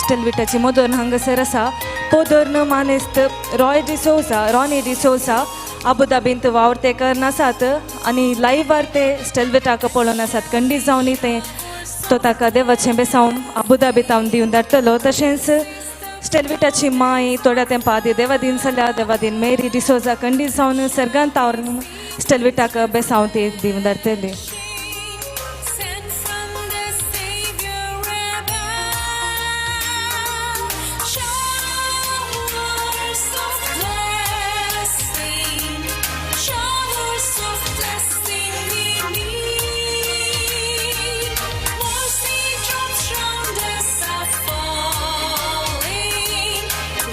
स्टेलविटाची मोदोन हांगासर आसा. पोदोर्न मानेस्त रॉनी डिसोजा अबुधाबींत वावरतेकर आसात आनी लायव्हार ते स्टेलविटाक पळोवन आसात. खंडीत जावन तें तो ताका देवाचें बेसांव अबुधाबींत दिवन धाडटलो. तशेंच स्टेलविटाची माय थोड्या तेंपा आदी देवादीन जाल्या देवादीन मेरी डिसोजा खंडीत जावन सर्गांत तावरून स्टेलविटाक बेसांव ती दिवन धाडटली.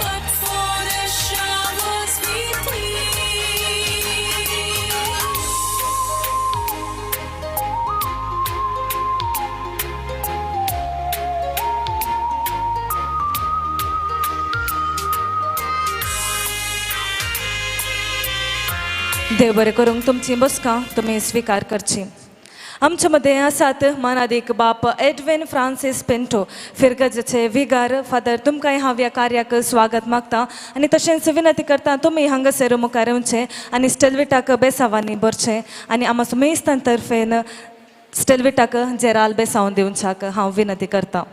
But for the showers we plead. देव बरें करूंक तुमची बसका तुम्ही स्वीकार करची. आमच्या मध्ये आसात मानादिक बाप एडविन फ्रांसिस पिंटो फिरगजेचे विगार फादर तुमकांय हांव ह्या कार्याक स्वागत मागता आनी तशेंच विनंती करता तुमी हांगासर मुखार येवचें आनी स्टेलविटाक बेसावांनी भरचें आनी आमचो मेस्तान तर्फेन स्टेलविटाक जेराल बेसावन दिवच्याक हांव विनंती करता.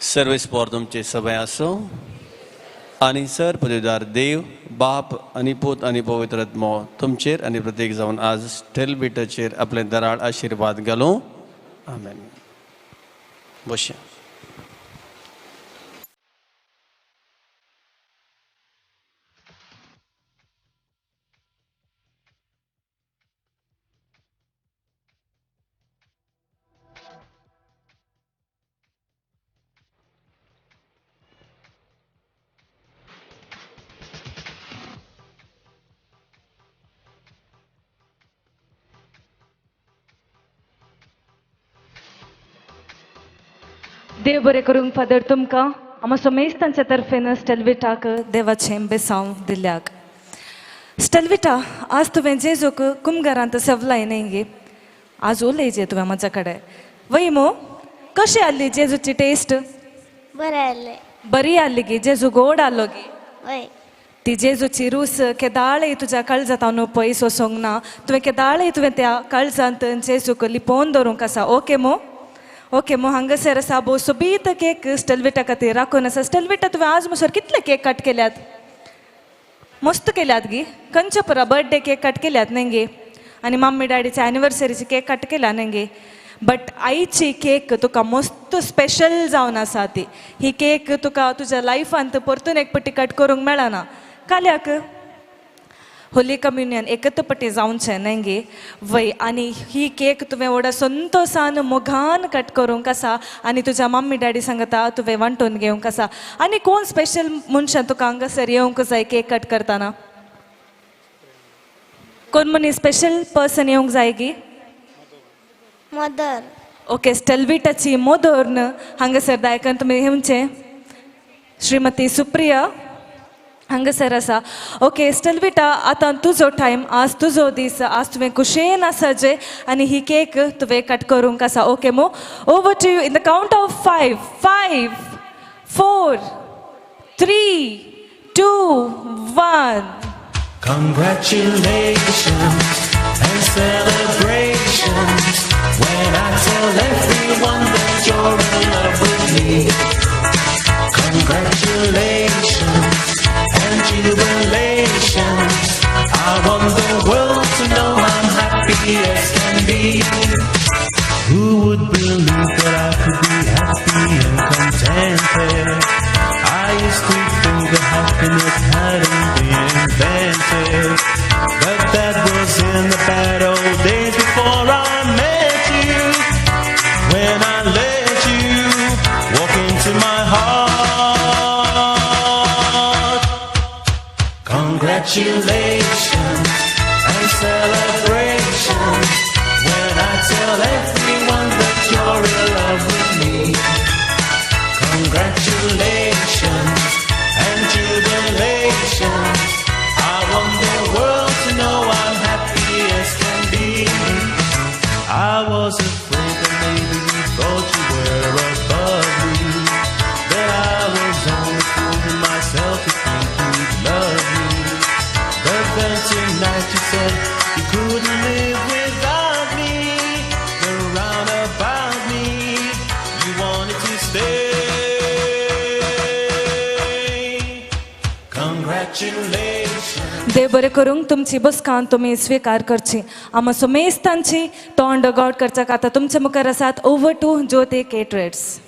सर्व स्पोर तुमचे सभय असो आणि सर पदवीदार देव बाप आणि पूत आणि पवित्र आत्मो तुमचेर आणि प्रत्येक जावन आज स्टेलविटाचेर आपले दराळ आशीर्वाद घालो. आमेन. बशा. देव बरें करूंक फादर तुमकां आमचो मेस्तांच्या तर्फेन स्टेलविटाक देवाचें बेसांव दिल्याक. स्टेलविटा आज तुवें जेजूक कुमगारांत सेवलाय न्ही गे. आज उलयजे तुवें म्हाजे कडेन वय मो कशी आसली जेजूची टेस्ट. बरें आसलें. बरी आसली गे. जेजू गोड आसलो गे. हय. ती जेजूची रूस केदाळय तुज्या काळजांत हांव पयस वसोंक ना. तुवें केदाळय तुवें त्या काळजांत जेजूक लिपोवन दवरूंक आसा. ओके मो. ओके मो हांगासर आसा भोव सोबीत केक स्टेलविटा खातीर राखून आसा. स्टेलविटा तुवें आज म्हणसर कितले केक कट केल्यात. मस्त केल्यात गे. खंयच्या पुरा बर्थडे केक कट केल्यात न्ही गे आनी मम्मी डॅडीचे एनिवर्सरीची केक कट केल्या न्ही गे. बट आईची केक तुका मस्त स्पेशल जावन आसा ती. ही केक तुका तुज्या लायफांत परतून एक पटी कट करूंक मेळना. काल्याक होली कम्युनियन एकत्र पटी जावचें न्ही गे वय. आनी ही केक तुवें व्हडा संतोषान मोगान कट करूंक आसा आनी तुज्या मम्मी डॅडी सांगता तुवें वांटून घेवंक आसा. आनी कोण स्पेशल मनशां तुका हांगासर येवंक जाय केक कट करतना. कोण मनी स्पेशल पर्सन येवंक जाय गी. मदर. ओके स्टेलविटाची मोदर हांगासर दायकन तुमी येवचें. श्रीमती सुप्रिया हांगासर आसा. ओके स्टेलविटा आतां तुजो टायम. आज तुजो दीस. आज तुवें खुशेन आसा जे आनी ही केक तुवें कट करूंक आसा. ओके मो. Over to you in the count of 5 5 4 3 2 1. Congratulations and celebrations when I tell everyone that you're in love with me. Congratulations and jubilations. I want the world to know I'm happy as can be. Who would believe that I could be happy and contented? I used to think that happiness hadn't been invented, but that was in the bad old days before I met you. When I let you walk into my heart. Congratulations and celebrations when I tell everyone that you're in love with me. Congratulations and jubilations. I want the world to know I'm happy as can be. I was afraid that maybe you thought you were above me, that I was only fooling myself to think you'd love me. But then tonight you said you couldn't live without me. You're round about me, you wanted to stay. Congratulations. देव बरें करूंक तुमची बसकां तुमी स्वीकार करची. आमचो मेस्तांची तोंड God करच्याक आतां तुमचे मुखार आसात. ओवर टू ज्योती केटरेट्स.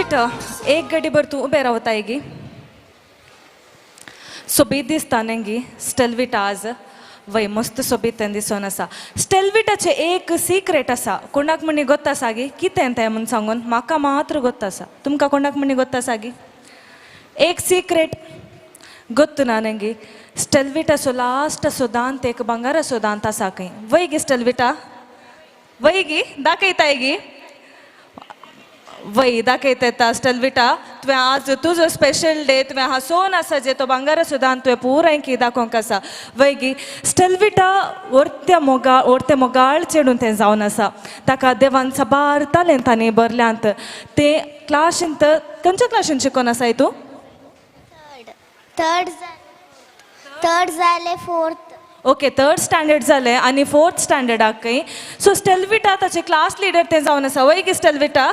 स्टेलविट एक गडी भर तू उबे रावता गी सोबीत दिसता नेंगी स्टेलविट आज वय मस्त सोबीत दिसोन आसा स्टेलविटाचे एक सिक्रेट आसा कोणाक म्हणी गोत्त आसा गी कितें तें म्हूण सांगून म्हाका मात्र गोत्त आसा तुमकां कोणाक म्हणी गोत्त आसा गी एक सिक्रेट गोत्त ना नेंगी स्टेलविटाचो लास्ट असो दांत एक बंगाराचो दांत आसा खंय वय गी स्टेलविटा वय गी दाखयताय गी वय दाखयता येता स्टेलविटा तुवें आज तुजो स्पेशल डे तुवें हांसोवन आसा जे तो भांगाराचो दांत तुवें पुराय की दाखोवंक आसा वय गी स्टेलविटा ओर्त्या मोगाळ चेडून तें जावन आसा ताका देवान साबार तालेंतांनी भरल्यांत तें क्लासींत खंयच्या क्लासीन शिकोवन आसाय तूं थर्ड जाले फोर्थ ओके थर्ड स्टँडर्ड जालें आनी फोर्थ स्टँडर्डाक खंय सो स्टेलविटा ताचे क्लास लिडर तें जावन आसा वय गी स्टेलविटा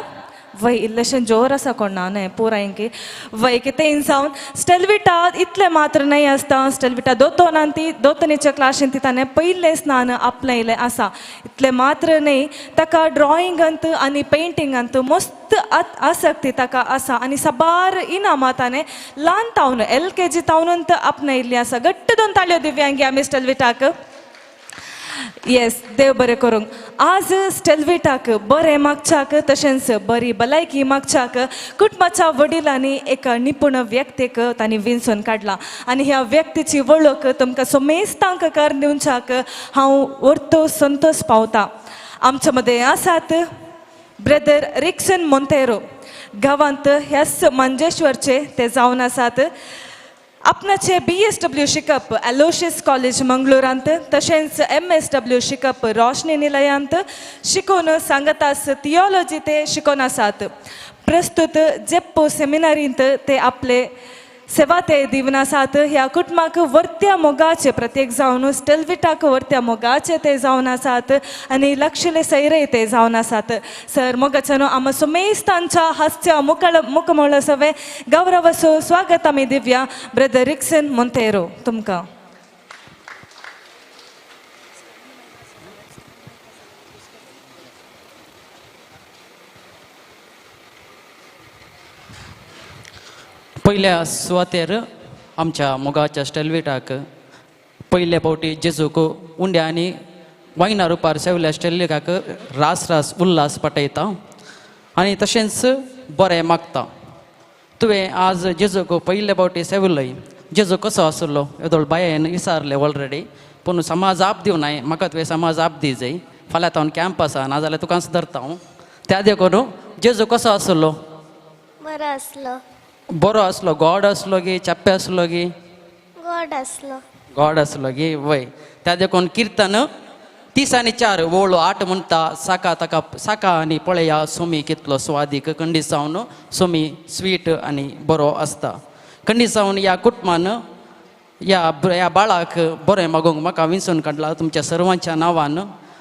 वय इल्लेशें जोर आसा कोणा न्हय पुरायंकी वय कितें जावन स्टेलविटा इतलें मात्र न्हय आसता स्टेलविटा दोतोनीच्या क्लासीन ती ताणें पयलें स्नान आपलयलें आसा इतलें मात्र न्हय ताका ड्रॉइंगांत आनी पेंटिंगांत मस्त आसक्ती ताका आसा आनी साबार इनामां ताणें ल्हान तावन LKG तावनूच आपणयल्लीं आसा घट्ट दोन ताळयो दिव्यांगी आमी स्टेलविटाक येस देव बरें करूंक आज स्टेलविटाक बरें मागच्याक तशेंच बरी भलायकी मागच्याक कुटुंबाच्या वडिलांनी एका निपुण व्यक्तीक तांणी विंचून काडला आनी ह्या व्यक्तीची वळख तुमकां सोमेस्तांक करून दिवच्याक हांव व्हरतो संतोश पावता आमच्या मदें आसात ब्रदर रिक्सन मोंतेरो गांवांत ह्याच मंजेश्वरचे ते जावन आसात आपणाचे BSW शिकप एलोशियस कॉलेज मंगळुरांत तशेंच MSW शिकप रोशनी निलयांत शिकून सांगतास थियोलॉजी ते शिकून आसात प्रस्तुत जेप्पो सेमिनारींत ते आपले सेवा ते दिवन आसात ह्या कुटुंबाक वर्त्या मोगाचे प्रत्येक जावन स्टेलविटाक वर्त्या मोगाचे ते जावन आसात आनी लक्षले सैरे ते जावन आसात सर मोगाच्यानो आम सोमेस्तांच्या हास्य मुखमोळ सवे गौरवसो स्वागत आमी दिव्या ब्रदर रिक्सन मोंतेरो तुमकां पयल्या सुवातेर आमच्या मोगाच्या स्टेलविटाक पयले फावटी जेजूक उंड्या आनी वायना रुपार सेवल्या स्टेलविटाक रास उल्हास पटयता आनी तशेंच बरें मागता तुवें आज जेजूक पयले फावटी सेवलय जेजू कसो आसलो येदोळ बायेन विचारलें ऑलरेडी पूण समाज आप दिवनाय म्हाका तुवें समाज आप दी जाय फाल्यां हांव कॅम्प आसा नाजाल्यार तुकांच धरता हांव त्या देखून जेजू कसो आसलो बरो आसलो गॉड आसलो गी चाप्पे आसलो गी गॉड आसलो गी वय त्या देखून किर्तन 3 आनी 4 वोळो 8 म्हणटा साका आनी पळया सोमी कितलो स्वादीक खंडी जावन सोमी स्वीट आनी बरो आसता खंडी जावन ह्या कुटुंबान ह्या बाळाक बरें मागोवंक म्हाका विंचून काडला तुमच्या सर्वांच्या नांवान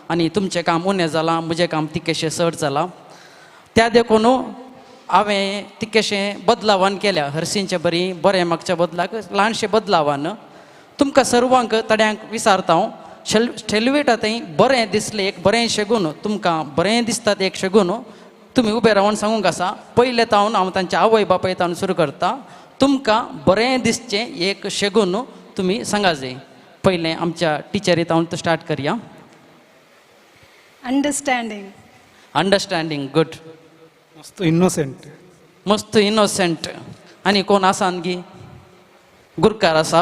आनी तुमचें काम उणें जालां म्हजें काम तिकेशें चड जालां त्या देखून हांवें तिकेशें बदलावान केल्या हरशींचें बरें मागच्या बदलाक ल्हानशें बदलावान तुमकां सर्वांक थोड्यांक विचारता हांव स्टेलविटा थंय बरें दिसलें एक बरें शेगून तुमकां बरें दिसता एक शेगून तुमी उबे रावन सांगूंक आसा पयले तावन हांव तांच्या आवय बापाय तावन सुरू करता तुमकां बरें दिसचें एक शेगून तुमी सांगा जाय पयलें आमच्या टिचरी तावन स्टार्ट करया अंडरस्टँडींग गूड मस्त इनोसेंट आनी कोण आसा गी गुरकार आसा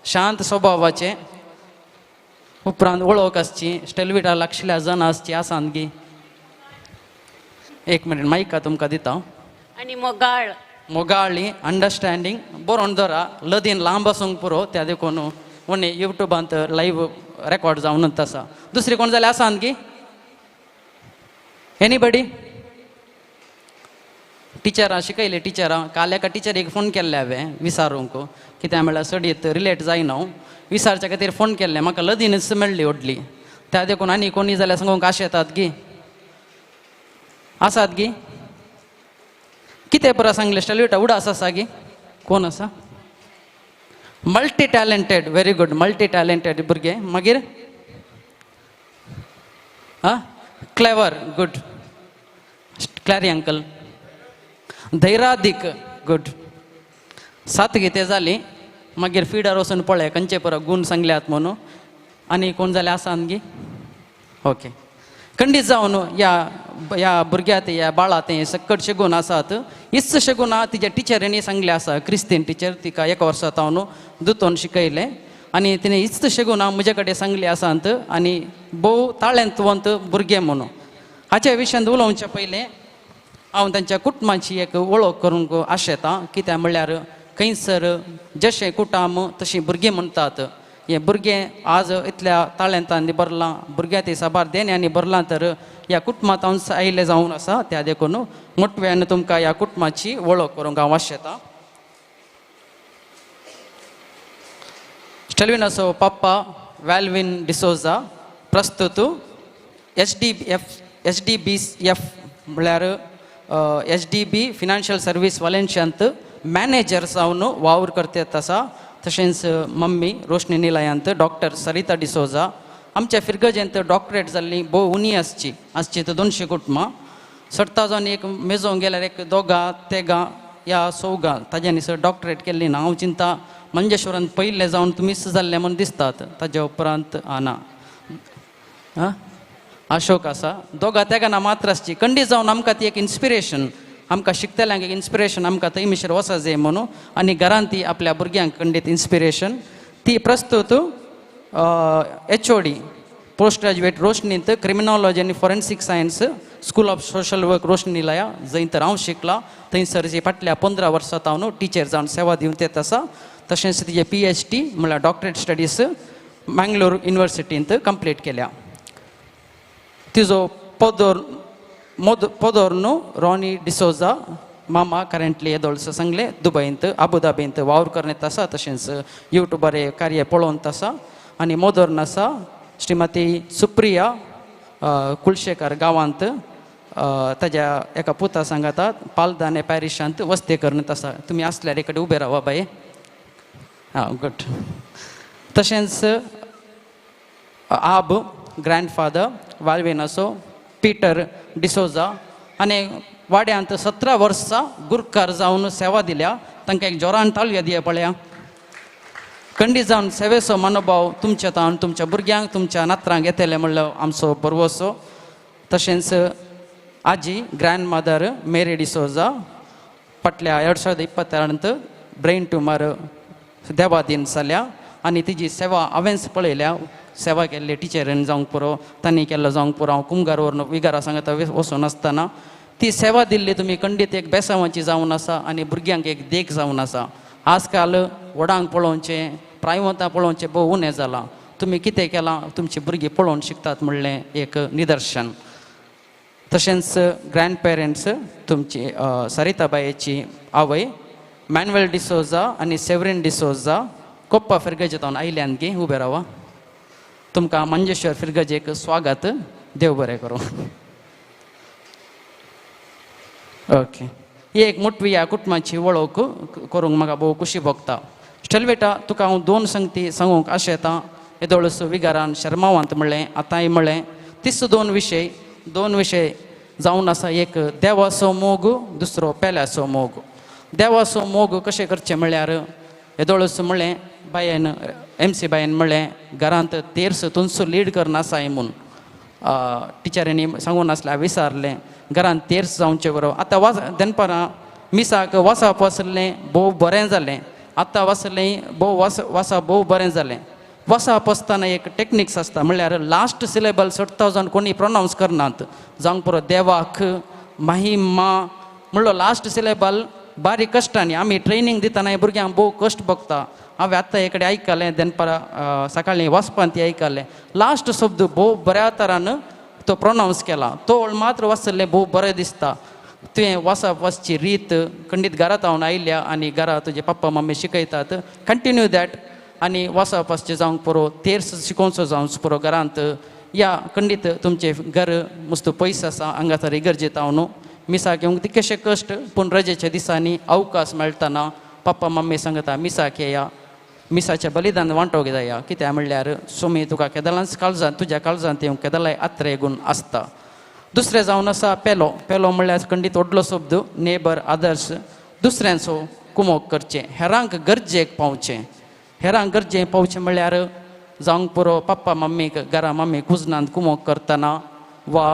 शांत स्वभावाचे उपरांत वळख आसची स्टेलविटा लागशिल्ल्या जन आसची आसा गी 1 मिनीट मायका तुमकां दिता आनी मोगाळी अंडरस्टँडींग बरोवन धरा लदीन लांब आसूंक पुरो त्या देखून उणें युट्यूबांत लायव्ह रेकॉर्ड जावनूच आसा दुसरी कोण जाल्यार आसा गी एनीबडी टिचरां शिकयले टिचरां काल एका टिचरीक फोन केल्ले हांवें विचारूंक कित्याक म्हळ्यार स्टडीत रिलेट जायना विचारच्या खातीर फोन केल्ले म्हाका लदीनच मेळ्ळी व्हडली त्या देखून आनी कोणी जाल्यार सांगूंक आशा येतात गी आसात गी कितें पुरो सांगलें स्टेलविटा उडास आसा गी कोण आसा multi talented very good multi talented भुरगे मागीर क्लेवर गूड क्लॅरी अंकल धैर्याधिक गुड 7 गीते जाली मागीर फिडर वचून पळय खंयचे परत गूण सांगल्यात म्हणून आनी कोण जाले आसा आमगे ओके खंडीत जावन या भुरग्यात या बाळात सकटशे गुण आसात इतशे गुण तिच्या टिचरींनी सांगले आसा क्रिस्तीन टिचर तिका 1 वर्सात हांव दुतोन शिकयलें आनी तिणें इतशे गुण म्हजे कडेन सांगले आसात आनी भोव ताळेंतवंत भुरगे म्हणून हाच्या विशयान उलोवचे पयलें हांव तांच्या कुटुंबाची एक वळख करूंक आशेतां कित्याक म्हणल्यार खंयसर जशे कुटुंब तशी भुरगीं म्हणटात हे भुरगें आज इतल्या ताळेंतांनी भरलां भुरग्यां ती साबार देण्यांनी भरलां तर ह्या कुटुंबांत हांव आयिल्लें जावन आसा त्या देखून मोठव्यान तुमकां ह्या कुटुंबाची वळख करूंक हांव आशेतां स्टेल्विनाचो पप्पा वॅल्विन डिसोजा प्रस्तुत SDBF म्हळ्यार SDB फिनान्शियल सर्वीस वालेंच्यांत मॅनेजर जावन वावर करतात आसा तशेंच मम्मी रोशनी निलयांत डॉक्टर सरिता डिसोजा आमच्या फिरगजेंत डॉक्टरेट जाल्ली भोव उणी आसची तर 200 कुटुंबां सडता जावन एक मेजोंक गेल्यार एक 2-3 या 4 ताज्यानी सर डॉक्टरेट केल्ली ना हांव चिंता मंजेश्वरांत पयले जावन तुमी मिस जाल्ले म्हूण दिसतात ताज्या उपरांत ना अशोक आसा 2-3 मात्र आसची खंडीत जावन आमकां ती एक इन्स्पिरेशन आमकां शिकतल्यांक एक इन्स्पिरेशन आमकां थंय मिशर वसा जाय म्हणून आनी घरांत ती आपल्या भुरग्यांक खंडीत इन्स्पिरेशन ती प्रस्तूत HOD पोस्ट ग्रॅज्युएट रोशनींत क्रिमिनॉलॉजी आनी forensic science school of social work Roshni Nilaya जंय हांव शिकलां थंयसर जी फाटल्या 15 वर्सां हांव टिचर जावन सेवा दिवन येत आसा तशेंच तिजे PhD म्हळ्यार डॉक्टरेट स्टडीज मंगळूर युनिवर्सिटींत कंप्लीट केल्या तिजो पोदोर न्हू रॉनी डिसोजा मामा करंटली येदोळस सांगले दुबयंत अबुधाबींत वावर करण्यात आसा तशेंच यूट्यूबर कार्य पळोवंत आसा आनी मोदोर्न आसा श्रीमती सुप्रिया कुलशेकर गांवांत ताज्या एका पुता सांगातात पालदाने पॅरिशांत वस्ते करण्यात आसा तुमी आसल्यार एक कडेन उबे रावा बाये गुड तशेंच आब ग्रँडफादर वाल्वेनासो पीटर डिसोजा आनी वाड्यांत 17 वर्सां गुरकार जावन सेवा दिल्या तांकां एक जोरान ताळयो दिया पळया खंडीत जावन सेवेचो मनोभाव तुमच्या तावन तुमच्या भुरग्यांक तुमच्या नातरांक येतले म्हणल्यार आमचो बरवसो तशेंच आजी ग्रँड मदर मेरी डिसोजा फाटल्या 2022 ब्रेन ट्युमर देवादीन जाल्या आनी तिजी सेवा हांवेंच पळयल्या सेवा केल्ली टिचरीन जावंक पुरो तांणी केल्लो जावंक पुरो हांव कुमगार व्हरून विगारा सांगता वचून आसतना ती सेवा दिल्ली तुमी खंडीत एक बेसांवाची जावन आसा आनी भुरग्यांक एक देख जावन आसा आजकाल व्हडांक पळोवचें प्रायमतां पळोवचें भोव उणें जालां तुमी कितें केलां तुमची भुरगीं पळोवन शिकतात म्हणलें एक निदर्शन तशेंच ग्रँड पेरंट्स तुमची सरिताबायेची आवय मॅन्युएल डिसोजा आनी सेवरीन डिसोजा कोप्पा फिरगजेतावन आयल्यान गे उबे रावा तुमकां मंजेश्वर फिरगजेक स्वागत देव बरें करूं ओके ही एक मोठी ह्या कुटुंबाची वळख करूंक म्हाका भोव खुशी भोगता स्टेल्वेटा तुका हांव 2 संगती सांगूंक आशेतां येदोळस विगारान शर्मावांत म्हणलें आतांय म्हणलें तीच 2 विशय जावन आसा एक देवाचो मोग दुसरो पेल्याचो मोग देवाचो मोग कशें करचें म्हणल्यार येदोळस म्हणलें बायेन MC बायेन म्हणलें घरांत तेर्स तुनसो लीड करना आसाय म्हूण टिचरींनी सांगून आसल्यार विचारलें घरांत तेर्स जावचें बरो आतां दनपारां मिसाक वचप वचलें भोव बरें जालें आतां वचलें वचप भोव बरें जालें वचप आसतना एक टॅक्निक्स आसता म्हणल्यार लास्ट सिलेबल 6000 कोणी प्रोनावंस करनात जावंक पुरो देवाक महिमा म्हणलो लास्ट सिलेबल बारीक कश्टांनी आमी ट्रेनींग दितना भुरग्यांक भोव कश्ट भोगता हांवें आतां एक कडेन आयकलें दनपारां सकाळीं वचपान ती आयकलें लास्ट शब्द भोव बऱ्या तरान तो प्रोनावंस केला तो मात्र वचलें भोव बरें दिसता तुवें वचप वचची रीत खंडीत घरांत हांव आयल्या आनी घरा तुजे पप्पा मम्मी शिकयतात कंटिन्यू दॅट आनी वचप वचचें जावंक पुरो तेर्स शिकोवचो जावंक पुरो घरांत या खंडीत तुमचें घर मस्त पयस आसा हांगा तर इगर्जेत हांव न्हू मिसाक येवंक कितकेशे कश्ट पूण रजेच्या दिसांनी अवकाश मेळटना पप्पा मम्मी सांगता मिसाक येया मिसाचें बलिदान वांटोवंक जाया कित्याक म्हणल्यार सुमी तुका केदलांच काळजांत तुज्या काळजांत येवंक केदलाय आत्रे गूण आसता दुसरें जावन आसा पेलो. पेलो म्हणल्यार खंडीत व्हडलो शब्द. नेबर, आदर्श. दुसऱ्यांचो कुमोग करचें, हेरांक गरजेक पावचें. हेरांक गरजेक पावचें म्हणल्यार जावंक पुरो पप्पा मम्मीक घरा मम्मीक कुजनांत कुमोग करतना वा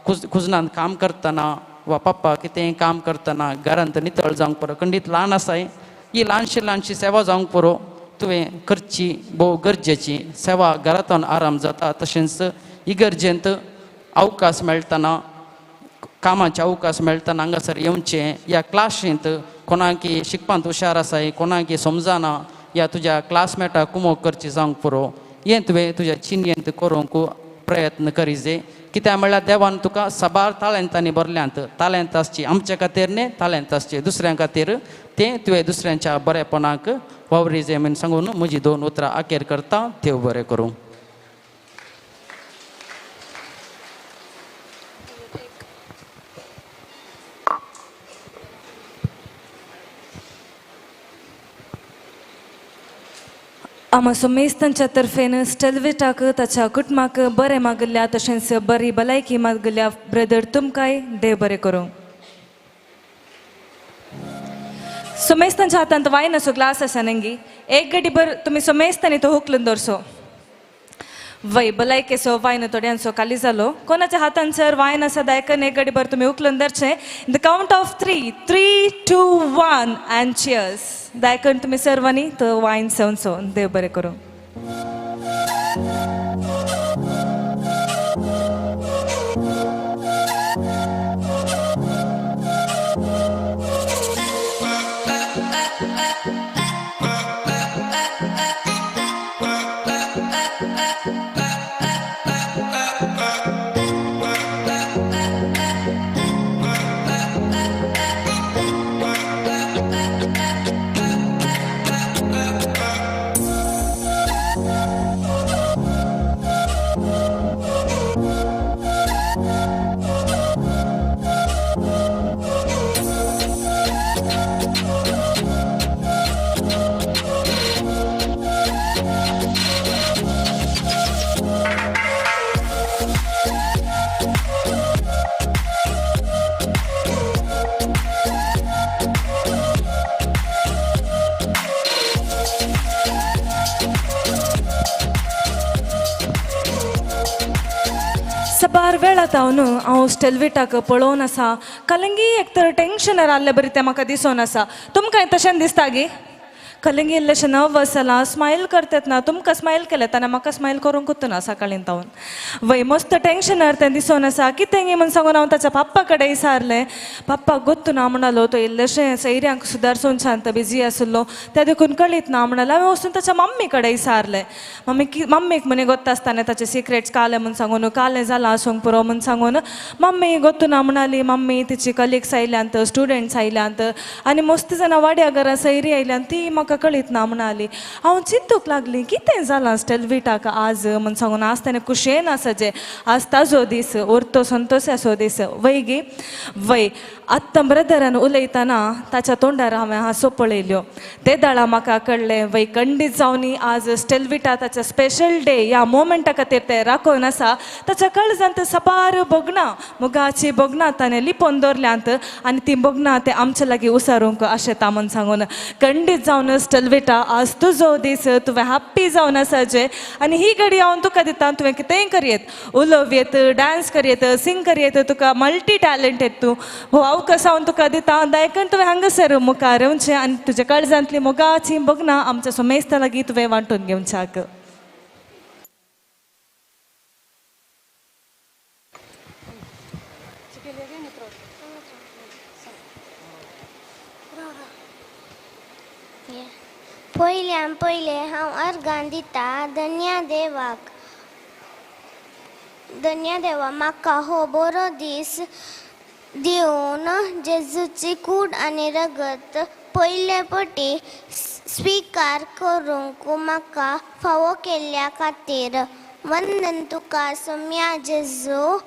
कुजनांत काम करतना वा पप्पा कितेंय काम करतना घरांत नितळ जावंक पुरो. खंडीत ल्हान आसाय, ही ल्हानशी सेवा जावंक पुरो तुवें करची भोव गरजेची. सेवा घरांतून आराम जाता, तशेंच इगर्जेंत अवकाश मेळटना, कामाचे अवकाश मेळटना हांगासर येवचें. या क्लासींत कोणाकी शिकपांत हुशार आसाय, कोणाकी समजना, या तुज्या क्लासमेटाक कुमोग करची जावंक पुरो. हें तुवें तुज्या चिनयेंत करूंक प्रयत्न करीजे. कित्याक म्हणल्यार देवान तुका साबार ताळेंतांनी भरल्यांत. ताळेंत आसची आमचे खातीर न्ही, ताळेंत आसची दुसऱ्यां खातीर. तें तुवें दुसऱ्यांच्या बरेपणाक वावरिजे म्हूण सांगून म्हजी 2 उतरां आखेर करता. देव बरें करूं. आम्हा सोमेस्तांच्या तर्फेन स्टेल्विटाक ताच्या कुटुंबाक बरें मागल्या, तशेंच बरी भलायकी मागल्या. ब्रदर तुमकांय देव बरें करूं. सोमेस्तांच्या हातांत वायन असो ग्लास आसा नंगी, एक घडी भर तुमी सोमेस्तांनी तो हुकलून दवरचो. वय भलायकेचो वायन थोड्यांचो खाली जालो. कोणाच्या हातान सर वायन आसा दायकन एक घडी भर तुमी उखलून धरचें. The count of 3, 3, 2, 1 and cheers. दायकन तुमी सर्वांनी तो वायन सेवचो. देव बरें करूं. सबार वेळात हांव स्टेल्विटाक पळोवन आसा. कलंगी एक तर टेंशनार आसले बरी तें म्हाका दिसून आसा. तुमकांय तशें दिसता गे? कलंगी इल्लेशें नर्वस जालां. स्मायल करतात ना, तुमकां स्मायल केलें तेन्ना म्हाका स्मायल करूंकूच ना सकाळीं तावन. वय मस्त टेंशनार तें दिसून आसा. कितें गे म्हूण सांगून हांव ताच्या पप्पा कडेन विचारलें. पप्पाक गोत्तू ना म्हणलो, तो इल्लेशें सैऱ्यांक सुदारसून शांत बिजी आसलो, तें देखून कळीत ना म्हणलो. हांवें वचून ताच्या मम्मी कडेन विचारलें. मम्मीक म्हणे गोत्त आसतना ताचे सिक्रेट्स काले म्हूण सांगून, कालें जालां आसूंक पुरो म्हूण सांगून मम्मी गोत्तू ना म्हणली. मम्मी तिची कलिग्स आयल्यांत, स्टुडंट्स आयल्यांत आनी मस्त जाणां वाड्या घरा सैरी आयल्यांत, ती म्हाका कळीत ना म्हणली. हांव चिंतूंक लागली कितें जालां स्टेल्विटाक आज म्हूण सांगून. आज ताणें कुशेन आसा जे आज ताजो दीस, उरतो संतोशाचो दीस. वय गे वय आत्तां ब्रदरान उलयतना ताच्या तोंडार हांवें हांसो पळयल्यो. ते दाळा म्हाका कळ्ळें वय खंडीत जावनी आज स्टेल्विटा ताच्या स्पेशल डे ह्या मोमेंटा खातीर ते राखून आसा. ताच्या काळजांत सबार बोगनां, मुगाची बोगनां ताणें लिपोवन दवरल्यांत आनी ती बोगनां ते आमचे लागीं उसारूंक आशेता म्हूण सांगून. खंडीत जावन स्टेल्विटा आज तुजो दीस, तुवें हॅप्पी जावन आसा जे. आनी ही घडी हांव तुका दिता, तुवें कितेंय करयेत, उलोव येत, डान्स करयेत, सिंग करयेत, तुका मल्टी टॅलंटेड तूं. हो अवकाश हांव तुका दिता. दायकन तुवें हांगासर मुखार येवचें आनी तुज्या काळजांतली मोगाची बोगनां आमच्या सोमेस्ता लागीं तुवें वांटून घेवच्याक. पयल्यान पयलें हांव अर्गां दिता धन्या देवा म्हाका हो बरो दीस दिवन जेजूची कूड आनी रगत पयले पटी स्विकार करूंक म्हाका फावो केल्ल्या खातीर. वंदन तुका सोम्या जेजू.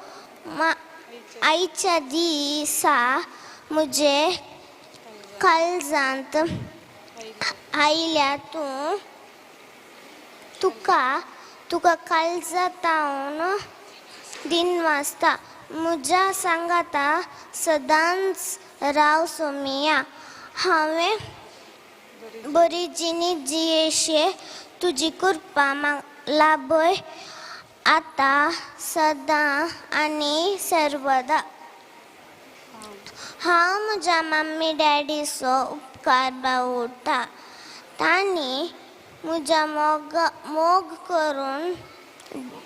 आयच्या दिसा म्हजे काळजांत आयल्या तुका काळजांतावन दिन वाजता. म्हज्या सांगाता सदांच राव सोमिया हांवें बरी जिणीत जियेशे तुजी कृपा लाभय आतां सदां आनी सर्वदा हांव म्हज्या मम्मी डॅडीचो उपकार बावुरता तांणी म्हज्या मोग करून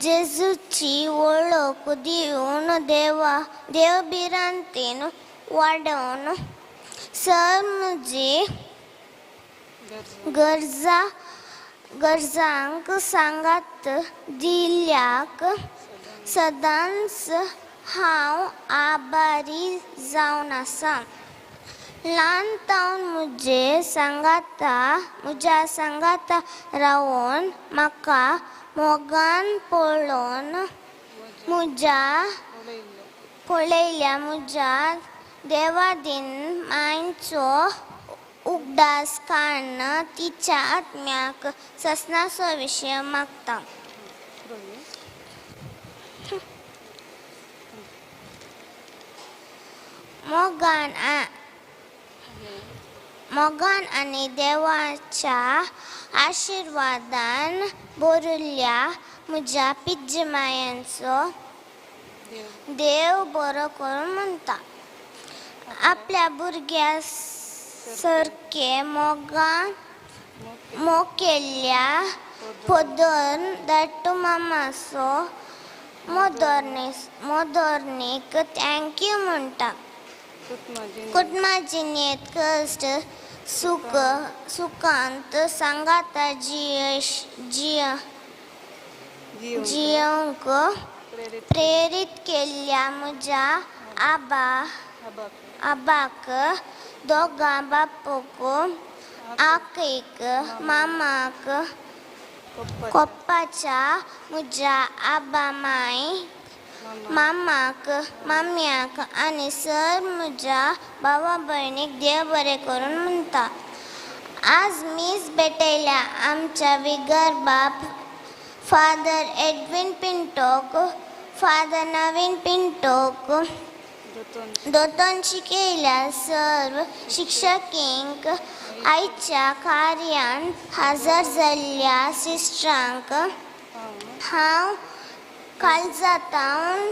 जेजूची वळख दिवन देव बिरांतीन वाडोवन सर म्हजी गरजांक सांगात दिल्याक सदांच हांव आभारी जावन आसा ल्हानतावन म्हज्या सांगाता रावून म्हाका मोगान पळयल्या म्हज्या देवादीन मांयचो उगडास काडन तिच्या आत्म्याक ससनाचो विशय मागता मोगान आनी देवाच्या आशिर्वादान भरिल्ल्या म्हज्या पिज्ज मायांचो देव बरो करून म्हणटा आपल्या भुरग्या सारके मोग केल्ल्या पोदर धाट्टू मामाचो मोदोर्नीक थँक्यू म्हणटा कुटुंबा जिणेंत कश्ट सुखांत सांगाता जियोंक प्रेरीत केल्ल्या म्हज्या आबाक दोगां बापूक आकयक मामाक कोप्पाच्या म्हज्या आबा माय मामाक माम्याक आनी सर म्हज्या भावा भयणीक देव बरें करून म्हणटा आज मीस भेटयल्या आमच्या विगर बाप फादर एडविन पिंटोक फादर नवीन पिंटोक दोतोन शिकयल्या सर्व शिक्षकींक आयच्या कार्यान हजर जाल्ल्या सिस्टरांक हांव काळजांतल्यान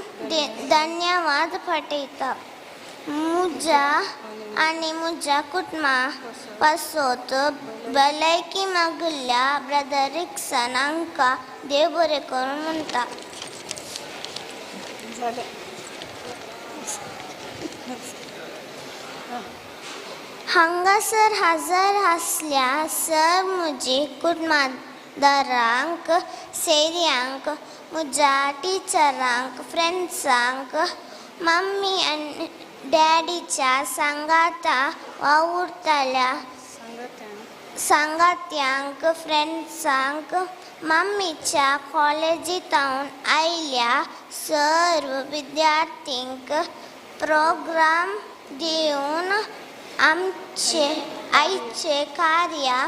धन्यवाद फाटयता म्हज्या आनी म्हज्या कुटुंबा पासत भलायकी मागिल्ल्या ब्रदर रिक्सन हांकां देव बरें करून म्हणटा हांगासर हजर आसल्या सर म्हजी कुटुंबदारांक सेरियांक म्हज्या टिचरांक फ्रेंड्सांक मम्मी आनी डॅडीच्या सांगाता वावुरताल्या सांगात्यांक फ्रेंड्सांक मम्मीच्या कॉलेजींतावन आयल्या सर्व विद्यार्थींक प्रोग्राम दिवन आमचे आयचे कार्य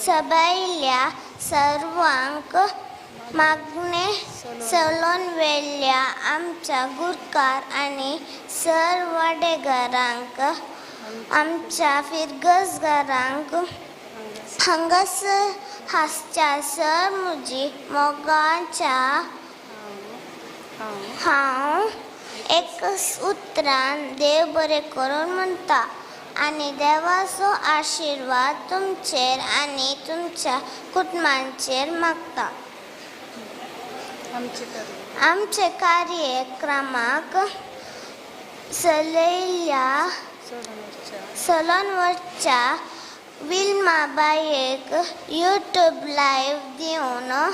सबयल्या सर्वांक मागणे सलोन वेल्ल्या आमच्या गुरकार आनी सर वाडेकारांक आमच्या फिरगसकारांक हांगासर हासच्या सर म्हजी मोगाच्या हांव एकच उतरान देव बरें करून म्हणटा आनी देवाचो आशिर्वाद तुमचेर आनी तुमच्या कुटुंबांचेर मागता आमचे कार्यक्रमाक चलयल्या सलोनवरच्या विल्मा बायेक यूट्यूब लायव्ह दिवन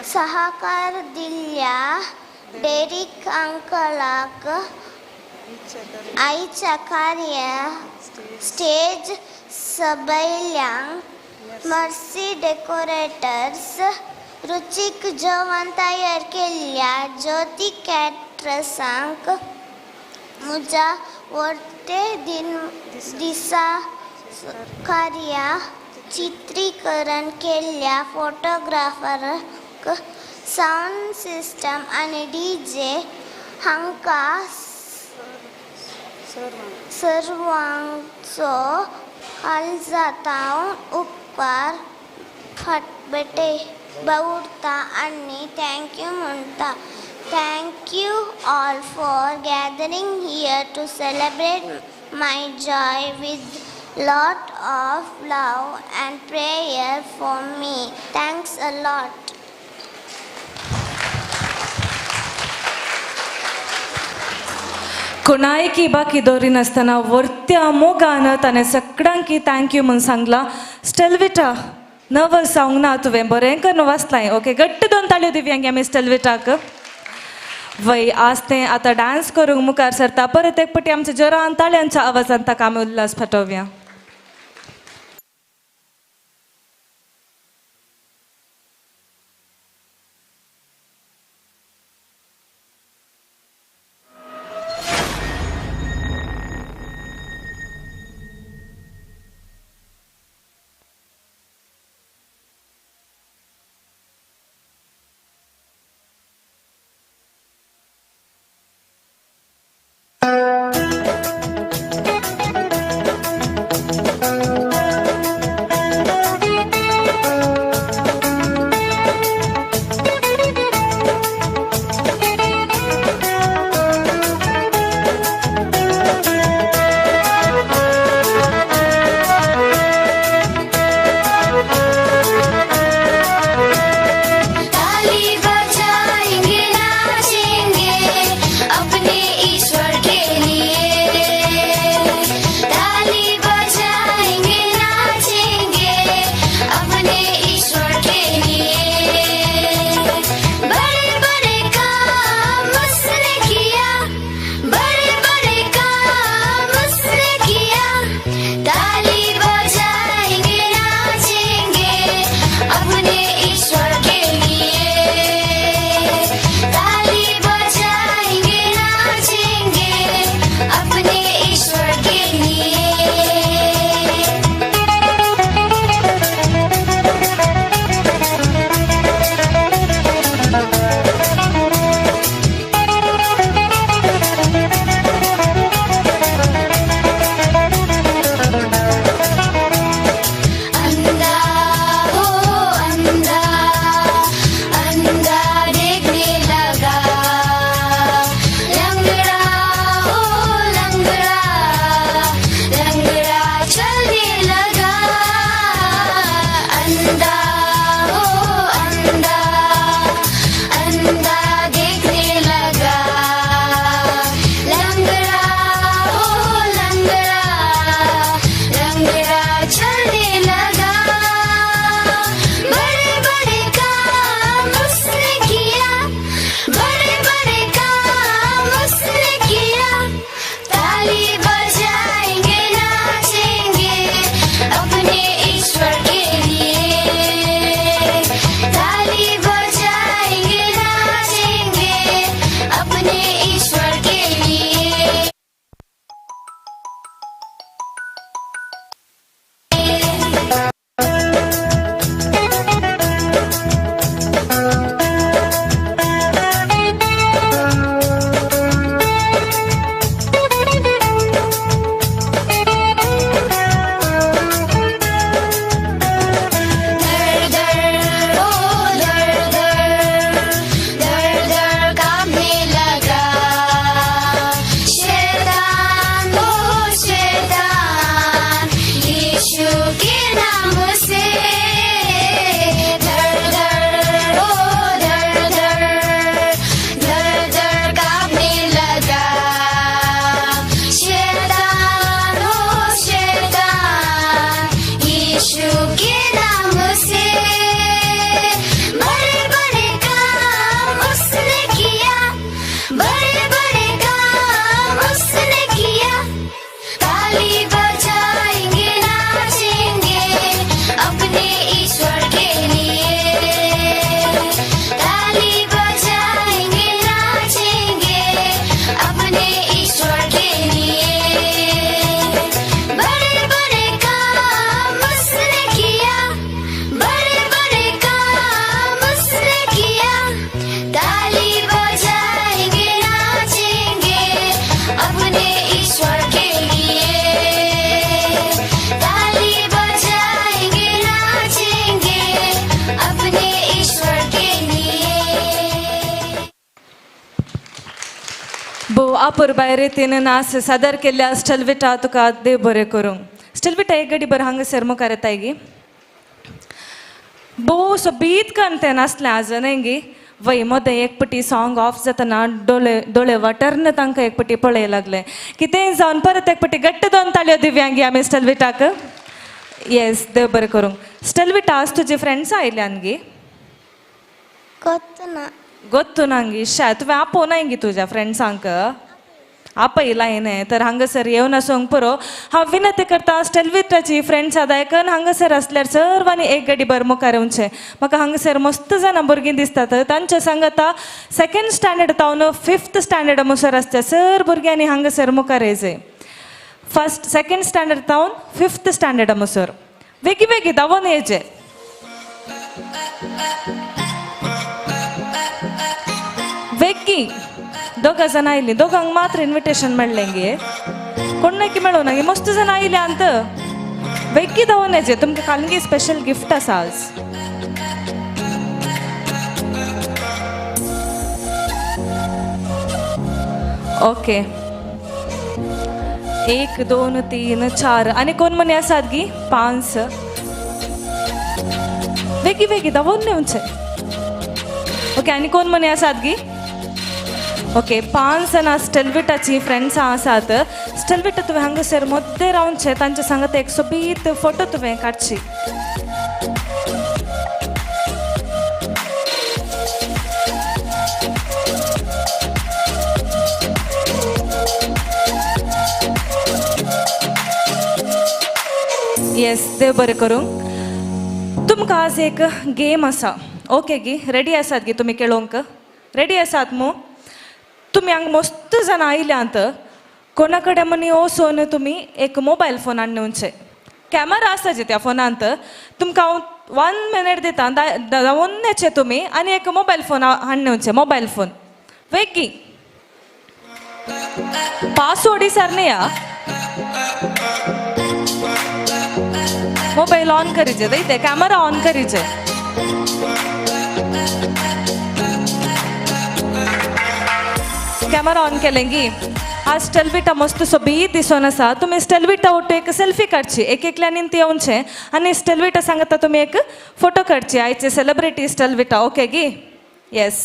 सहकार दिल्ल्या डेरिक अंकलाक आईच्या कार्य स्टेज सबयल्यांक मर्सी डेकोरेटर्स रुचीक जेवण तयार केल्ल्या ज्योती कॅटरसांक म्हज्या वर्ते दिसा कार्या चित्रीकरण केल्ल्या फोटोग्राफराक साऊंड सिस्टम आनी DJ हांका सर्वांचो काळजांतल्यान उपकार फाटबेटे बावुरता आनी थँक्यू म्हणटा. Thank you all for gathering here to celebrate my joy with lot of love and prayer for me. Thanks a lot. कोणायकी बाकी दवरी नासतना वर्त्या मोगान ताणें सगळ्यांकी थँक्यू म्हणून सांगला. स्टेलविटा नर्वस जावंक ना तुवें, बरें करून वाचलाय. ओके, घट्ट दोन ताळयो दिवयांक आमी स्टेलविटाक. वय आज तें आतां डान्स करूंक मुखार सरता. परत एक पटी आमच्या जोरान ताळयांच्या आवाजान ताका आमी उल्हास फाटोवया. अपुरबाय रितीन नास सादर केल्ल्या स्टेलविटा तुका देव बरें करूं. स्टेलविटा एक गडी बरं हांगासर मुखार येताय गी. भोव सो बीत करते नासलें आजूनय गी. वय मोदें एक पटी सॉंग ऑफ जातना दोळे वाटरन तांकां एक पटी पळय लागले. कितेंय जावन परत एक पटी घट्ट दोन ताळयो दिव्यांगी आमी स्टेलविटाक. येस देव बरें करूं. स्टेलविटा आज तुजी फ्रेंड्स आयल्यान गी. ಗೊತ್ತು ನಂಗೆ ಇಷ್ಟ तुवें आपोवनाय गी तुज्या फ्रेंड्सांक. आपयलाय न्ही तर हांगासर येवन आसूंक पुरो. हांव विनंती करता स्टेलविटाची फ्रेंड्स आदायकन हांगासर आसल्यार सर्वांनी एक गडी भर मुखार येवचें. म्हाका हांगासर मस्त जाणां भुरगीं दिसतात. तांचे सांगता 2nd स्टँडर्ड तावन 5th स्टँडर्ड मुसर आसता सर भुरग्यांनी हांगासर मुखार येयचें. 2nd स्टँडर्ड तावन 5th स्टँडर्ड मुसर वेगी वेगी धांवून येयचें. वेगी दोगा जण आयली. दोगांक मात्र इन्विटेशन मेळ्ळें गे. कोणाकी मेळूं ना गे. मस्त जण आयले अंत. वेगी धांवून येचें. तुमकां कालगी स्पेशल गिफ्ट आसा आज. ओके 1 2 3 4 आनी कोण मनी आसात गी 5. वेगी वेगी धांवून येवचें. ओके आनी कोण मनी आसात गी. ओके 5 जाणां स्टेलविटाची फ्रेंड्सां आसात. स्टेलविटा तुवें हांगासर मोद्दे रावचें. तांचे सांगता एक सोबीत फोटो तुवें काडची. येस देव बरें करूं. तुमकां आज एक गेम आसा. ओके गी रेडी आसात गी तुमी खेळोंक. रेडी आसात मू. तुम्ही हांगा मस्त जाणां आयल्यांत. कोणा कडेन मनी वचून तुमी एक मोबायल फोन हाडून येवचें. कॅमेरा आसा जे त्या फोनांत. तुमकां हांव 1 मिनिट दिता. धांवून येचें तुमी आनी एक मोबायल फोन हाडून येवचें. मोबायल फोन वेगी. पासवर्ड विसरनी या. मोबाईल ऑन करीचे. दैते कॅमेरा ऑन करीचे. कॅमेरा ऑन केलें गी. आज स्टेलविटा मस्त सोबीत दिसून आसा. तुमी स्टेलविटा ओटू एक सेल्फी काडची. एक एकल्यानी ती येवचें आनी स्टेलविटा सांगता तुमी एक फोटो काडची. आयचे सेलिब्रिटी स्टेलविटा. ओके गी येस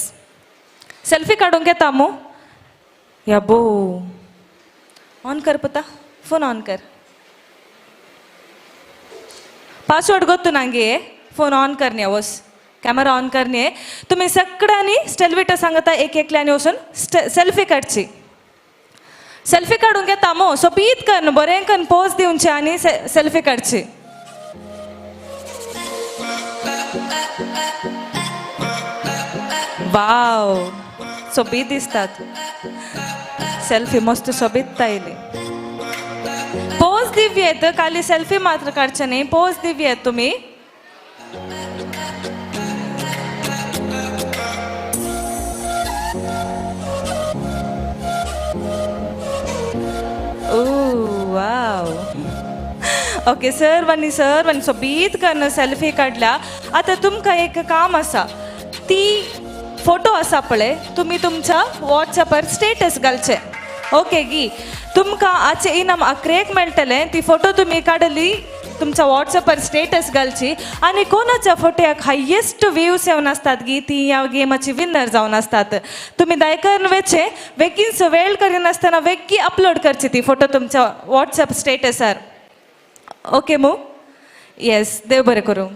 सेल्फी काडूंक येता मू. या बो ऑन कर पुता. फोन ऑन कर. Password गोतू Nange. फोन ऑन करणे वस. कॅमेरा ऑन करणे. तुम्ही सगळ्यांनी स्टेलविटा सांगता एक एकल्यानी वचून सेल्फी काडची. सेल्फी काडूंक येता मो. सोबीत करून बरें करून पोज दिवचे आनी सेल्फी काडची. वाव सोबीत दिसतात. सेल्फी मस्त सोबीत आयली. पोज दिव्येत. खाली सेल्फी मात्र काडचे न्ही. पोज दिव्येत तुमी. वाव ओके सर्वांनी सोबीत करून सेल्फी काडल्या. आता तुमकां एक काम आसा. ती फोटो आसा पळय तुमी तुमच्या वॉट्सॅपार स्टेटस घालचे. ओके गी तुमकां आजचे इनाम अक्रेक मेळटलें. ती फोटो तुमी काडली तुमच्या वॉट्सॅपार स्टेटस घालची आनी कोणाच्या फोटोक हायेस्ट व्ह्यूज येवन आसतात गी ती ह्या गेमाची विनर जावन आसतात. तुमी दायकन वेचे बेगीन वेळ करिनासतना वेगी अपलोड करची ती फोटो तुमच्या वॉट्सॅप स्टेटसार. ओके मू येस देव बरें करूं.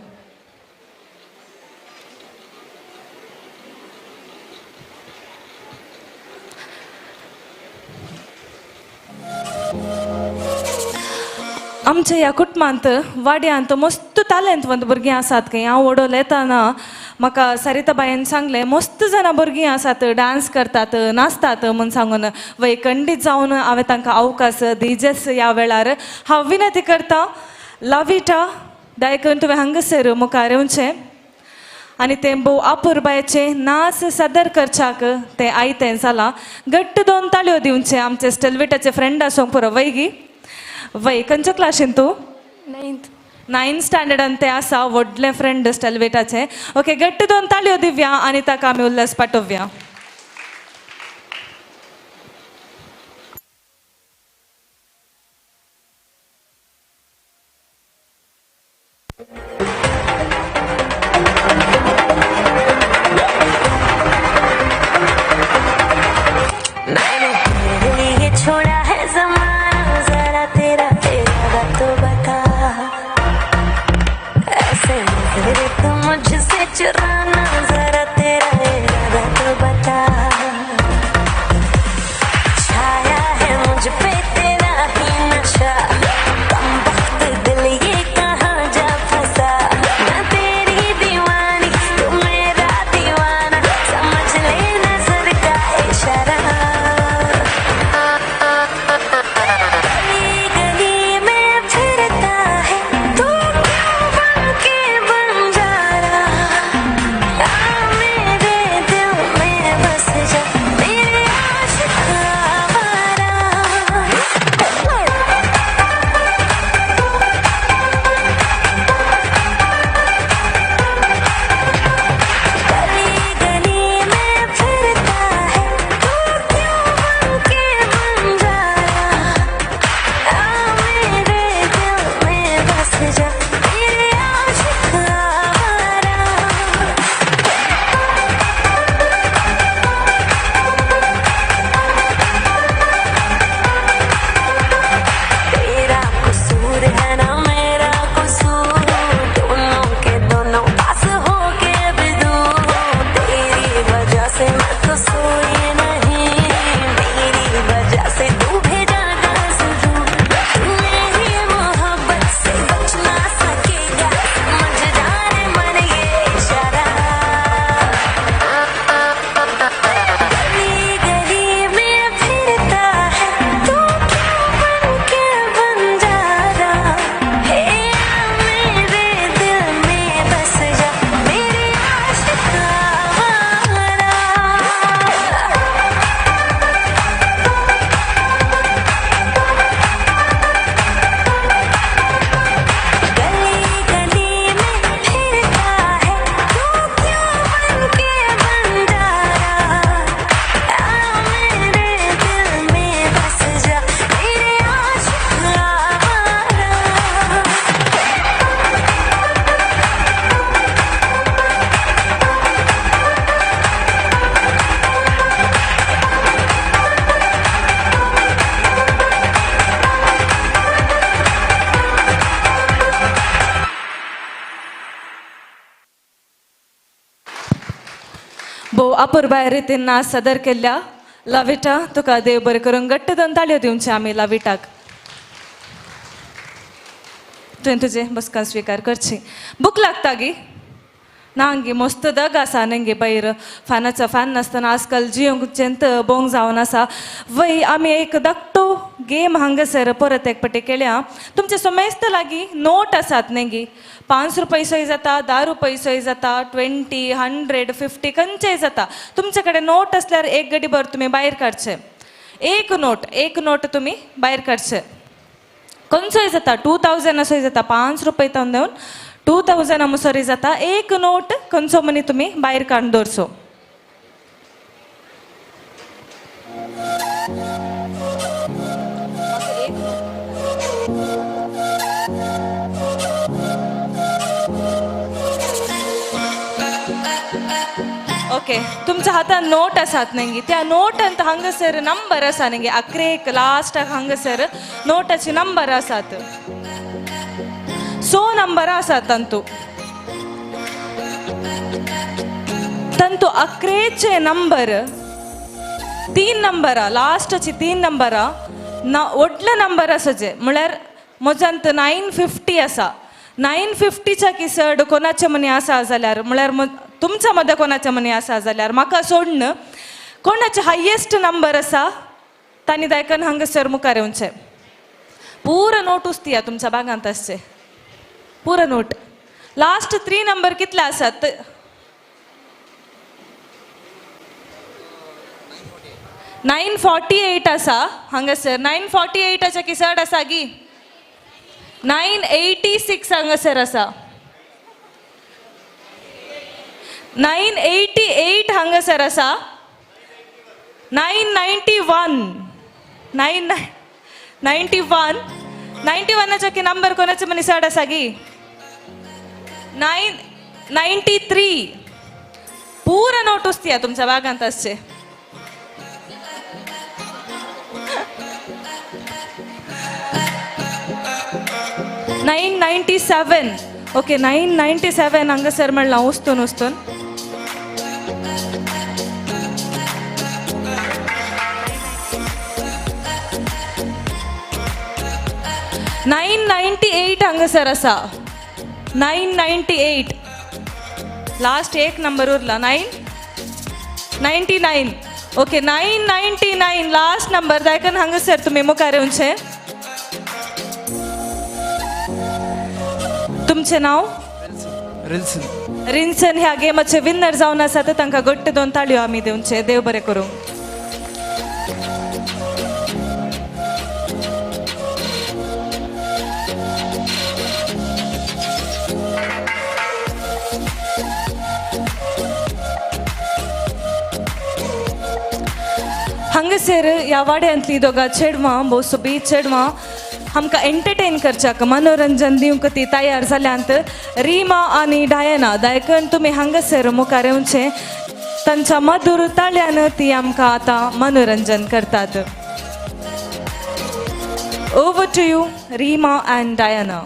आमच्या ह्या कुटुंबांत वाड्यांत मस्त टॅलंटवंत भुरगीं आसात खंय. हांव ओडोल येताना म्हाका सरिताबाईन सांगलें मस्त जाणां भुरगीं आसात डान्स करतात नाचतात म्हूण सांगून. वैखंडीत जावन हांवें तांकां अवकाश दिजेस ह्या वेळार. हांव विनंती करतां लाविटा दायकन तुवें हांगासर मुखार येवचें आनी तें भोव अपुरबायेचें नाच सादर करच्याक तें आयतें जालां. घट्ट 2 ताळयो दिवचे. आमचे स्टेलविटाचे फ्रेंड आसूंक पुरो. वैगी वय खंयच्या क्लासीन तूं. 9th स्टँडर्डान ते आसा. व्हडले फ्रेंड स्टेलविटाचे. ओके घट्ट 2 ताळयो दिवया आनी ताका आमी उल्हास पाठोवया. चुराना जरा तेरा इरादा तो बता छाया है मुझ पे तेरा ही नशा कम वक्त दिल ये कहाँ जा फंसा मैं तेरी दीवानी तू मेरा दीवाना समझ ले नजर का इशारा गली गली में फिरता है तू क्यों बन के बंजारा आ मेरे दिल में बस जा मेरे आशिक आवारा गली गली में फिरता है तू क्यों बन के बंजारा आ मेरे दिल में बस जा मेरे आशिक आवारा तेरा कसूर है ना मेरा कसूर दोनों के दोनों पास हो के भी दूर तेरी वजह से मैं तो सोई नहीं मेरी वजह से तू भेजा दूर मेरी मोहब्बत से बच ना सकेगा समझ जा रे मन ये इशारा गली गली में फिरता है तू क्यों बन के बंजारा हे मेरे दिल में बस जा मेरे आशिक आवारा गली गली में फिरता है तू क्यों बन के बंजारा आ मेरे दिल में बस जा मेरे आशिक आवारा भोव अपूर्बाय रितीन नाच सादर केल्ल्या लाविटा तुका देव बरें करून घट्ट दोन ताळयो दिवचे आमी लाविटाक तुवें तुजे बसका स्वीकार करची भूक लागता गी नांगी मस्त दग आसा नंगे बैर फॅनाचा फॅन नासतना आजकाल जियोंक जेंत बोंग जावन आसा वय आमी एक धाकटो गेम हांगासर परत एक पटी केल्या तुमचे समेस्त लागीं नोट आसात नंगी 5 रुपयेचोय जाता 10 रुपयेचोय जाता 20, 100, 50 खंयचेय जाता तुमचे कडेन नोट आसल्यार एक गडी भर तुमी भायर काडचे एक नोट तुमी भायर काडचे खंयचोय जाता 2000 असोय जाता 5 रुपये तावन देवन 2000 मुसरी जाता एक नोट खंयचो मनी तुमी भायर काडून दवरचो ओके तुमच्या हातान नोट आसात नंगी त्या नोटांत हांगासर नंबर आसा नंगी 11 लास्टाक हांगासर नोटाचे नंबर आसात 100 नंबर आसात तंतू 11चे नंबर 3 नंबरा लास्टची 3 नंबरा व्हडले नंबर आसाचे म्हळ्यार म्हज्यांत 950 आसा 950च्या किसड कोणाचे मनी आसा जाल्यार म्हळ्यार तुमच्या मदें कोणाचे मनी आसा जाल्यार म्हाका सोडन कोणाचे हायेस्ट नंबर आसा तांणी दायकन हांगासर मुखार येवचे पूर नोटूच दिया तुमच्या बागांत आसचे पूर नोट लास्ट 3 नंबर कितले आसात 948 आसा हांगासर 948च्या किसड आसा गी 986 हांगासर आसा 988 हांगासर आसा 991च्या की नंबर कोणाचे मनी चड आसा गी 993 पूर नोटूच दिया तुमच्या बागांत आसचे 997 ओके 997 हांगासर म्हणलां वस्तून वस्तून 998 हांगासर आसा 998 लास्ट एक नंबर उरला 999 ओके 999 लास्ट नंबर दायकन हांगासर तुमी मुखार येवचें तुमचें नांव रिन्सन ह्या गेमाचे विन्नर जावन आसा तर तांकां घट्ट 2 ताळयो आमी दिवचे देव बरें करूं हांगासर ह्या वाड्यांतलीं दोगां चेडवां भोव सोबीत चेडवां आमकां एंटरटेन करच्याक मनोरंजन दिवंक ती तयार जाल्यांत रिमा आनी डायना दायकन तुमी हांगासर मुखार येवचें तांच्या मधुर ताळ्यान ती आमकां आतां मनोरंजन करतात over to you Rima and Diana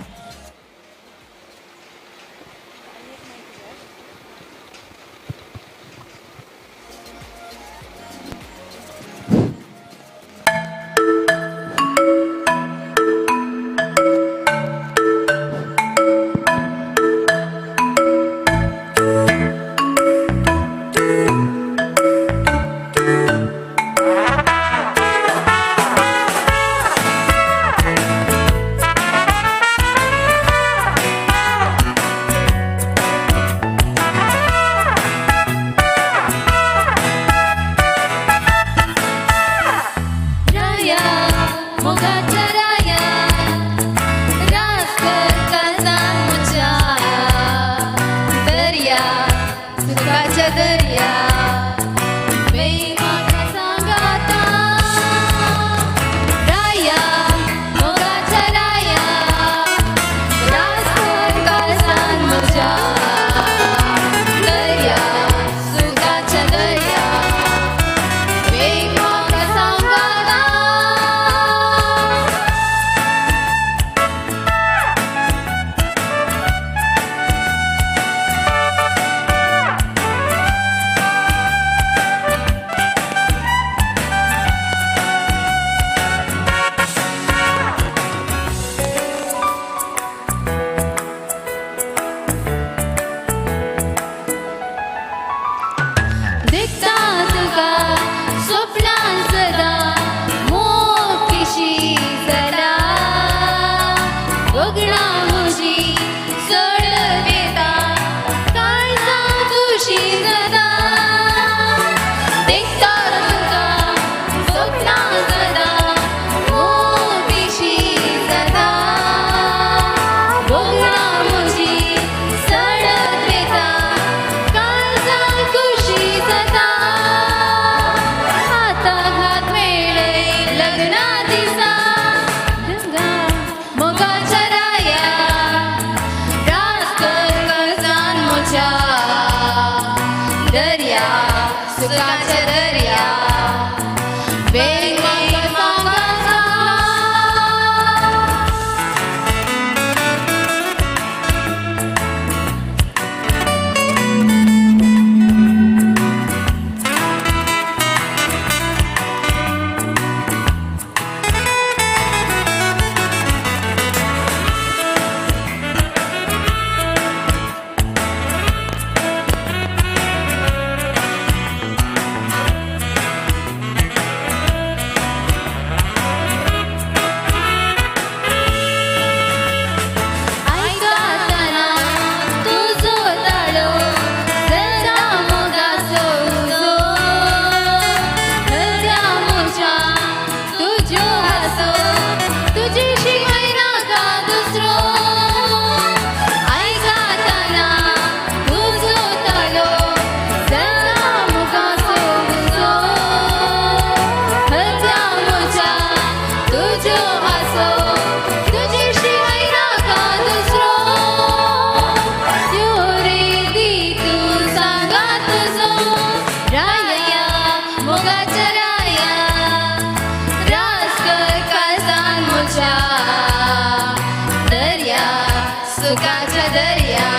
सुखाच्या दर्या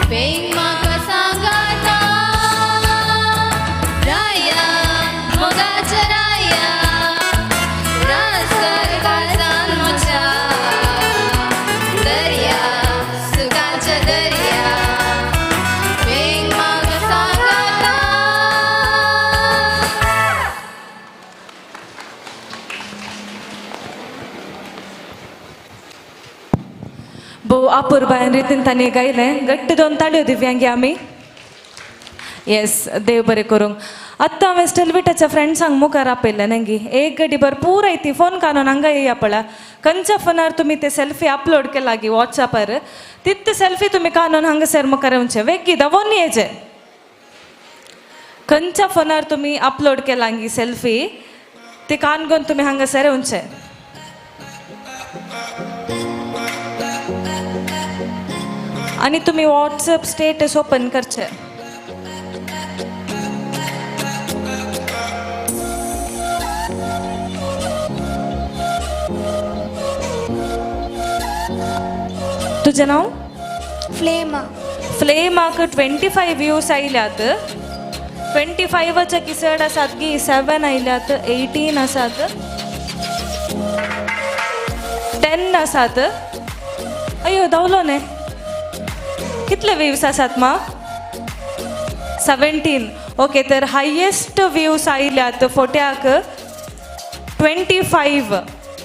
पेंग म्हाका सांगाता राया मोगाच्या राया रासर काळजान म्हज्या दर्या सुखाच्या दर्या पेंग म्हाका सांगाता. भोव अपूर्वायन रितीन तांणी गायलें. घट्ट दोन ताळयो दिव्यांगी आमी. येस, देव बरें करूंक. आत्तां हांवें स्टेलविटाच्या फ्रेंड्सांक मुखार आपयलें नंगी एक गडीभर पुराय ती फोन काडून हांगा येया पळय. खंयच्या फोनार तुमी ते सेल्फी अपलोड केला गी वॉट्सॅपार तितले सेल्फी तुमी काडून हांगासर मुखार येवचे वेगी दावोन येजे. खंयच्या फोनार तुमी अपलोड केला गी सेल्फी ती काणगोन तुमी हांगासर येवचे. आणि तुम्ही व्हॉट्सअप स्टेटस ओपन करचे. तुझे नाव फ्लेमा. फ्लेमाक 25 व्ह्यूज आयल्यात. 25च्या किसड आसात की 7 आयल्यात. 18 आसात. 10 आसात. अयो धांवलो न्ही. कितले व्ह्यूज आसात मा 17. ओके, तर हायेस्ट व्ह्यूज आयल्यात फोट्याक 25.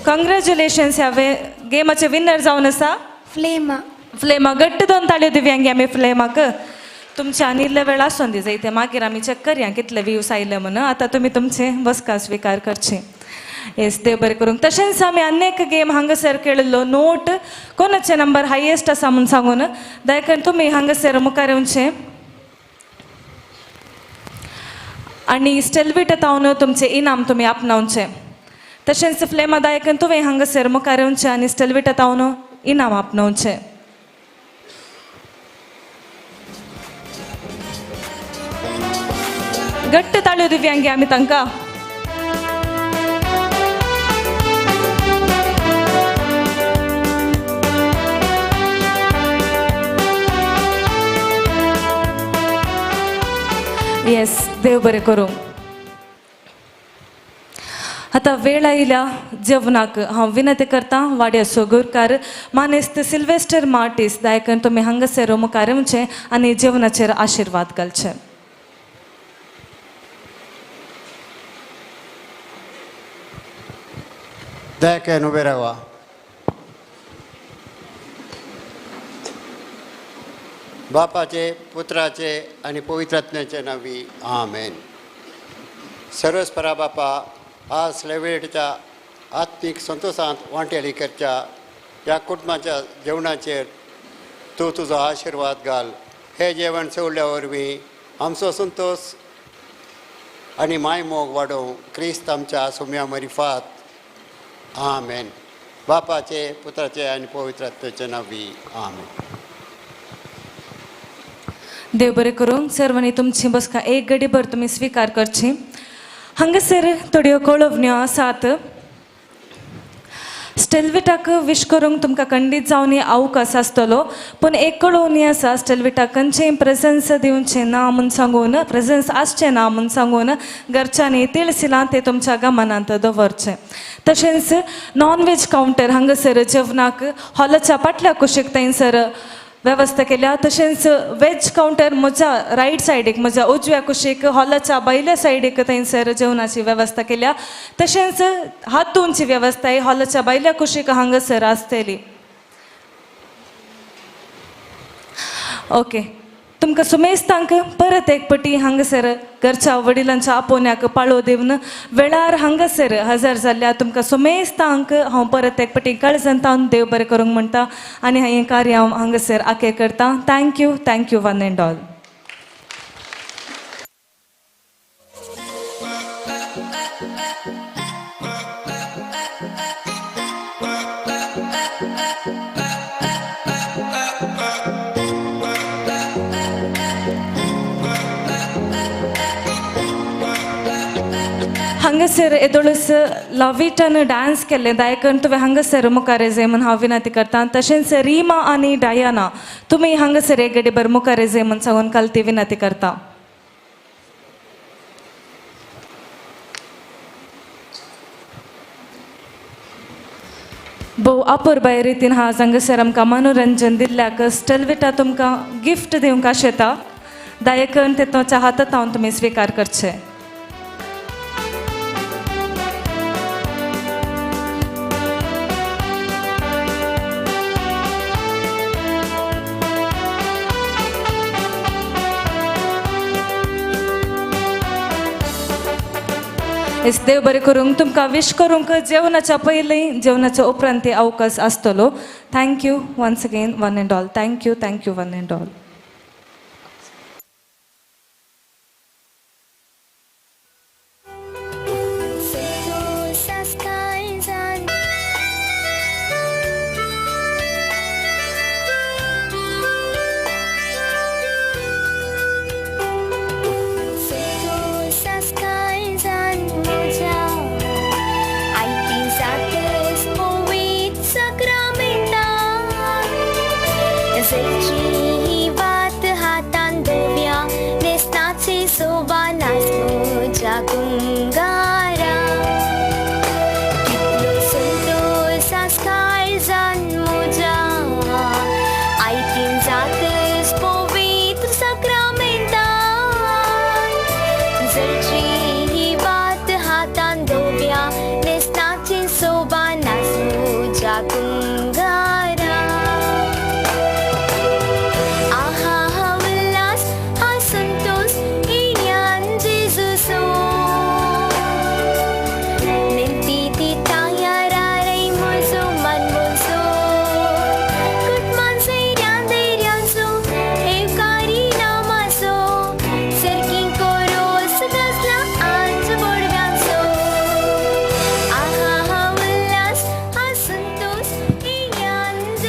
कॉंग्रॅच्युलेशन्स. ह्या गेमाचे विनर जावन आसा फ्लेमा. फ्लेमा. घट्ट दोन ताळयो दिव्यांगी आमी फ्लेमाक. तुमचे आनी इल्ले वेळ आसून दी जायते मागीर आमी चॅक करया कितले व्ह्यूज आयले म्हणून. आतां तुमी तुमचे बसका स्विकार करची. येस, देव बरें करूंक. तशेंच आमी आनेक गेम हांगासर खेळिल्लो. नोट कोणाचे नंबर हायेस्ट आसा म्हूण सांगून दयकन तुमी हांगासर मुखार येवचे आनी स्टेलविट येतावन तुमचे इनाम तुमी आपणावचे. तशेंच फ्लेमा दायकन तुवें हांगासर मुखार येवचे आनी स्टेलविट येतावन इनाम आपणावचे. घट्ट ताळयो दिव्यांगी आमी तांकां. येस, देव बरें करूं. आतां वेळ आयल्या जेवणाक. हांव विनंती करतां वाड्या सोगुरकार मानेस्त सिल्वेस्टर मार्टीस दायकन तुमी हांगासर मुखार येवचे आनी जेवणाचेर आशिर्वाद घालचे. दयकन उबे रावा. बापाचे पुत्राचे आणि पवित्रात्म्याचे नावी आमेन. सर्वस्परा बापा, आज लेवेटच्या आत्मीक संतोषांत वांटेली करच्या ह्या कुटुंबाच्या जेवणाचेर तूं तुजो आशिर्वाद घाल. हे जेवण चवल्या वरवीं आमचो संतोष आनी मायमोग वाडोवं क्रिस्त आमच्या सुम्या मरिफात आमेन. बापाचे पुत्राचे आनी पवित्रात्म्याचे नावी आमेन. देव बरें करूंक. सर्वांनी तुमची बसका एक घडीभर तुमी स्विकार करची. हांगासर थोड्यो कळवण्यो आसात. स्टेलविटाक विश करूंक तुमकां खंडीत जावन अवकाश आसतलो. पूण एक कळवणी आसा. स्टेलविटाक खंयचेंय प्रेझन्स दिवचें ना म्हूण सांगून, प्रेझन्स आसचें ना म्हूण सांगून घरच्यांनी तिळसिलां ते तुमच्या गमनांत दवरचें. तशेंच नॉन वेज कावंटर हांगासर जेवणाक हॉलाच्या फाटल्या कुशीक थंयसर वेवस्था केल्या. तशेंच वेज कावंटर म्हज्या रायट सायडीक, म्हज्या उजव्या कुशीक हॉलाच्या बैल्या सायडीक थंयसर जेवणाची वेवस्था केल्या. तशेंच हात धुवची वेवस्था ही हॉलाच्या बैल्या कुशीक हांगासर आसतली. ओके, तुमकां सुमेस्तांक परत एक पटी हांगासर घरच्या वडिलांच्या आपोवण्याक पाळो दिवन वेळार हांगासर हजर जाल्ल्या तुमकां सुमेस्तांक हांव परत एक पटी काळजांतान देव बरें करूंक म्हणटा आनी हें कार्य हांव हांगासर आखे करतां. Thank you one and all. हांगासर येदोळस लविटान डान्स केल्ले दायकन तुवें हांगासर मुखार येजय म्हूण हांव विनंती करता तशेंच रिमा आनी डायना तुमी हांगासर एक गडेभर मुखार येजय म्हूण सांगून काल ती विनंती करता. भोव अपुरबाय रितीन हा हांगासर आमकां मनोरंजन दिल्ल्याक स्टेलविटा तुमकां गिफ्ट दिवंक आशेता दायकन तेतोच्या हातांत हांव तुमी स्विकार करचे. इस देव बरें करूंक तुमकां विश करूंक जेवणाच्या पयलीं जेवणाच्या उपरांत अवकाश आसतलो. Thank you once again one and all. Thank you one and all.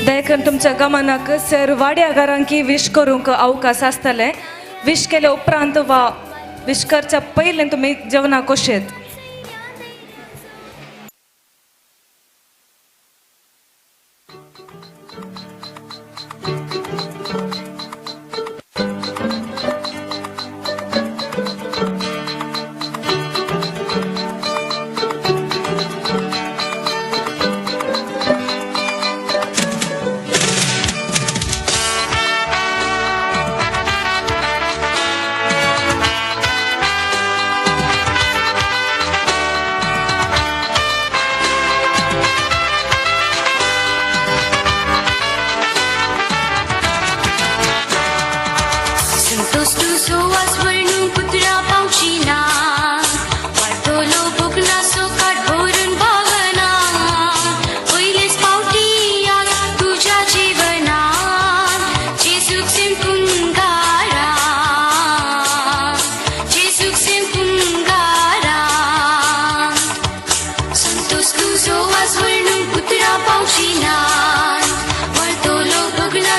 देखून तुमच्या गमनाक सर वाड्यागारांकी विश करूंक अवकाश आसतले. विश केले उपरांत वा विश करच्या पयलीं तुमी जेवणाक कशेत.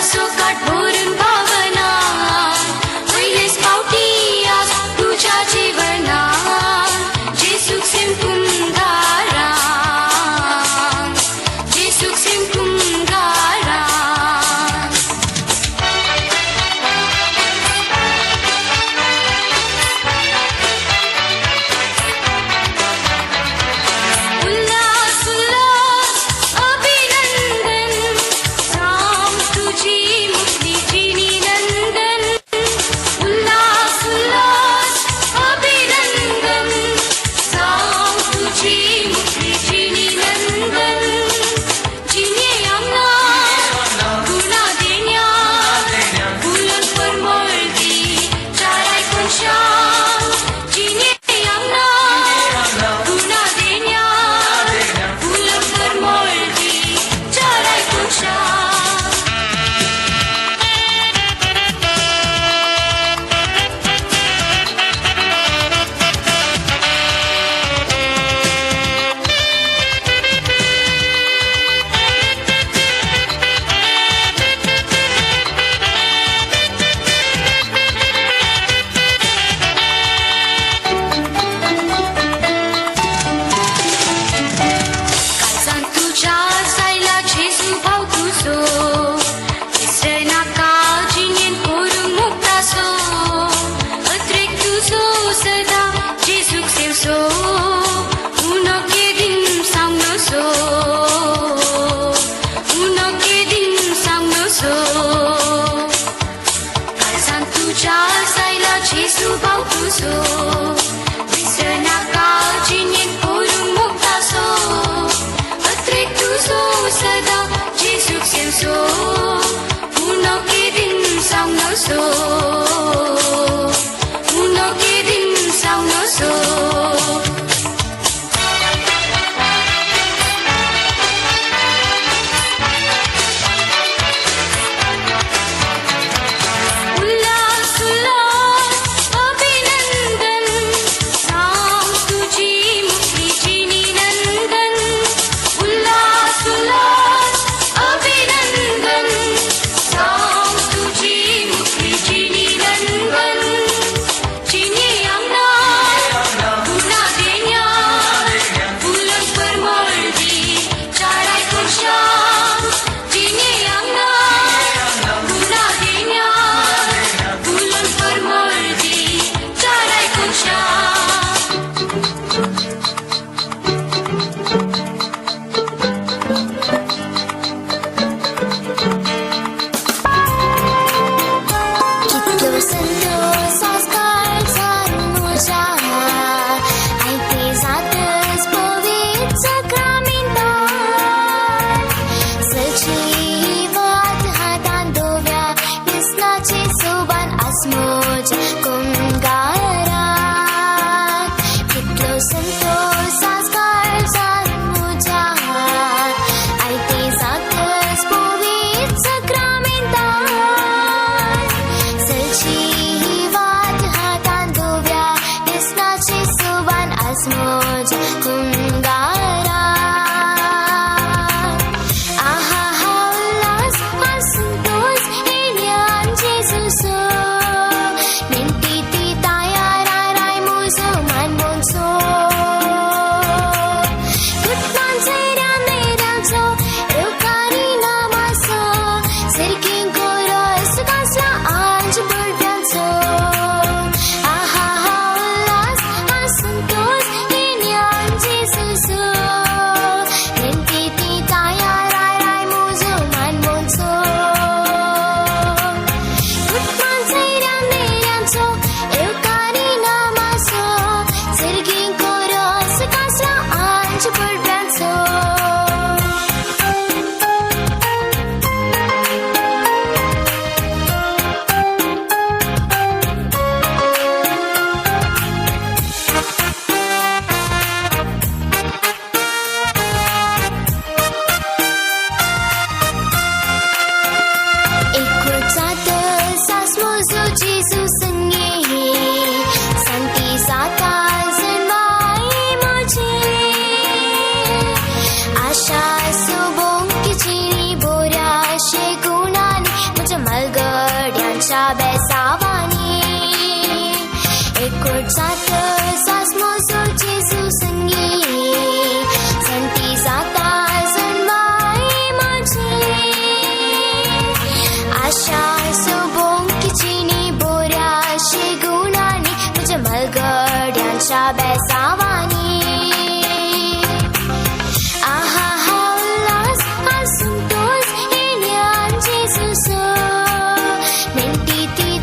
So cut board and bhavana, Wailes pauti so uno ke din sang no so uno ke din sang no so Mentiti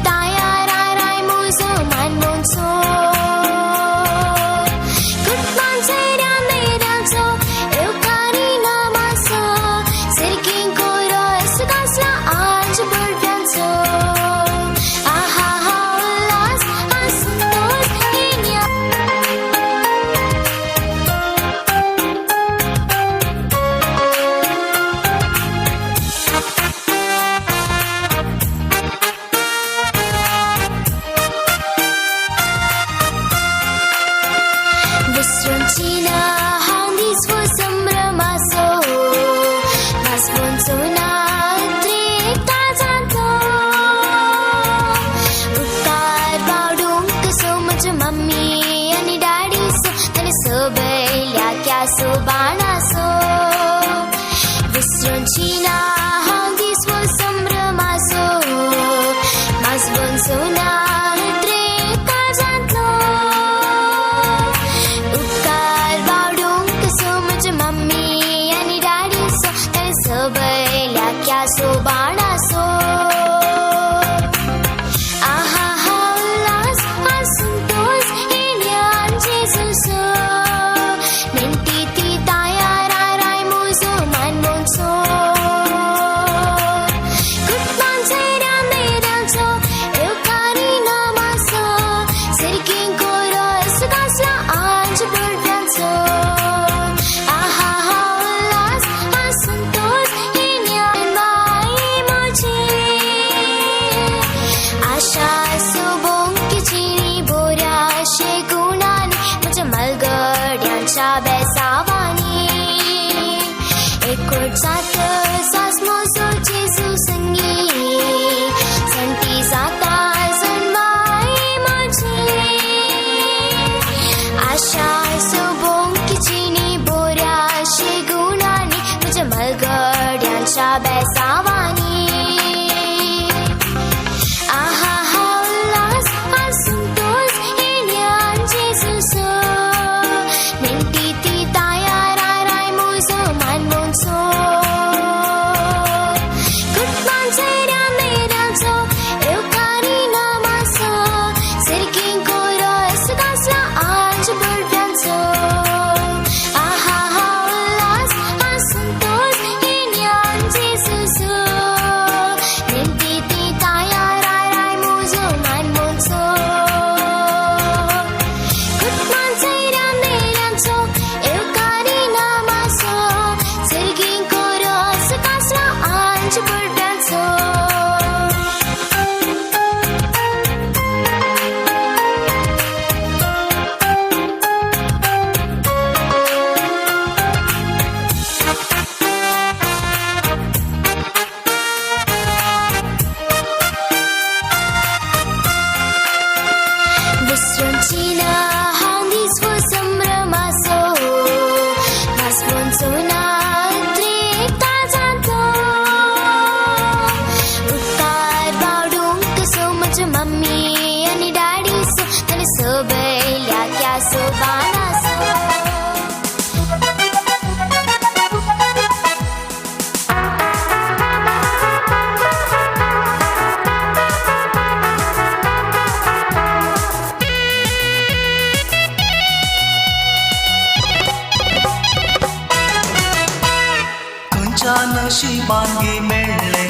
नशिबांगी मेळ्ळे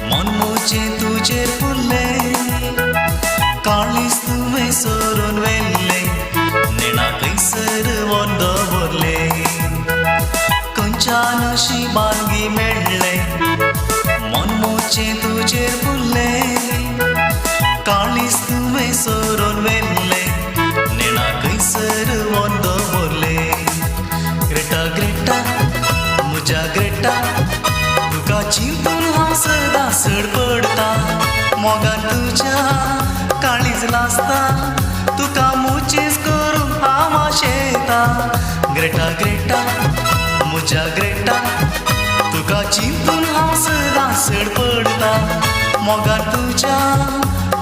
मन मुजे तुझे फुलले काळीज तुवें सोरून वेल्ले नेणा कैसर वंद भरले खंयच्या नशिबांगी मेळ्ळे मन मुजे तुझे फुलले काळीज तुवें सोरून वेल्ले नेणा कैसर वंद भरले ग्रेटा ग्रेटा म्हज्या ग्रेटा तुका चिंतून हांव सदां सड पडटा मोगान तुज्या काळीज लासता तुका मुचीस करूंक हांव आशेता ग्रेटा ग्रेटा म्हज्या ग्रेटा तुका चिंतून हांव सदां सड पडटा मोगान तुज्या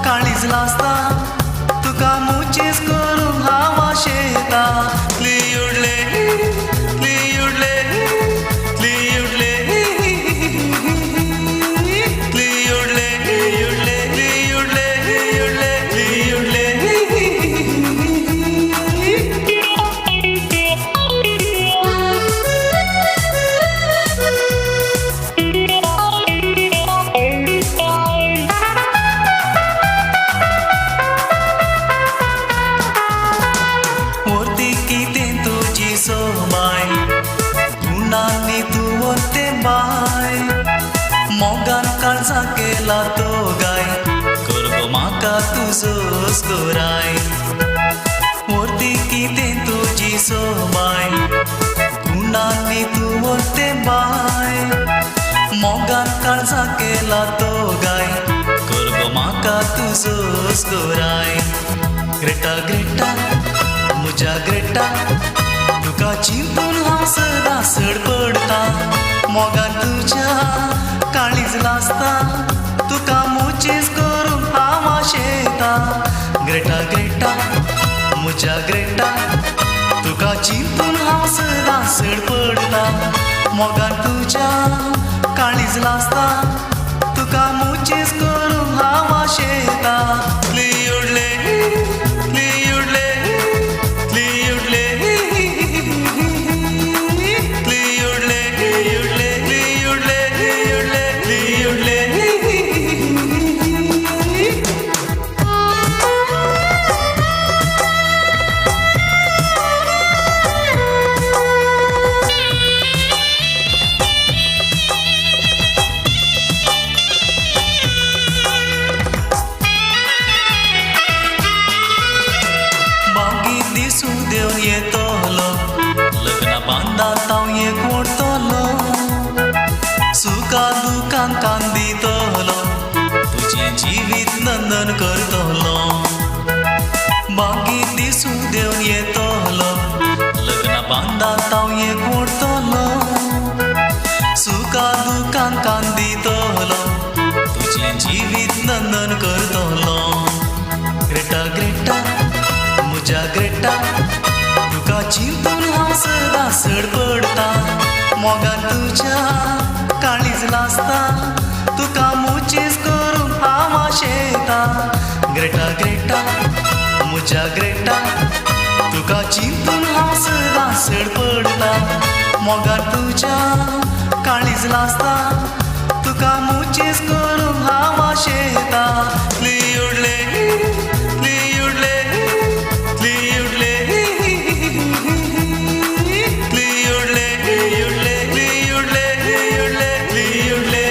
काळीज लासता तुका मुचीस करूंक हांव आशेता लियुडले लियुडले लियुडले लियुडले लियुडले लियुडले लियुडले वरती कितें तुजी सोबाय गुणांनी तूं वरते बाय मोगान काळजा केला तो गाय करगो म्हाका तुजोच गोराय वरती कितें तुजी सोबाय गुणांनी तूं वरते बाय मोगान काळजा केला तो गाय करगो म्हाका तुजोच गोराय ग्रेटा ग्रेटा म्हज्या ग्रेटा तुका चिंतून हांव सदां सड पडटा मोगान तुज्या काळीज लासता तुका मुचीस करूंक हांव आशेता ग्रेटा ग्रेटा म्हज्या ग्रेटा तुका चिंतून हांव सदां सड पडटा मोगान तुज्या काळीज लासता तुका मुचीस करूंक हांव आशेता लियुडले लियुडले लियुडले लियुडले लियुडले लियुडले लियुडले बागी दिसूं देव येतलो लग्न बांदात हांव एक व्हरतलो सुखा दुखान कान दितलो तुजें जिवीत नंदन करतलो बागी दिसूं देव येतलो लग्न बांदात हांव एक व्हरतलो सुखा दुखान कान दितलो तुजें जिवीत नंदन करतलो ग्रेटा ग्रेटा म्हज्या ग्रेटा तुका चिंतून हांव सदां सड पडटा मोगान तुज्या काळीज लासता तुका मुचीस करूंक हांव आशेता ग्रेटा ग्रेटा म्हज्या ग्रेटा तुका चिंतून हांव सदां सड पडटा मोगान तुज्या काळीज लासता तुका मुचीस करूंक हांव आशेता लियुडले लियुडले लियुडले लियुडले लियुडले लियुडले लियुडले लियुडले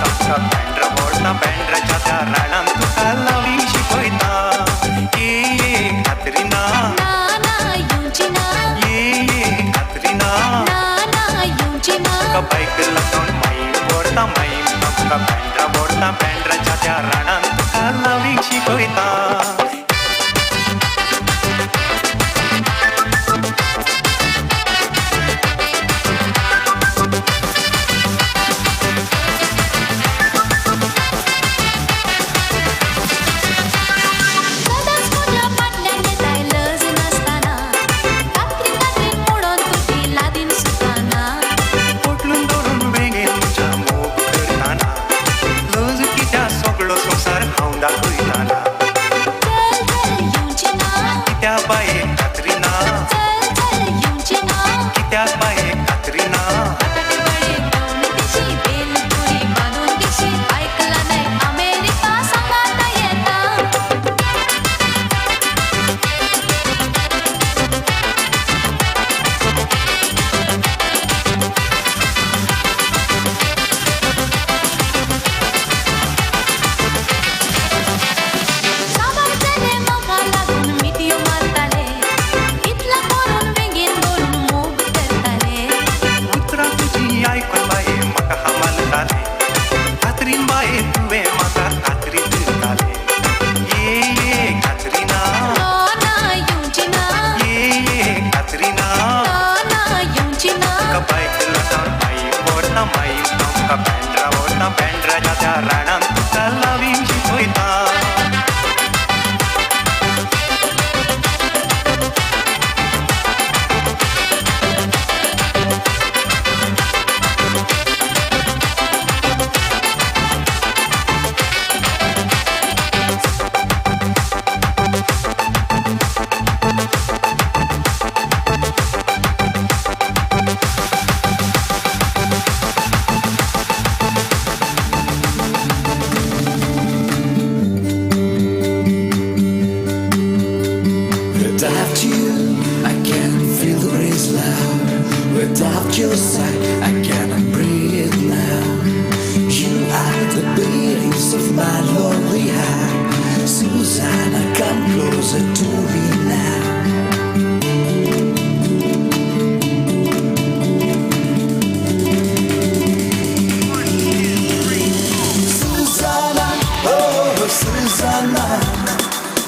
तुका बँड्र मोडटा बँड्राच्या त्या राणान तुका लावी शिकयता ये कातरिना ये कातरिना तुका बायक लागून माईम मोडटा माईम तुका बँड्र मोडटा बँड्राच्या त्या राणान तुका लावी शिकयता Without you, I can't feel the breeze loud. Without your sight, I cannot breathe now. You are the beatings of my lonely heart. Susanna, come closer to me now. Susanna, oh Susanna,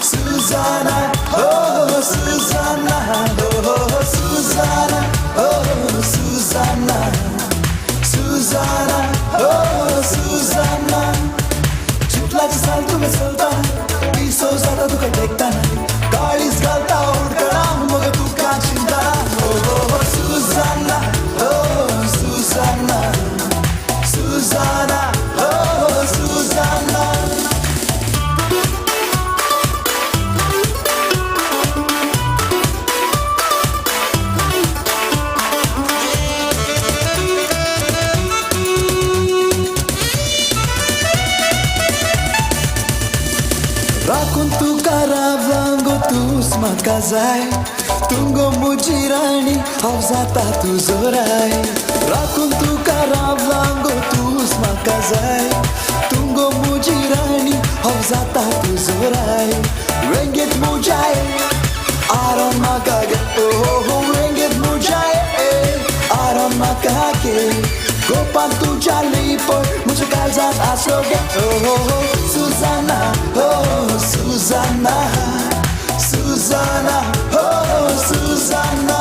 Susanna, oh Susanna, oh Susanna, oh Susanna, Susanna, oh Susanna. चिखलाची साल तुका चलता, पिसो जाता तुका देखताना, काळीज घालता उडकणा मग तुका चिंता. Oh Susanna, oh Susanna, Susanna, oh Susanna. Rakun tu caravlango tus makazai, tungo mujirani hauzata tu zorai. Rakun tu caravlango tus makazai, tungo mujirani hauzata tu zorai. Renget mujai, aram makage, oh renget mujai, aram makage. Gopan tuja lipor, मुझे कालजात आसरोगे. Oh Susanna, oh Susanna, Susanna, oh Susanna.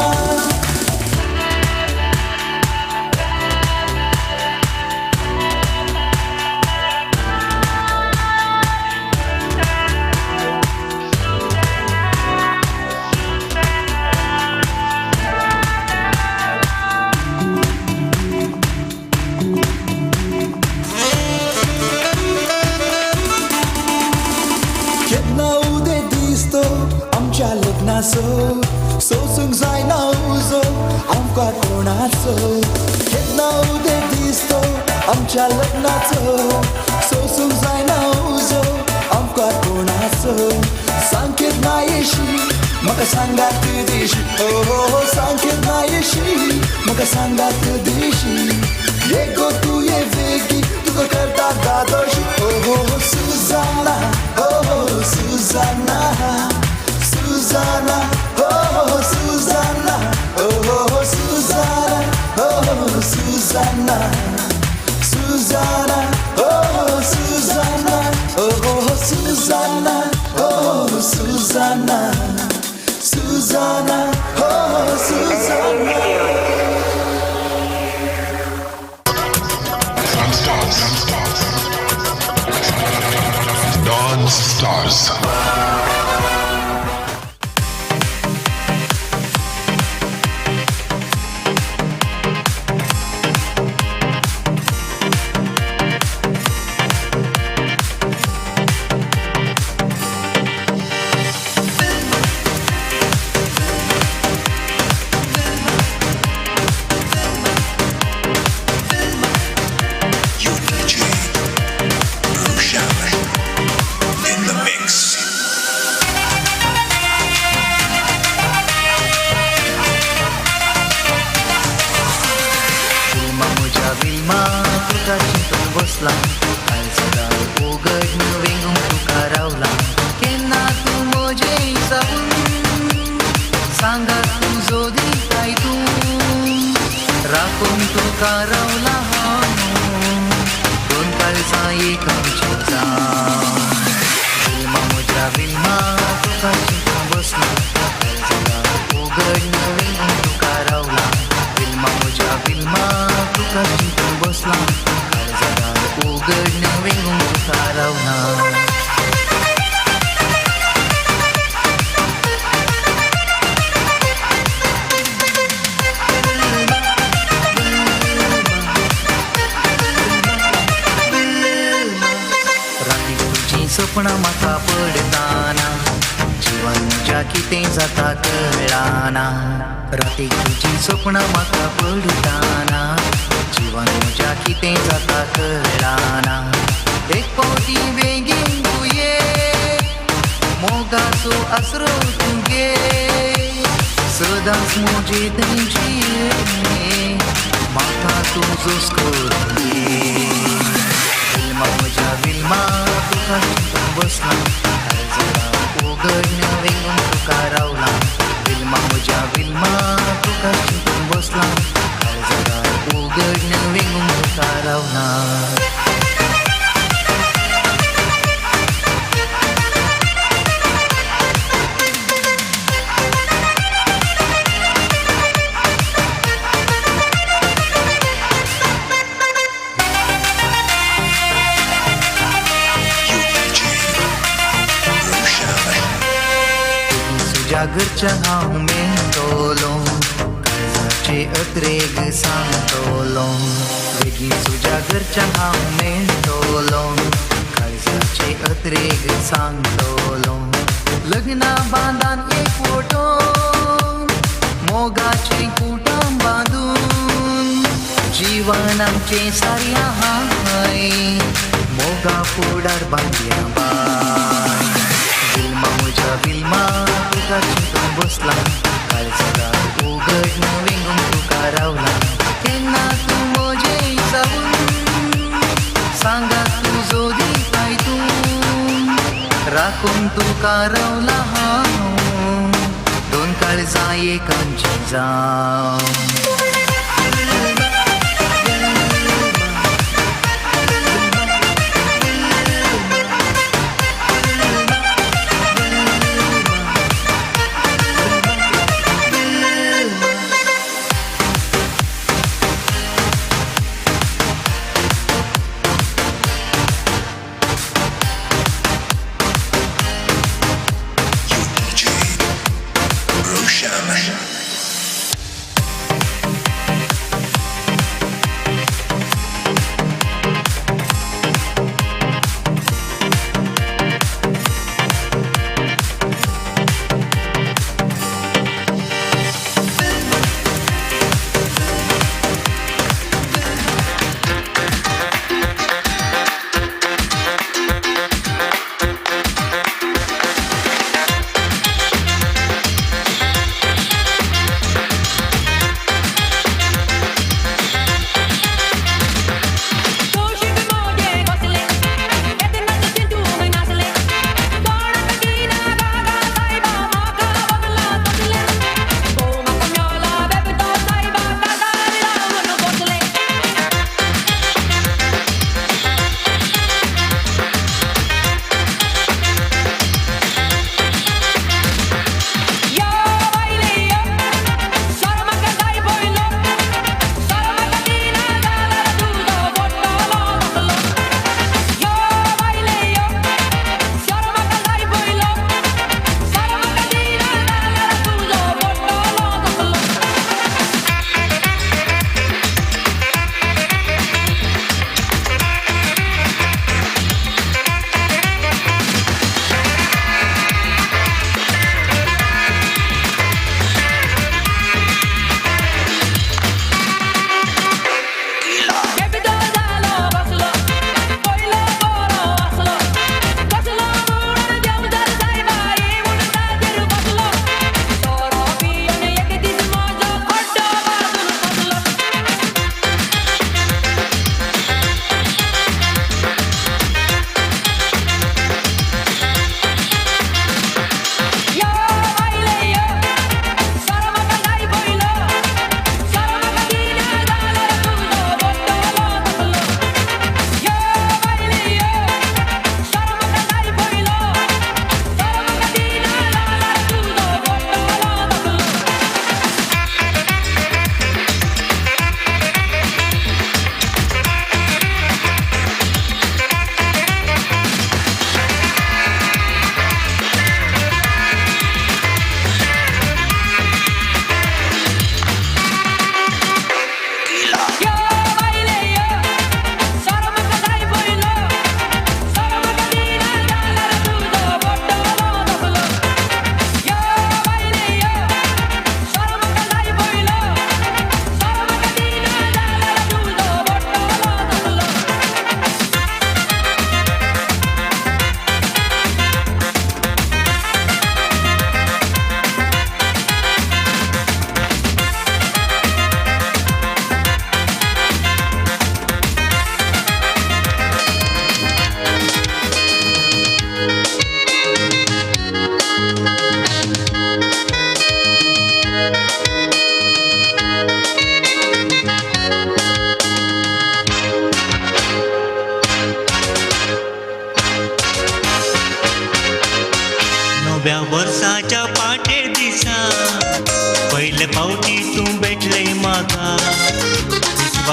आमच्या लग्नाचो सोसूंक जायना उजो आमकां कोणाचो. केन्ना उदें दिसतो आमच्या लग्नाचो सोसूंक जायना उजो आमकां कोणाचो. सांगेत ना येशी म्हाका सांगात दिशी, ओ सांगेत ना येशी म्हाका सांगात दिशी. ये गो तूं ये वेगी तुका करता stars. In the mix. Wilma मुझ्या विल्मा तुका चिंतून बसला काल सदां उगड वेंगून तुका रावला केन्ना तूं म्हजे जाऊन सांगा तूं जोदी काय तूं राखून तुका रावला हांव दोन काळजां एक आमची जावन विल्मा मुझ्या विल्मा तुका चिंतून बसला काल सदां उगड वेंगून तुका रावला विल्मा मुझ्या विल्मा तुका चिंतून बसला काळजां उगड वेंगून तुका रावला राती तुझी सपनां म्हाका पडताना जीवन म्हज्या कितें जाता कळना राती तुझी सपनां म्हाका पडताना जीवन म्हज्या कितें जाता कळना एक फावटी बेगीन तूं ये मोगाचो आसरो तूं घे सदांच म्हजे थंयची म्हाका तुजो करून दे विल्मा म्हज्या विल्मा तुका चिंतून बसला काळजां उगड वेंगून तुका रावला विल्मा म्हज्या विल्मा तुका चिंतून बसला काळजां उगड वेंगून तुका रावला तुझ्या घरच्या हांव मेळटलो काळजाचे अत्रेक सांगतलो बेगीन तुझ्या घरच्या हांव मेळटलो काळजाचे अत्रेक सांगतलो लग्ना बांदान एक फोटो मोगाचे कुटुंब बांदून जीवन आमचे साऱ्या हाय मोगा फुडार बांदया बाय विल्मा म्हज्या विल्मा तुका चिंतून बसला काळजां उगड वेंगून तुका रावला केन्ना तूं म्हजे जाऊन सांगा तूं जोदी काय तूं राखून तुका रावला हांव दोन काळजां एक आमची जावन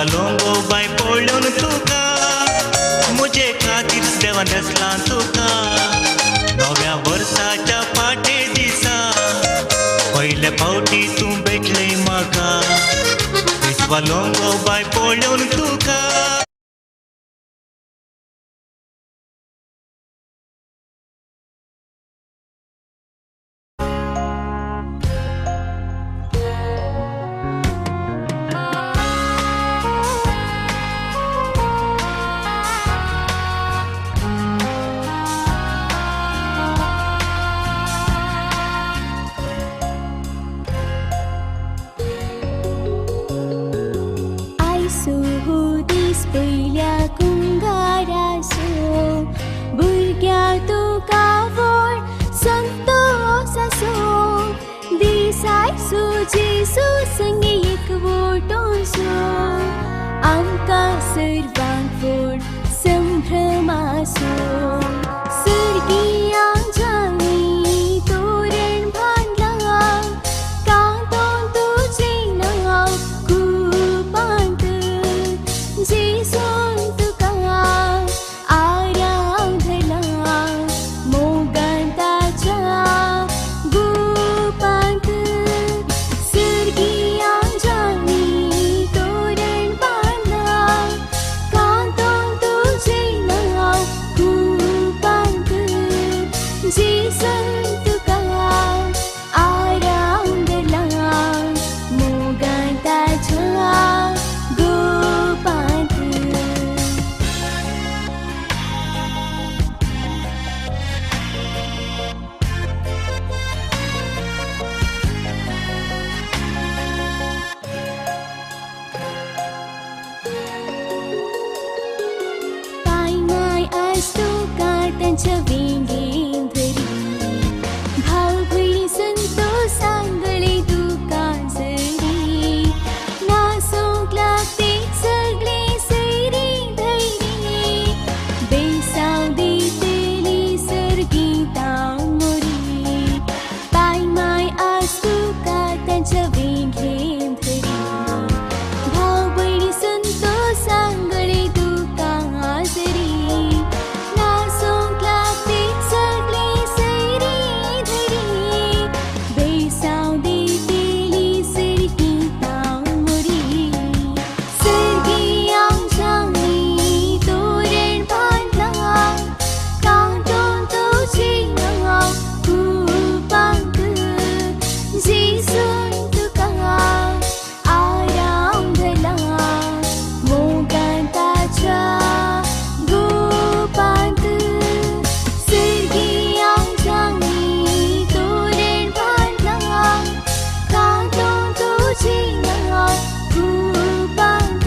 लोंगो बाय पळून तुका मुजे खातीर देवान नेसला तुका नव्या वर्साच्या पाटे दिसा पयले फावटी तूं भेटले म्हाका विश्वा लोंगो बाय पळून तुका आयसो हो दीस पयल्या कुंगारासो भुरग्या तुका व्हड संतोष आसो दीस आयसो जेसू संगे एकवटोसो आमकां सर्वांक व्हड संभ्रम आसो सर्गिया जाणी तोरण बांदला कांतोन तुजें नांव कुपांत जेसून तुका आराधला मोगांताच्या गुपांत सर्गिया जाणी तोरण बांदला कांतोन तुजें नांव कुपांत जेसून तुका आराधला मोगांताच्या गुपांत पाय माय आसतो कांतांच्या वेंगेन धरी भाव भयणी संतोष सांगळे तुका जरी नासूंक लागते सगळे सैरी धैरी बेसांव दितेली सर्गितां मोरी पाय माय आसतो कांतांच्या वेंगेन धरी भाव भयणी संतोष सांगळे तुका जरी नासूंक लागते सगळे सैरी धरी बेसांव दितेली सर्गितां मोरी सर्गिया जाणी तोरण बांदला कांतोन तुजें नांव कुपांत जेसून तुका आराधला मोगांताच्या गुपांत सर्गिया जाणी तोरण बांदला कांतोन तुजें नांव कुपांत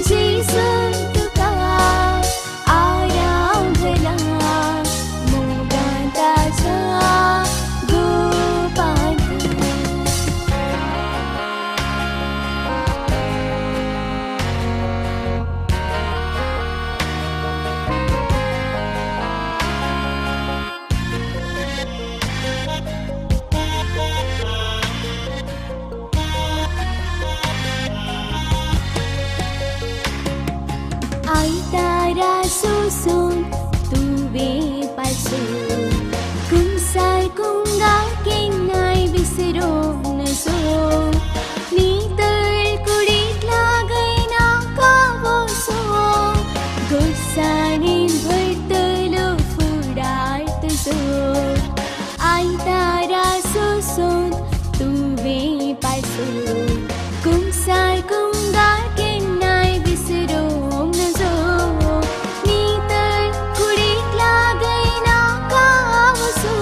जेसून तुका आराधला मोगांताच्या गुपांत आयतारा सोसून तुवें पासून कुंसार कुंगार केन्नाय विसरूंक नजो नितळ कुडीत लागयना कावोसो घोसाणेन भरतलो फुडार तुजो आयतारा सोसून तुवें पासून कुंसार कुंगार केन्नाय विसरूंक नजो नितळ कुडीत लागयना कावोसो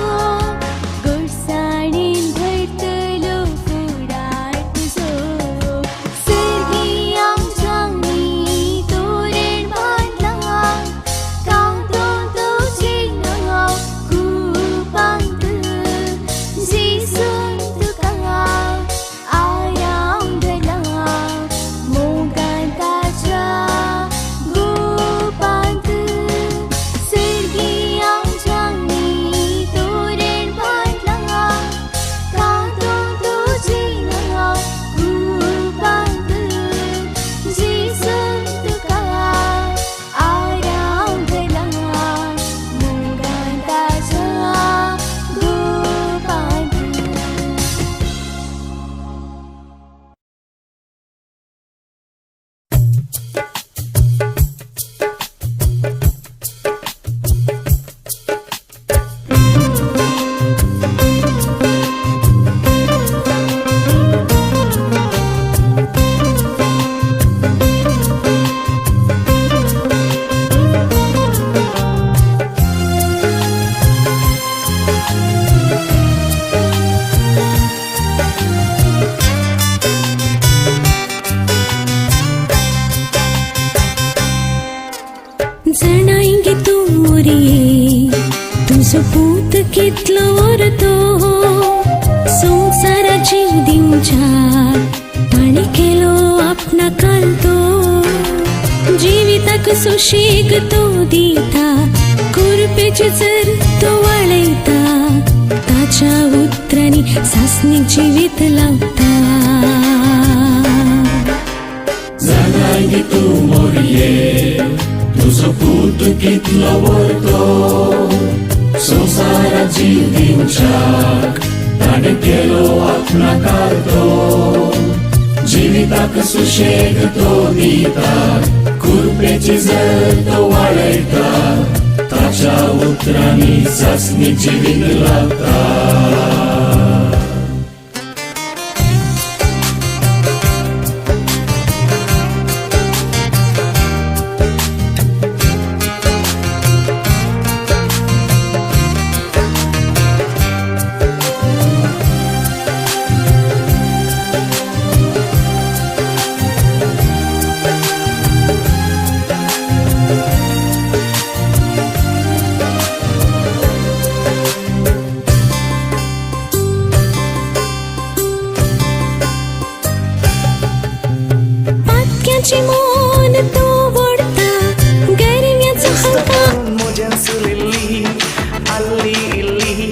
घोसाणेन भरतलो फुडार तुजो सर्गिया जाणी तोरण बांदला कांतोन तुजें नांव कुपांत जेसून तुका घेतलो वरतो संसारा जीव दिवच्या ताणे केलो आपणा कांतो जिविताक सुशेग तो दिता कुरपेची जर तो वाळयता ताच्या उतरांनी सासणी जिवीत लावता जाणांगी तू मोरये तुझो पूत कितलो व्हरतो संसारा जीव दिवच्याक ताणे केलो आपणा कांतो जिविताक सुशेग तो दिता कुरपेची जर तो वाळयता ताच्या उतरांनी सासणी जिवीत लावता पातक्याची मोन तो वडता गरव्याचो हलका मोजन्सुलिल्ली अल्ली इल्ली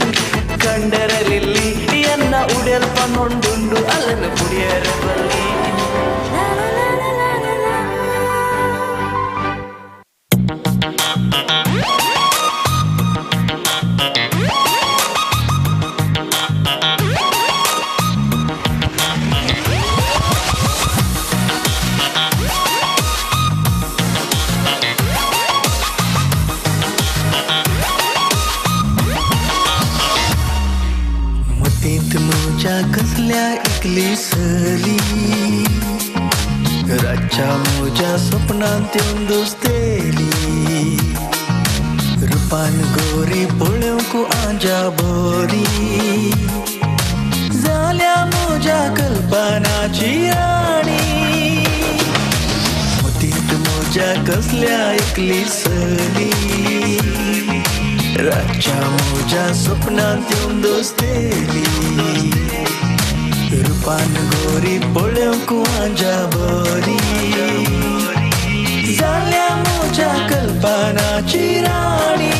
कंडरलिल्ली ಎನ್ನ ಉಡೆಲ್ಪ ನೊಂಡುಂಡು ಅಲ್ಲನ ಪುಡಿಯರ ಬಲ್ಲಿ कसल्या इकली सली रातच्या म्हज्या स्वप्नांत येवन दोस्तेली रूपान गोरी पळोवंक आंजा बरी जाल्या म्हज्या कल्पनाची राणी मतींत म्हज्या कसल्या इकली सली रातच्या म्हज्या स्वप्नांत येवन दोस्तेली रूपान गोरी पळोवंक आंजा बरी जाल्या म्हज्या कल्पनाची राणी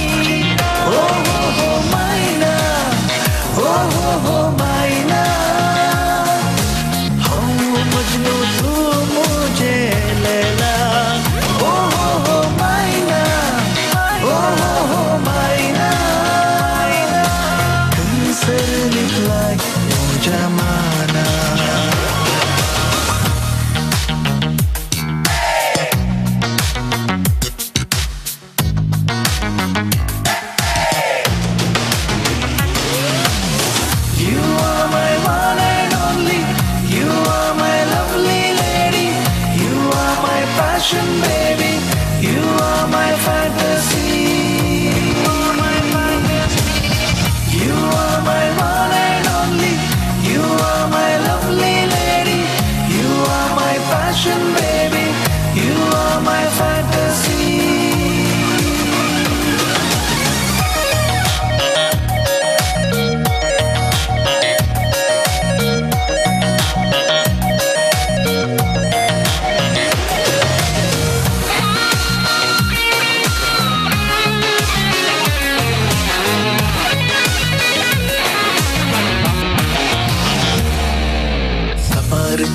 हो हो हो मायना हो हो हो मायना हांव मजनू तूं म्हजें लैला हो हो हो मायना हो हो हो मायना खंयसर लिपलाय म्हज्या माना Baby, you are my fantasy. You are my one and only. You are my lovely lady. You are my passion, baby. You are my fantasy.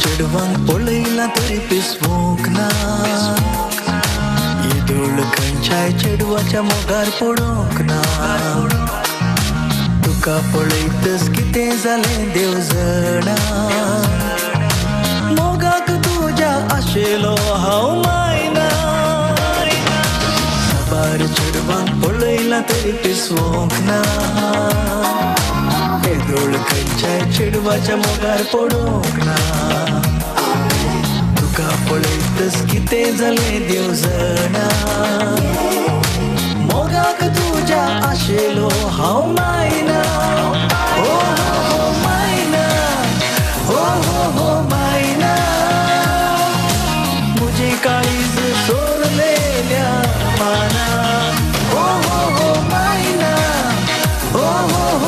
चढवांक पळयलां तरी पिसवूंक ना येदोळ खंयच्याय चेडवाच्या मोगार पडोंक ना तुका पळयतच कितें जालें देव जाणा मोगाक तुज्या आशिल्लो हांव मायना साबार चेडवांक पळयलां तरी पिसवूंक ना येदोळ खंयच्याय चेडवाच्या मोगार पडोंक ना तुका पळयतच कितें जालें देव जाणा मोगाक तुज्या आशिल्लो हांव मायना हो हो हो मायना हो हो हो मायना म्हजी काळीज सोरलेल्या माना हो हो हो मायना हो हो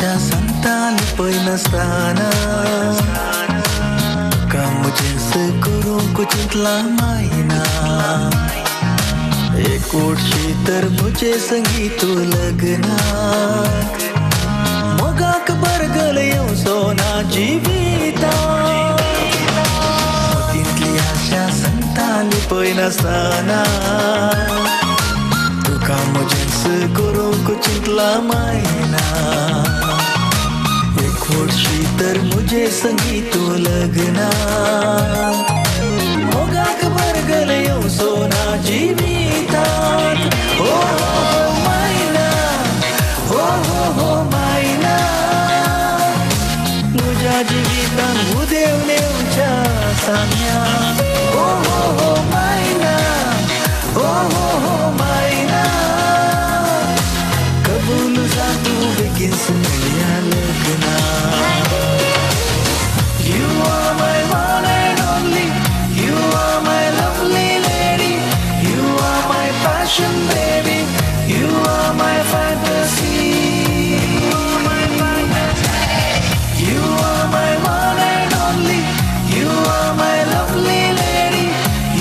आशा संताली पैनसताना काम जेस करूंक चिंतला मायना एक वर्षी तर मुझे संगीत लग्ना मोगाक बरगल येऊ सोना जिविता तितली आशा संताली पैनसताना तुका मुझेस करूंक चिंतला मायना एक वर्षी तर मुझे संगीत लग्ना मोगाक बरगल येऊ सोना जिवितात हो हो मायना हो मायना तुझ्या जिवितान उदेव नेवच्या साम्या हो मायना हो मायना कबूल जा तू बेगीनच मेळया लग्ना You are my one and only, you are my lovely lady, you are my passion baby, you are my fantasy. You are my one and only, you are my lovely lady,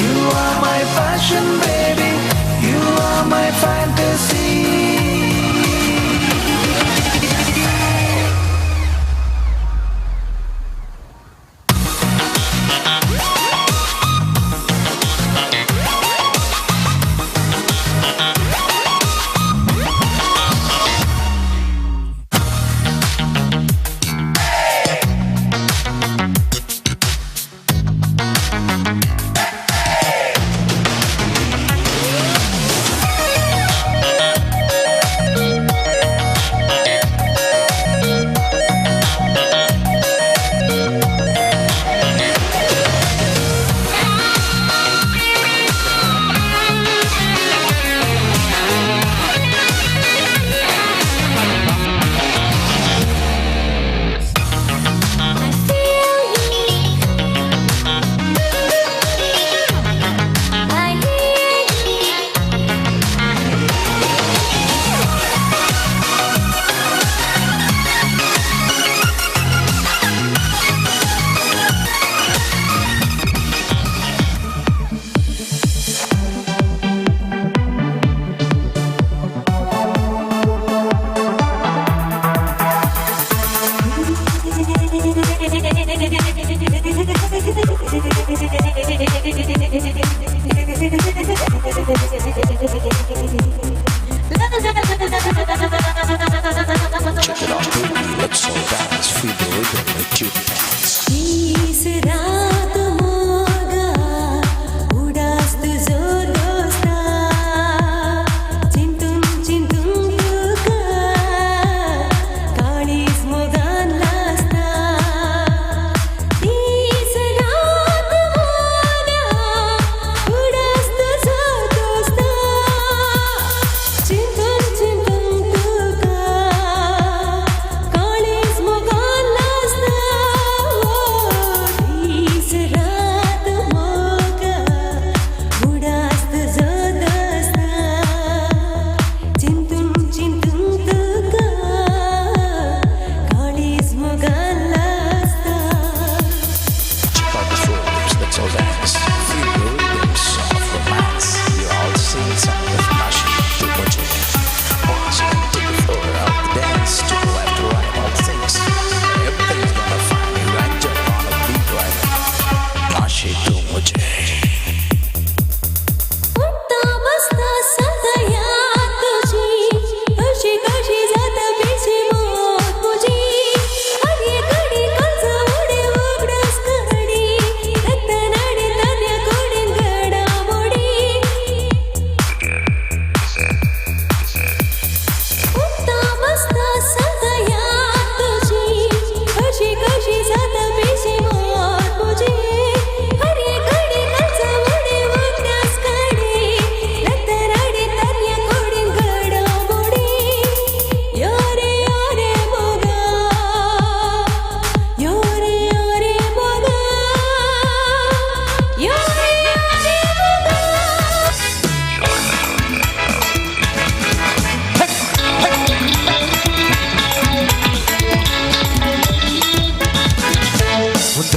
you are my passion baby, you are my fantasy.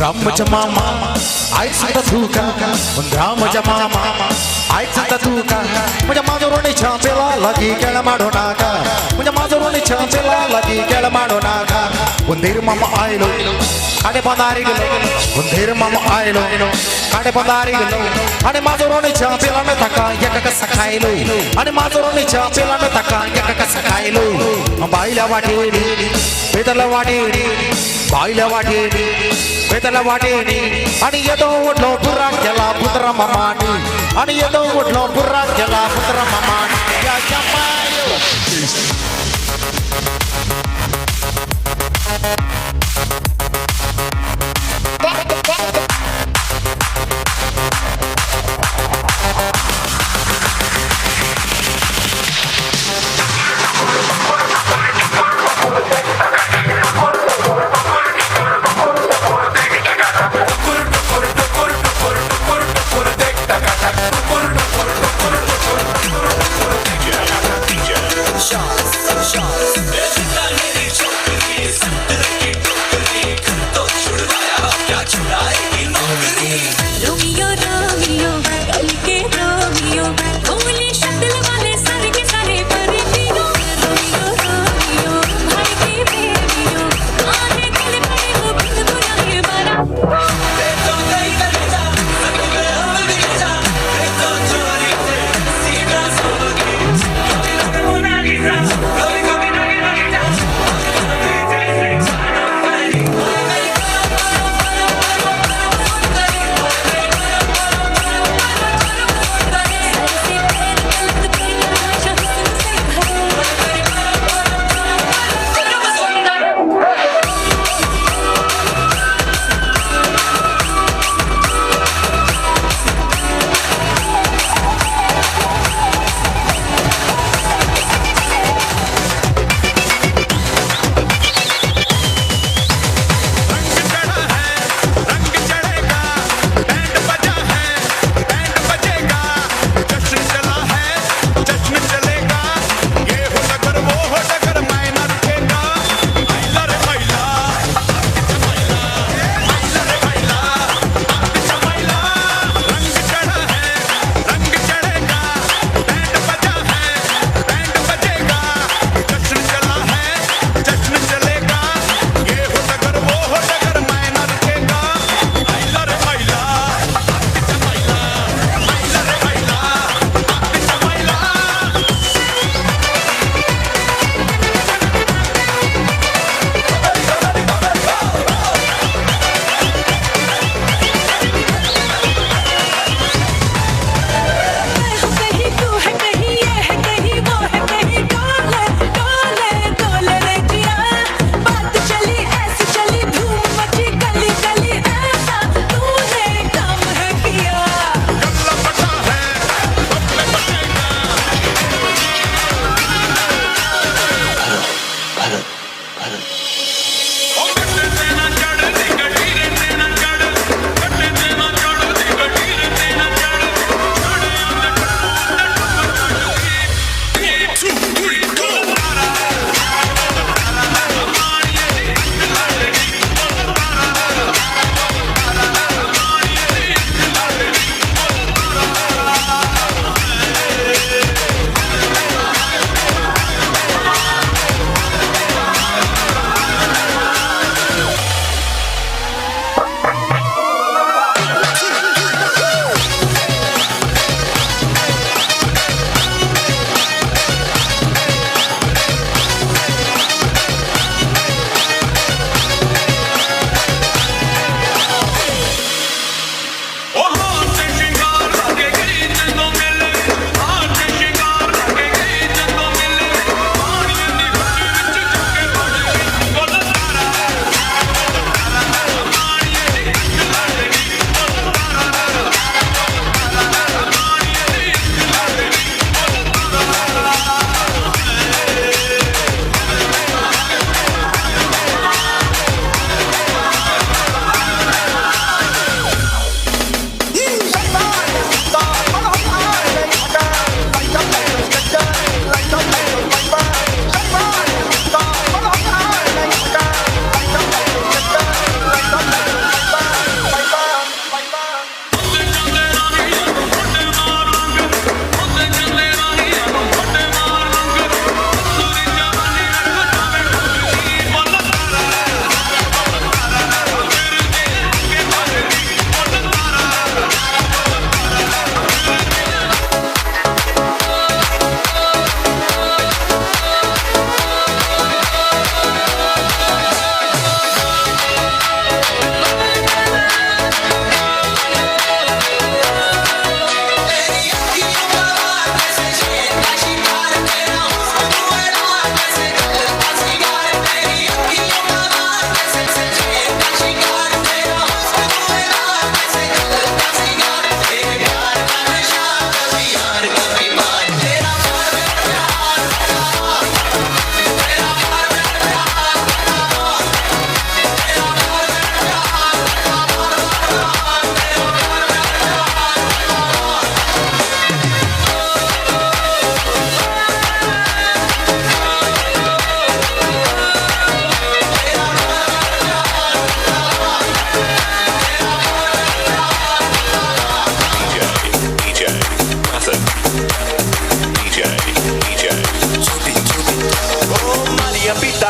रामच्या मामा ऐकता तू का रामच्या मामा ऐकता तू का म्हणजे माझं रोणी छापेला लगी केळ माडो नाका म्हणजे माझं रोणी छापेला लगी केळ माडो नाका उंदीर मामा आयलो काडे पदारी गेलो उंदीर मामा आयलो काडे पदारी गेलो आणि माझं रोणी छापेला न तका एक कसा खायलो आणि माझं रोणी छापेला न तका एक कसा खायलो बाईला वाटेडी पेदला वाटेडी बाईला वाटेडी पेदला वाटेडी आणि येतो उठलो पुरा केला पुत्र मामानी आणि येतो उठलो पुरा केला पुत्र मामानी या जमायो रोमियो रोमियो कल के रोमियो भोले शक्ल वाले सर के सारे परमियो रोमियो रोमियो भाई के बेबियो आने गले पड़े वो बिन बुरा ये बारा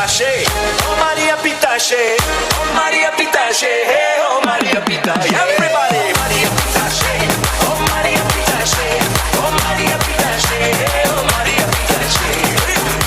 Pitache, oh Maria Pitache, oh Maria Pitache, hey, oh Maria Pitache. Everybody, Maria Pitache, oh Maria Pitache, oh Maria Pitache, hey, oh Maria Pitache.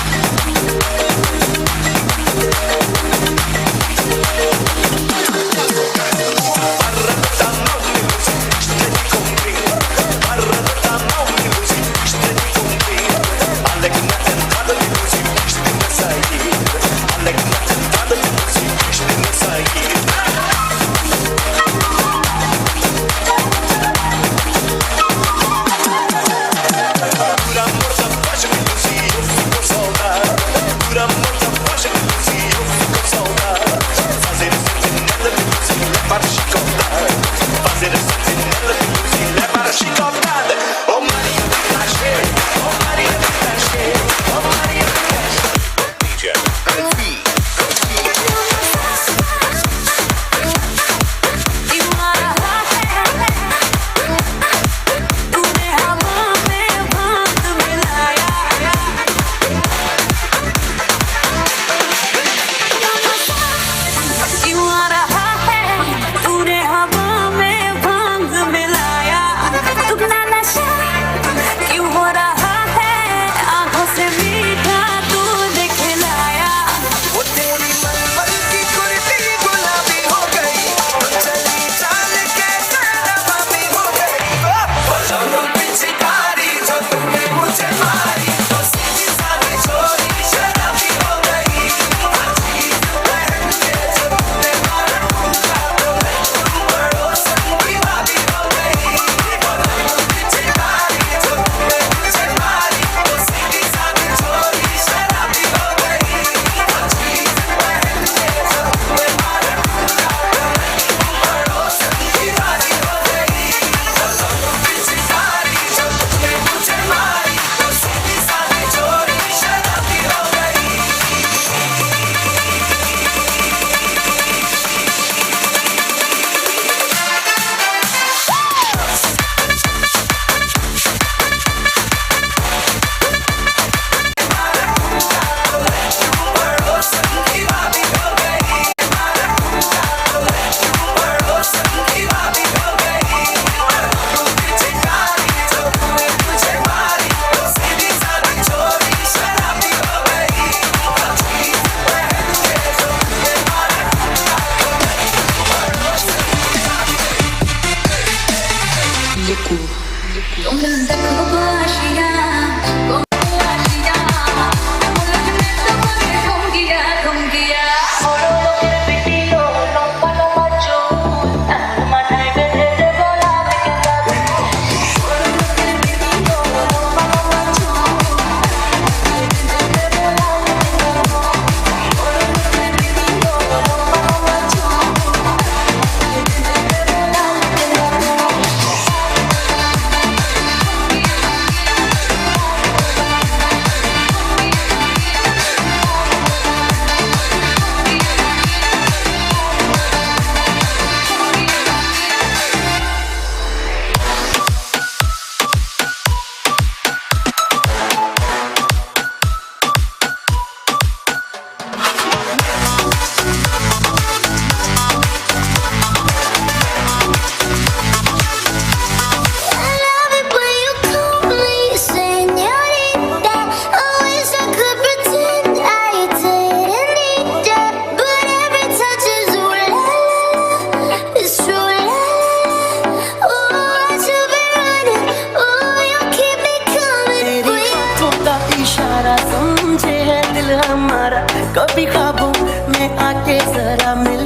कभी ख्वाबों में आके जरा मिल,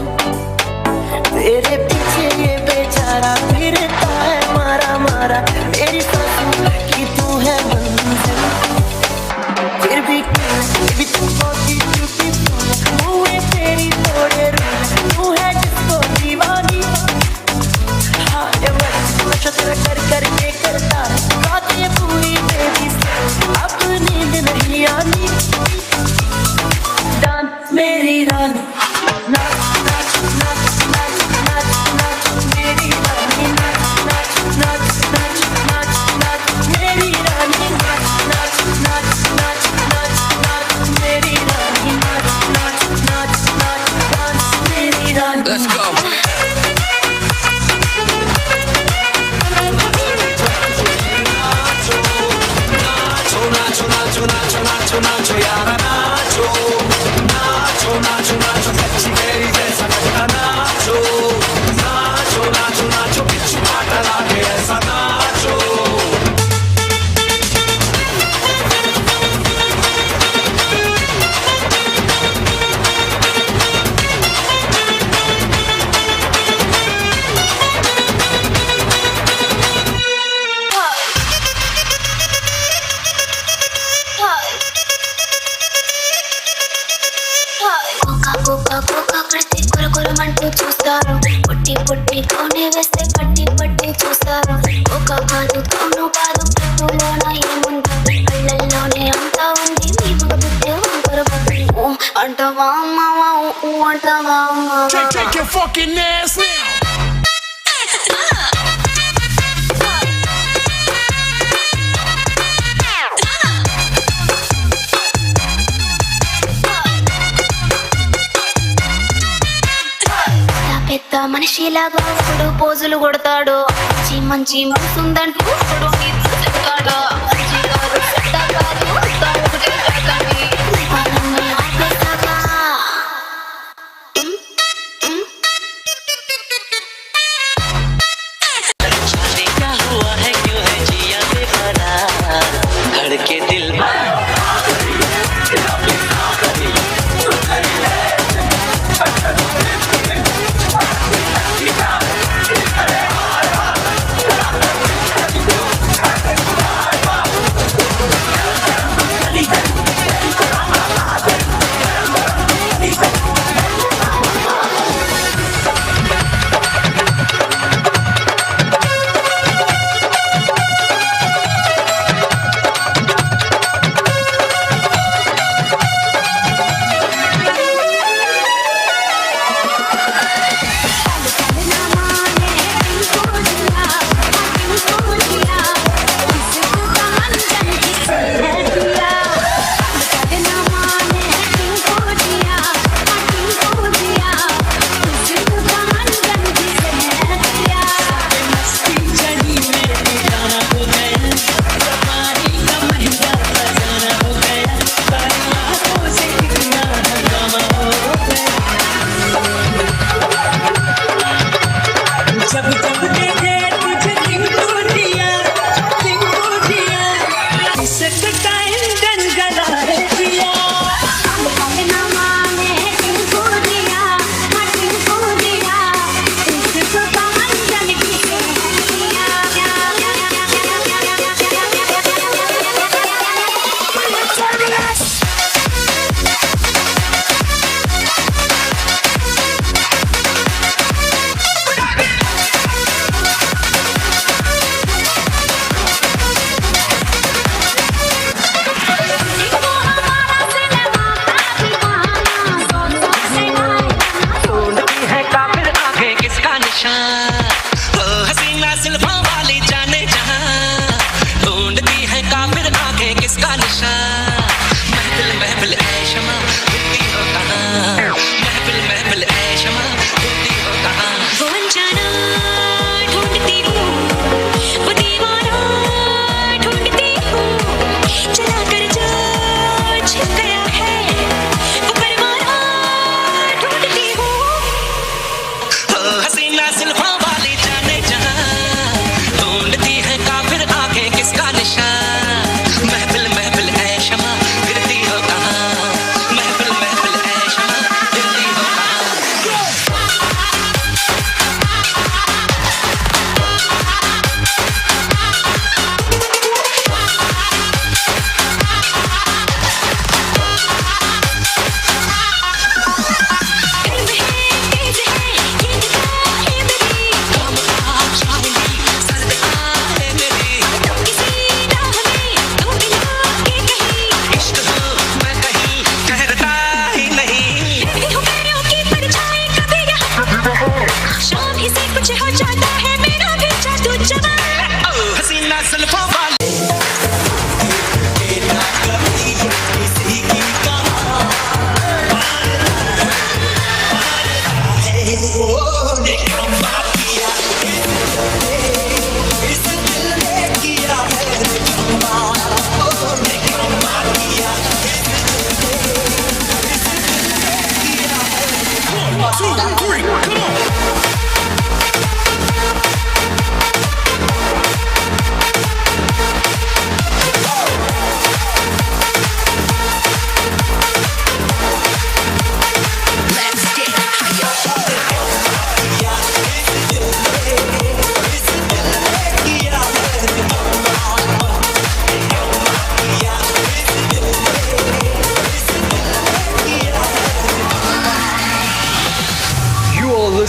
तेरे पीछे ये बेचारा फिरता है मारा मारा, मेरी सांसों की तू है मंजिल, फिर भी तू बहुत ही ब्यूटीफुल, मुझे तेरी थोड़े रूल, तू है जिसको दीवानी, हाँ ये नशा तेरा कर करके करता है, बात ये पूरी तेरी से अब नींद नहीं आनी, डांस मेरी रानी, नाच नाच नाच नाच नाच नाच मेरी रानी, नाच नाच नाच नाच नाच नाच मेरी रानी, नाच नाचो नाचो यार नाचो नाचो नाचो नाचो कच्ची कैरी जैसा खट्टा नाचो नाचो नाचो नाचो बिच्छू काटा लागे ऐसा नाचो కోకా కోకా కడితే కొరకొరమంటూ చూస్తారు పొట్టి పొట్టితోనే వేస్తే పట్టి పట్టి చూస్తారు ఒక కాదు తోను కాదు పెట్టులోన ఏముందో కళ్ళల్లోనే అంతా ఉంది మీ మగ పుట్టే వంకరపడి అంటవా అమ్మవా అంటవా Take your fucking ass now. పెద్ద మనిషిలాగా ఒకడు పోజులు కొడతాడు మంచి మంచి మనసుందంటూ ఒకడు నీతులు చెప్తాడు మంచి కాదు చెడ్డ కాదు అంతా ఒకటే కాదండి. మనల్ని ఆపేశాగా. क्या हुआ है क्यों है जिया बेकरार धड़के दिल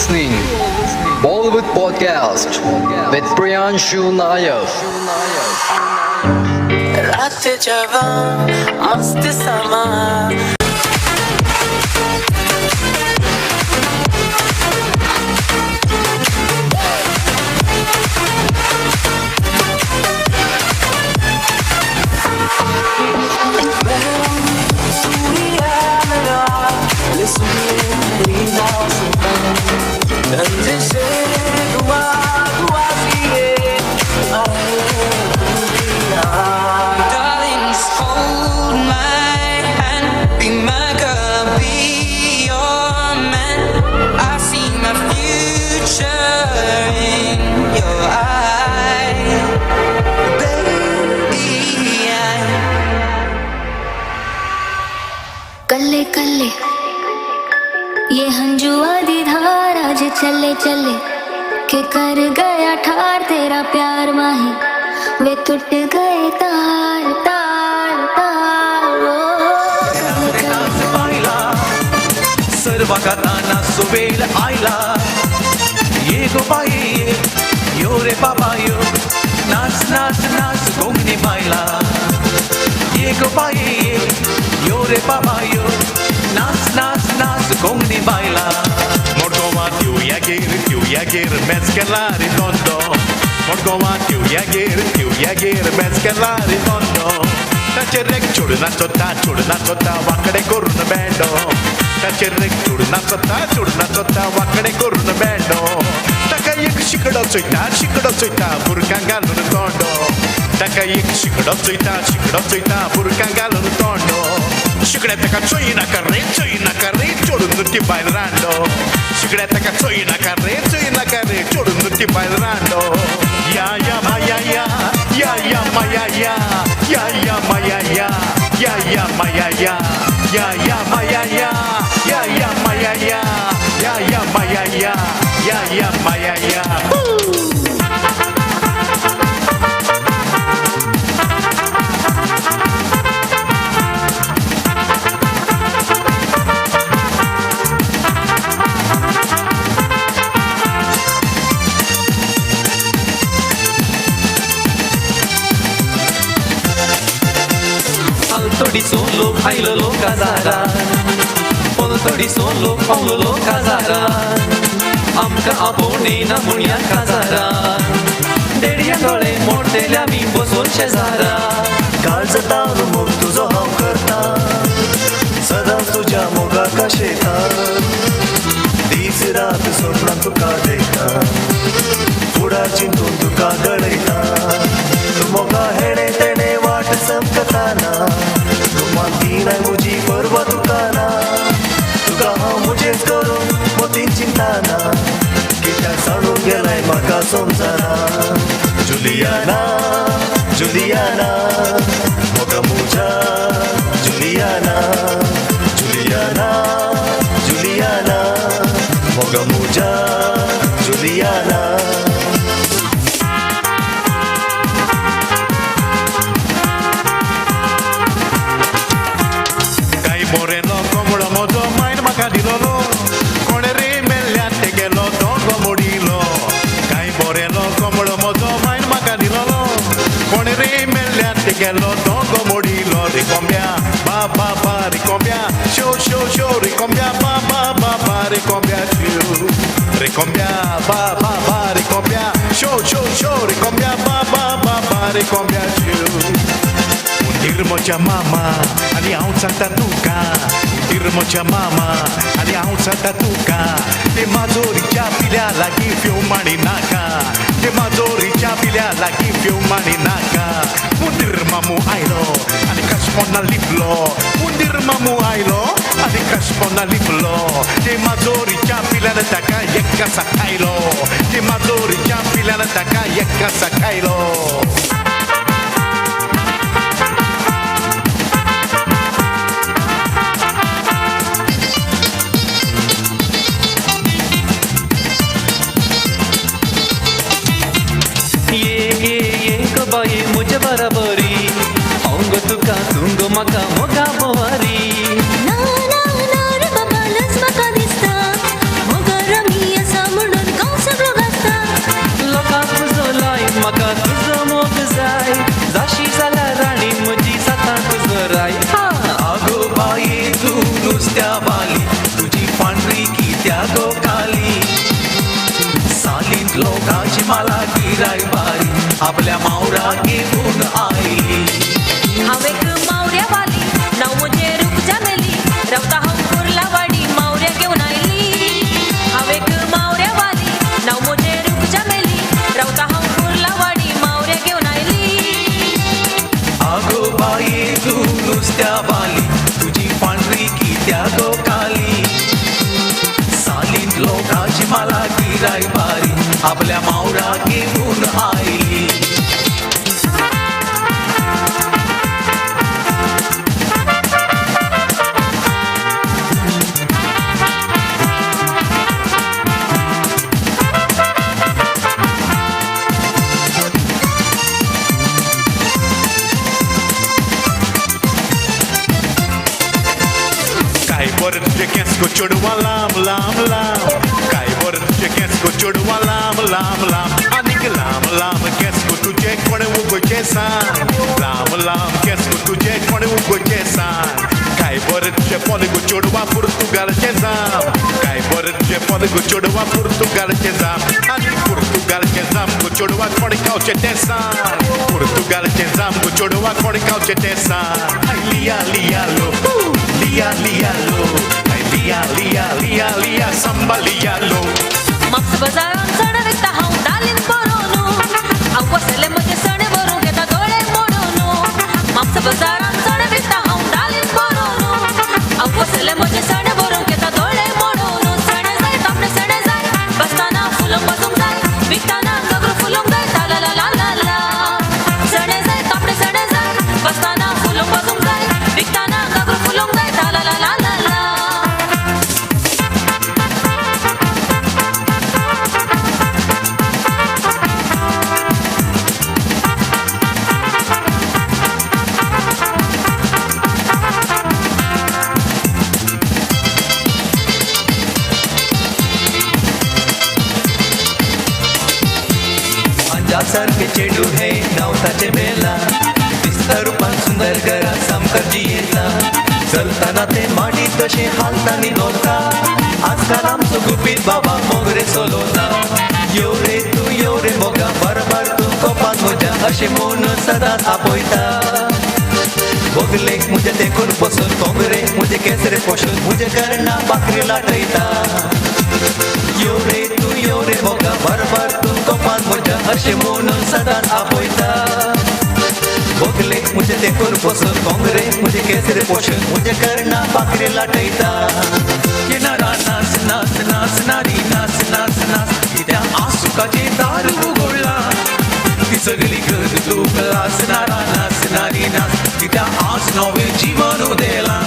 listening Bollywood Podcast with Priyanshu Nayak. रात जवां मस्त समा कल्ले कल्ले ये हंजू आधी धार आज चले चले के कर गया ठार तेरा प्यार माही वे टूट गए तार तार तार सर्वा का ताना सुबेल आयला ये गो बाई यो रे बाबा यो नाच नाच नाच गोंगनी बायला ये गो बाई यो रे बाबा यो नाच नाच नाच गोंगनी बायला Morgova tiu yagir mezcalare tondo Morgova tiu yagir mezcalare tondo Tacerek chudna chota wakade korun bando Tacerek chudna chota wakade korun bando Takayek shikado choita burkangalun tondo Takayek shikado choita burkangalun tondo Shikadetaka choina carre chorundutti bailando Shikadetaka choina carre chorundutti bailando Ya ya maya ya maya ya ya ya maya ya ya ya maya ya ya ya maya ya ya ya maya ya ya ya maya ya ya ya maya ya Todi solo bailo lo casara Pol todi solo paulo lo casara Amka apone na munia casara Dedia gole mortelia mi boson शेजारा काळजाता मोग तुझो हांव करता सदांच तुज्या मोगाका शेता दीस रात स्वप्नांत तुका देखता फुडार चिंतून तुका घडयता मोगा हेणे तेणे वाट संपताना माती नाय मुजी परवा तुकाना तुका हांव मुजेच करून मोतीन चिंताना कित्याक सांडून गेलाय म्हाका समजना जुलियाना जुलियाना मोगा मुजा जुलियाना जुलियाना जुलियाना मोगा मुजा Juliana Moreno como lo moto main macadilolo con el rimel te que lo tongo morilo Kai moreno como lo moto main macadilolo con el rimel te que lo tongo morilo ricombia ba ba ba ricombia show show show ricombia ba ba ba ba ricombia show ricombia ba ba ba ricombia show show show ricombia ba ba ba ba ricombia show Irmocha mama, ali aunța tatuca Irmocha mama, ali aunța tatuca De mazori chapilea la ghifiu maninaka De mazori chapilea la ghifiu maninaka Undir mamu ailo, ali kaspona liplo Undir mamu ailo, ali kaspona liplo De mazori chapilea la taka yekka sakailo De mazori chapilea la taka yekka sakailo बाई मुझे बराबरी आऊंग तुका तुंग मका मोगा बोवारी ना ना ना रे बाबा लस मका दिसता मोगा रमी असा आपल्या मावरा घेऊन आईली हावेक मावऱ्यावाली नाव म्हणजे रूप जमेली रवता हांव कुर्लावाडी मावऱ्या घेऊन आयली हावेक मावऱ्यावाली नाव म्हणजे रूप जमेली रवता हांव कुर्लावाडी मावऱ्या घेऊन आयली आगो बाई तू नुसत्या बाली तुझी पांढरी कित्या गो काली सालीत लोकांची मला गिराय बारी आपल्या मावरा घेऊन आईली काय बरं तुझे केस को चढवा लांब लांब लांब काय बरं तुझे केस को चढवा लांब लांब लांब अनिक लांब लांब केस को तुझे कोण उगोचे सांग लांब लांब केस को तुझे कोण उगोचे सांग काय बरं तुझे पलगो चढवा पुर्तुगालचे जाम काय बरं तुझे पलगो चढवा पुर्तुगालचे जाम आणि पुर्तुगालचे जाम को चढवा कोण कावचे ते सांग पुर्तुगालचे जाम को चढवा कोण कावचे ते सांग लिया लिया लो लिया लिया लो लिया लिया लिया लिया samba लिया लो मागचं बाजारात चढ विकता हांव डालीन बरोनो आवसले म्हजे सण भरून घेता दोळे मोडून मागचं बाजारात चढ विकता हांव डालीन बरोनो आवसले म्हजे सण भरून घेता दोळे मोडून सण जाय तापणे सण जाय बसताना फुलंग बसूंक जाय विकताना गगरू फुलूंक जाय ला ला ला ला ला सण जाय तापणे सण जाय बसताना फुलंग बसूंक जाय विकताना गगरू फुलूंक जाय ला ला ला ला ला अंजासारखे चेडू हे नवताचे बेला दिसता रूपान सुंदर घरा सामकरजी येता चलताना ते माडी तशे हालतानी लोता आजकाल आमचो गुपीत बाबा मोगरे चलोता यो रे मोगा बरोबर तू कोपान म्हज्या अशें म्हूण सदांच आपयता बोगलेक म्हजे देखून बसून कोंगरे म्हजे केसरे पोशून म्हजे कर्णा बाकरी लाटयता यो रे मोगा बरोबर तू कोपान म्हज्या अशें म्हूण सदांच आपयता बोगलेक म्हजे देखून बसून कोंगरे म्हजे केसरे पोशून म्हजे कर्णा बाकरी लाटयता किनारा नाच नाच नाच नारी नाच नाच नाच कित्या आसुकाचे दार उगडला ती सगळी गज लोक लासणारा नाचणारी नाच कित्या आज नवे जीवन उदेला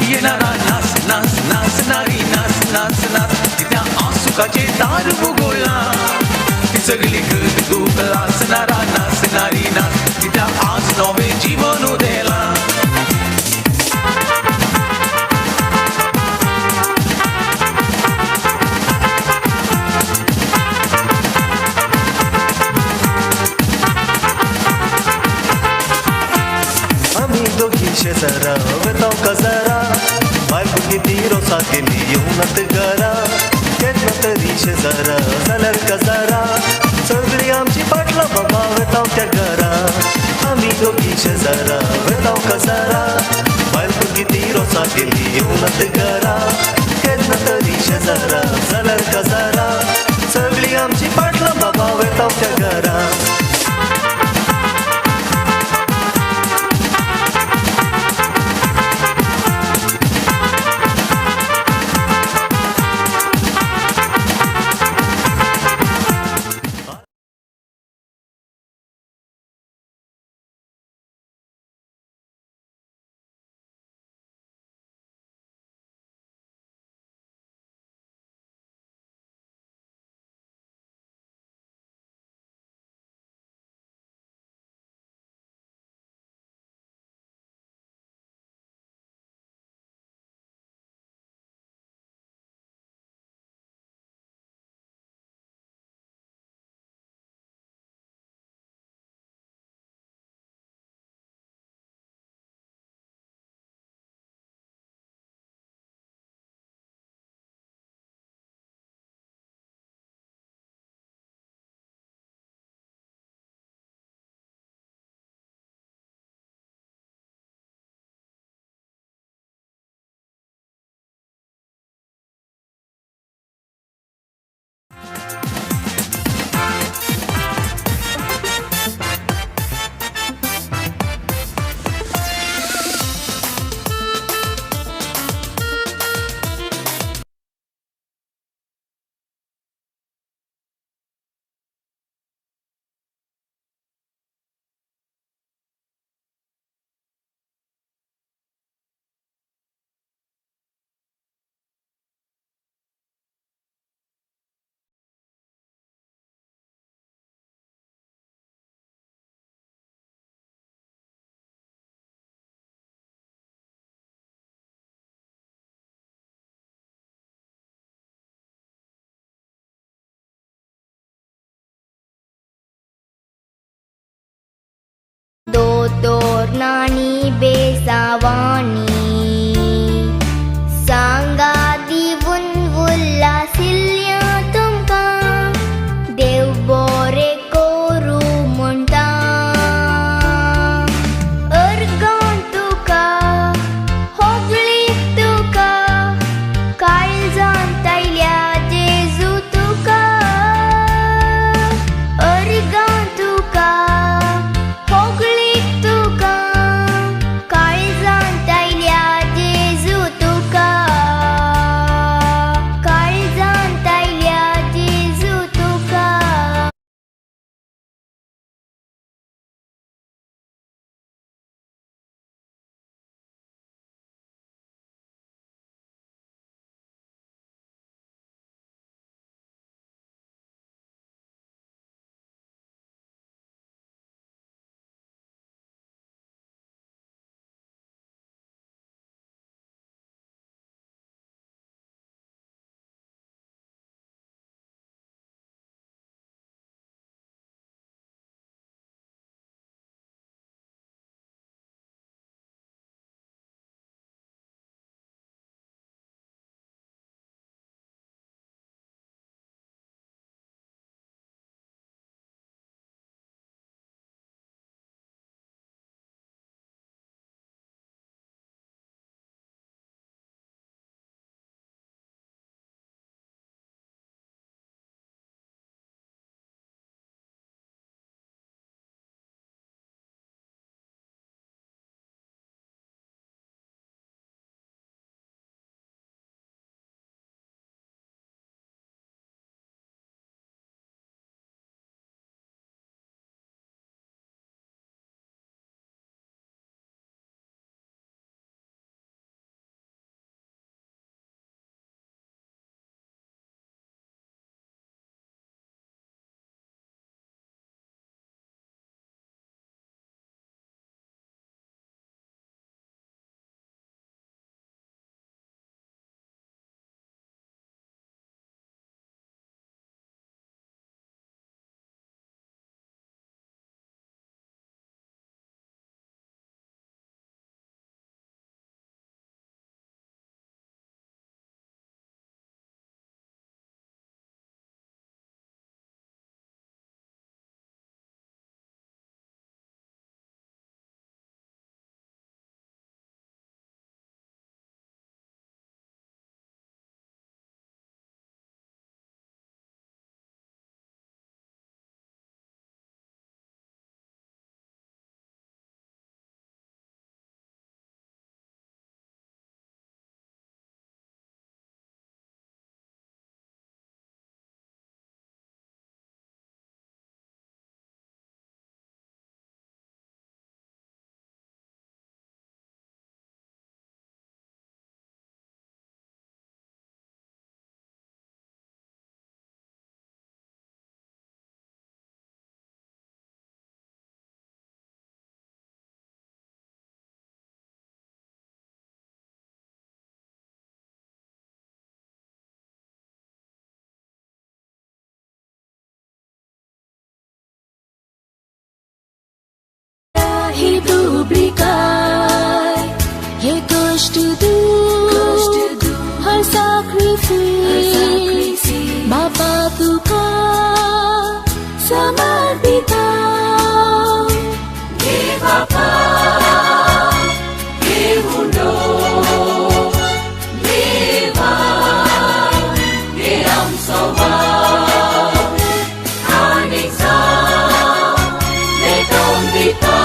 येणारा नाच नाच नाचणारी नाच नाच नाच कित्या आसुकाचे दार उगडला ती सगळी गज लोक लासणारा नाचणारी नाच कित्या आज नवे जीवन उदेला आम्ही दोघी शेजारा वेताव कजारा बायको किती रोसा केली येऊनत घरा केन्ना तरी शेजारा जाल्यार कजारा सगळी आमची पाटला बाबा वेताव त्या घरा आम्ही दोघी शेजारा वेताव कजारा बायको किती रोसा केली येऊनत घरा केन्ना तरी शेजारा जाल्यार कजारा सगळी आमची पाटला बाबा वेताव त्या घरा वाणी सांगा दिवून उल्हासिल्ल्या तुमकां देव बरें करू म्हणटा अर्गां तुका होगळीक तुका काळजांत आयल्या जेजू तुका अर्गां तुका होगळीक तुका काळजांत आयल्या जेजू तुका काळजांत आयल्या जेजू तुका ही दुब्रिकाय हे कष्ट दूर हर sacrifice बापा तुका समर्पिता हे बापा हे हुंडो देवा हे आमचो बाप आनीक सांग देतोन दिता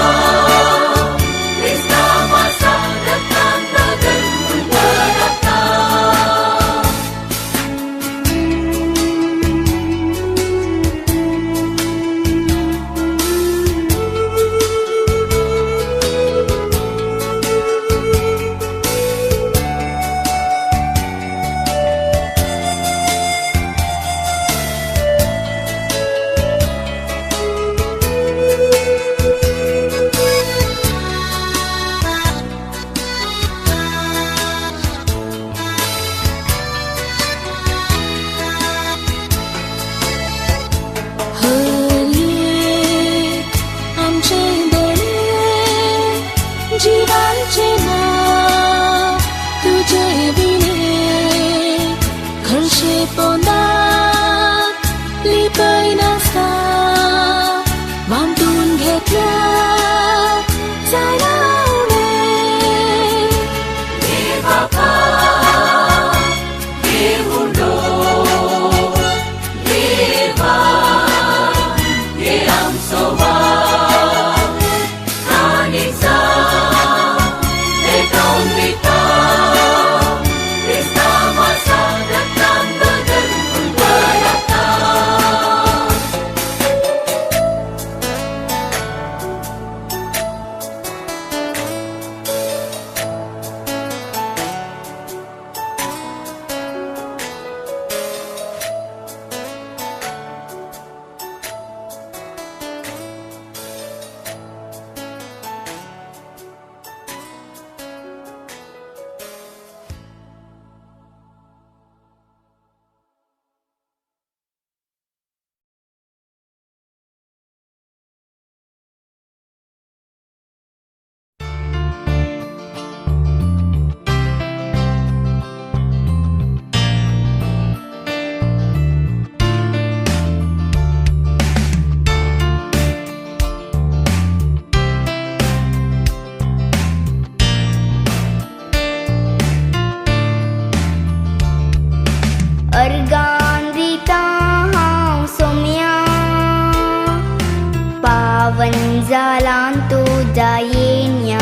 जालान तुझा येण्या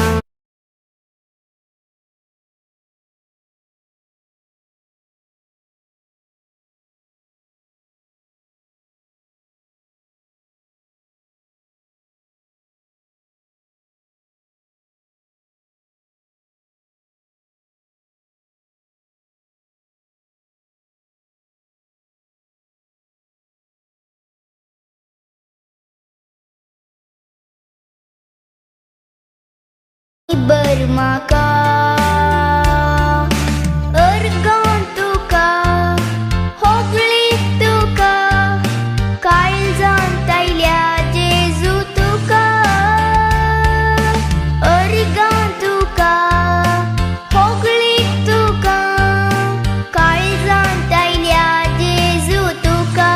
बर्माका अर्गां तुका होगळी तुका काळजान तायल्या जेजू तुका अर्गां तुका होगळी तुका काळजान तायल्या जेजू तुका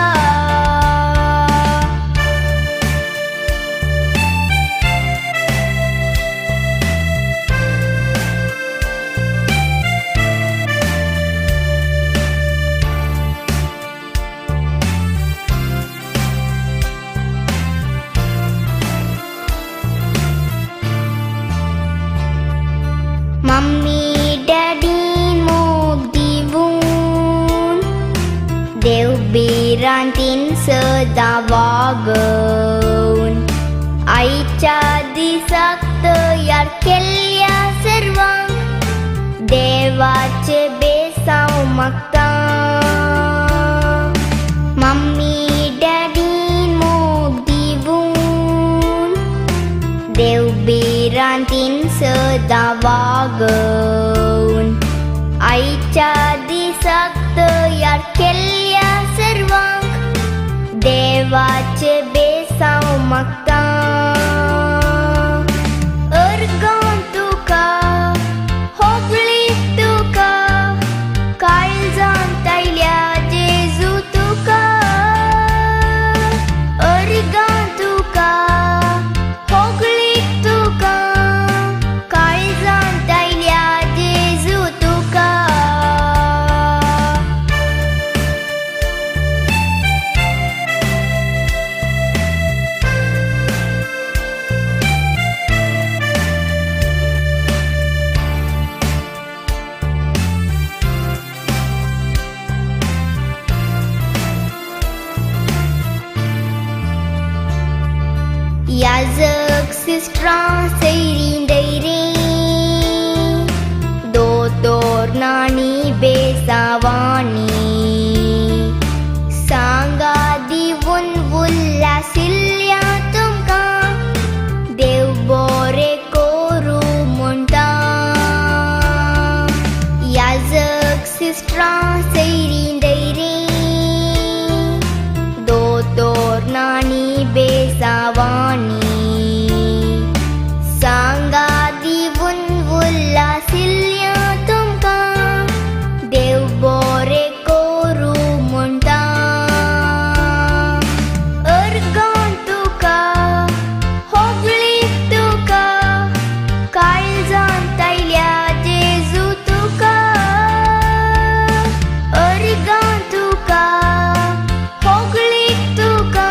मम्मी डॅडी मोग दिवून देव बिरांतीन सदां वागवून आईच्या दिसाक तयार केल्ल्या सर्वांक देवाचे बेसांव मागता मम्मी डॅडी मोग दिवून देव बिरांतीन सदां वागवून आईच्या दिसाक तयार केल्ल्या सर्वांक देवाचे बेसांव मागता अर्गां तुका होगळी तुका काळजान तायल्या जेजू तुका अर्गां तुका होगळी तुका काळजान तायल्या जेजू तुका याजक सिस्टरां सैरीं दैरीं दोतोर नाणी बेसावांनी सांगा दिवून उल्हासिल्ल्या तुमकां देव बरें करूं म्हणटा याजक सिस्टरां सैरीं दैरीं दोतोर नाणी बेसावांनी सांगा दिवून उल्हासिल्ल्या तुमकां देव बरें करूं म्हणटा अर्गां तुका होगळी तुका काळजान तायल्या जेजू तुका अर्गां तुका होगळी तुका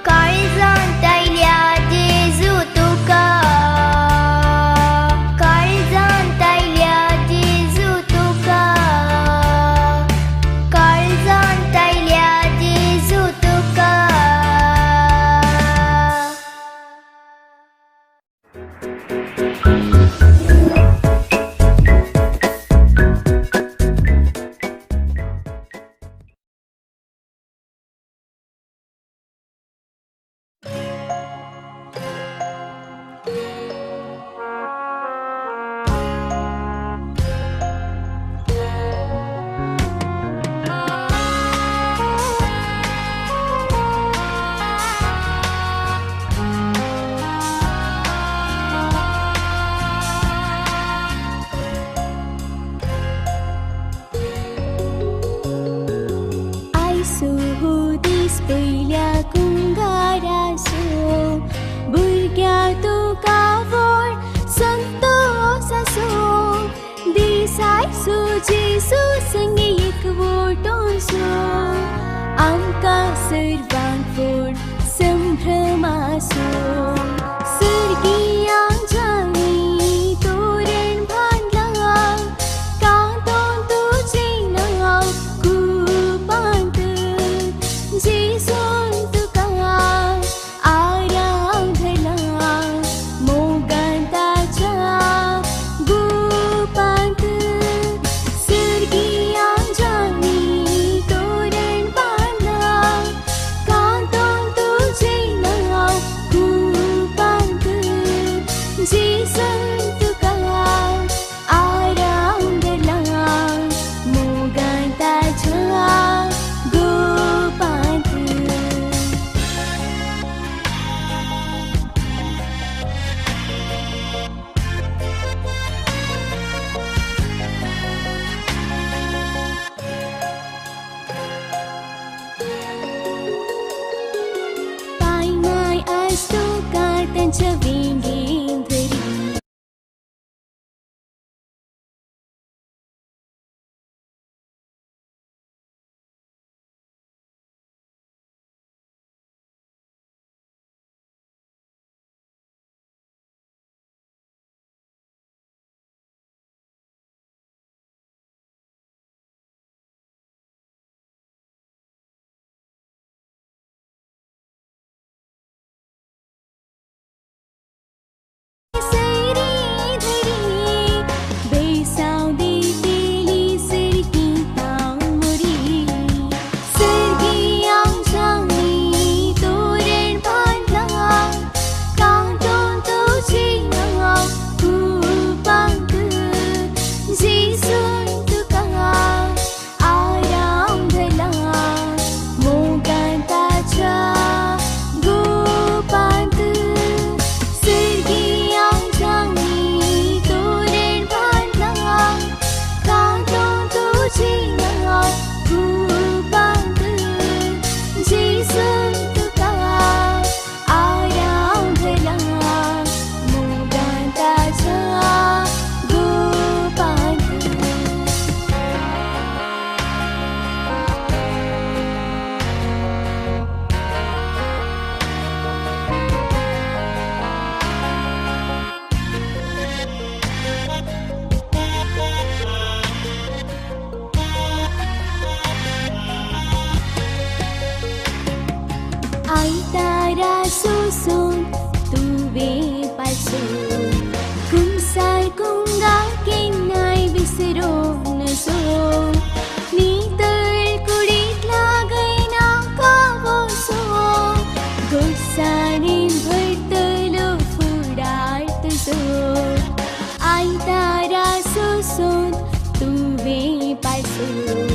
काळजान तायल्या जेजू तुका काळजान तायल्या जेजू तुका काळजान तायल्या जेजू तुका दीस पयल्या कुंगारासो भुरग्या तुका व्हड संतोष आसो दिसायसो जेसू संगे एकवटोसो आमकां सर्वांक व्हड संभ्रम आसो you.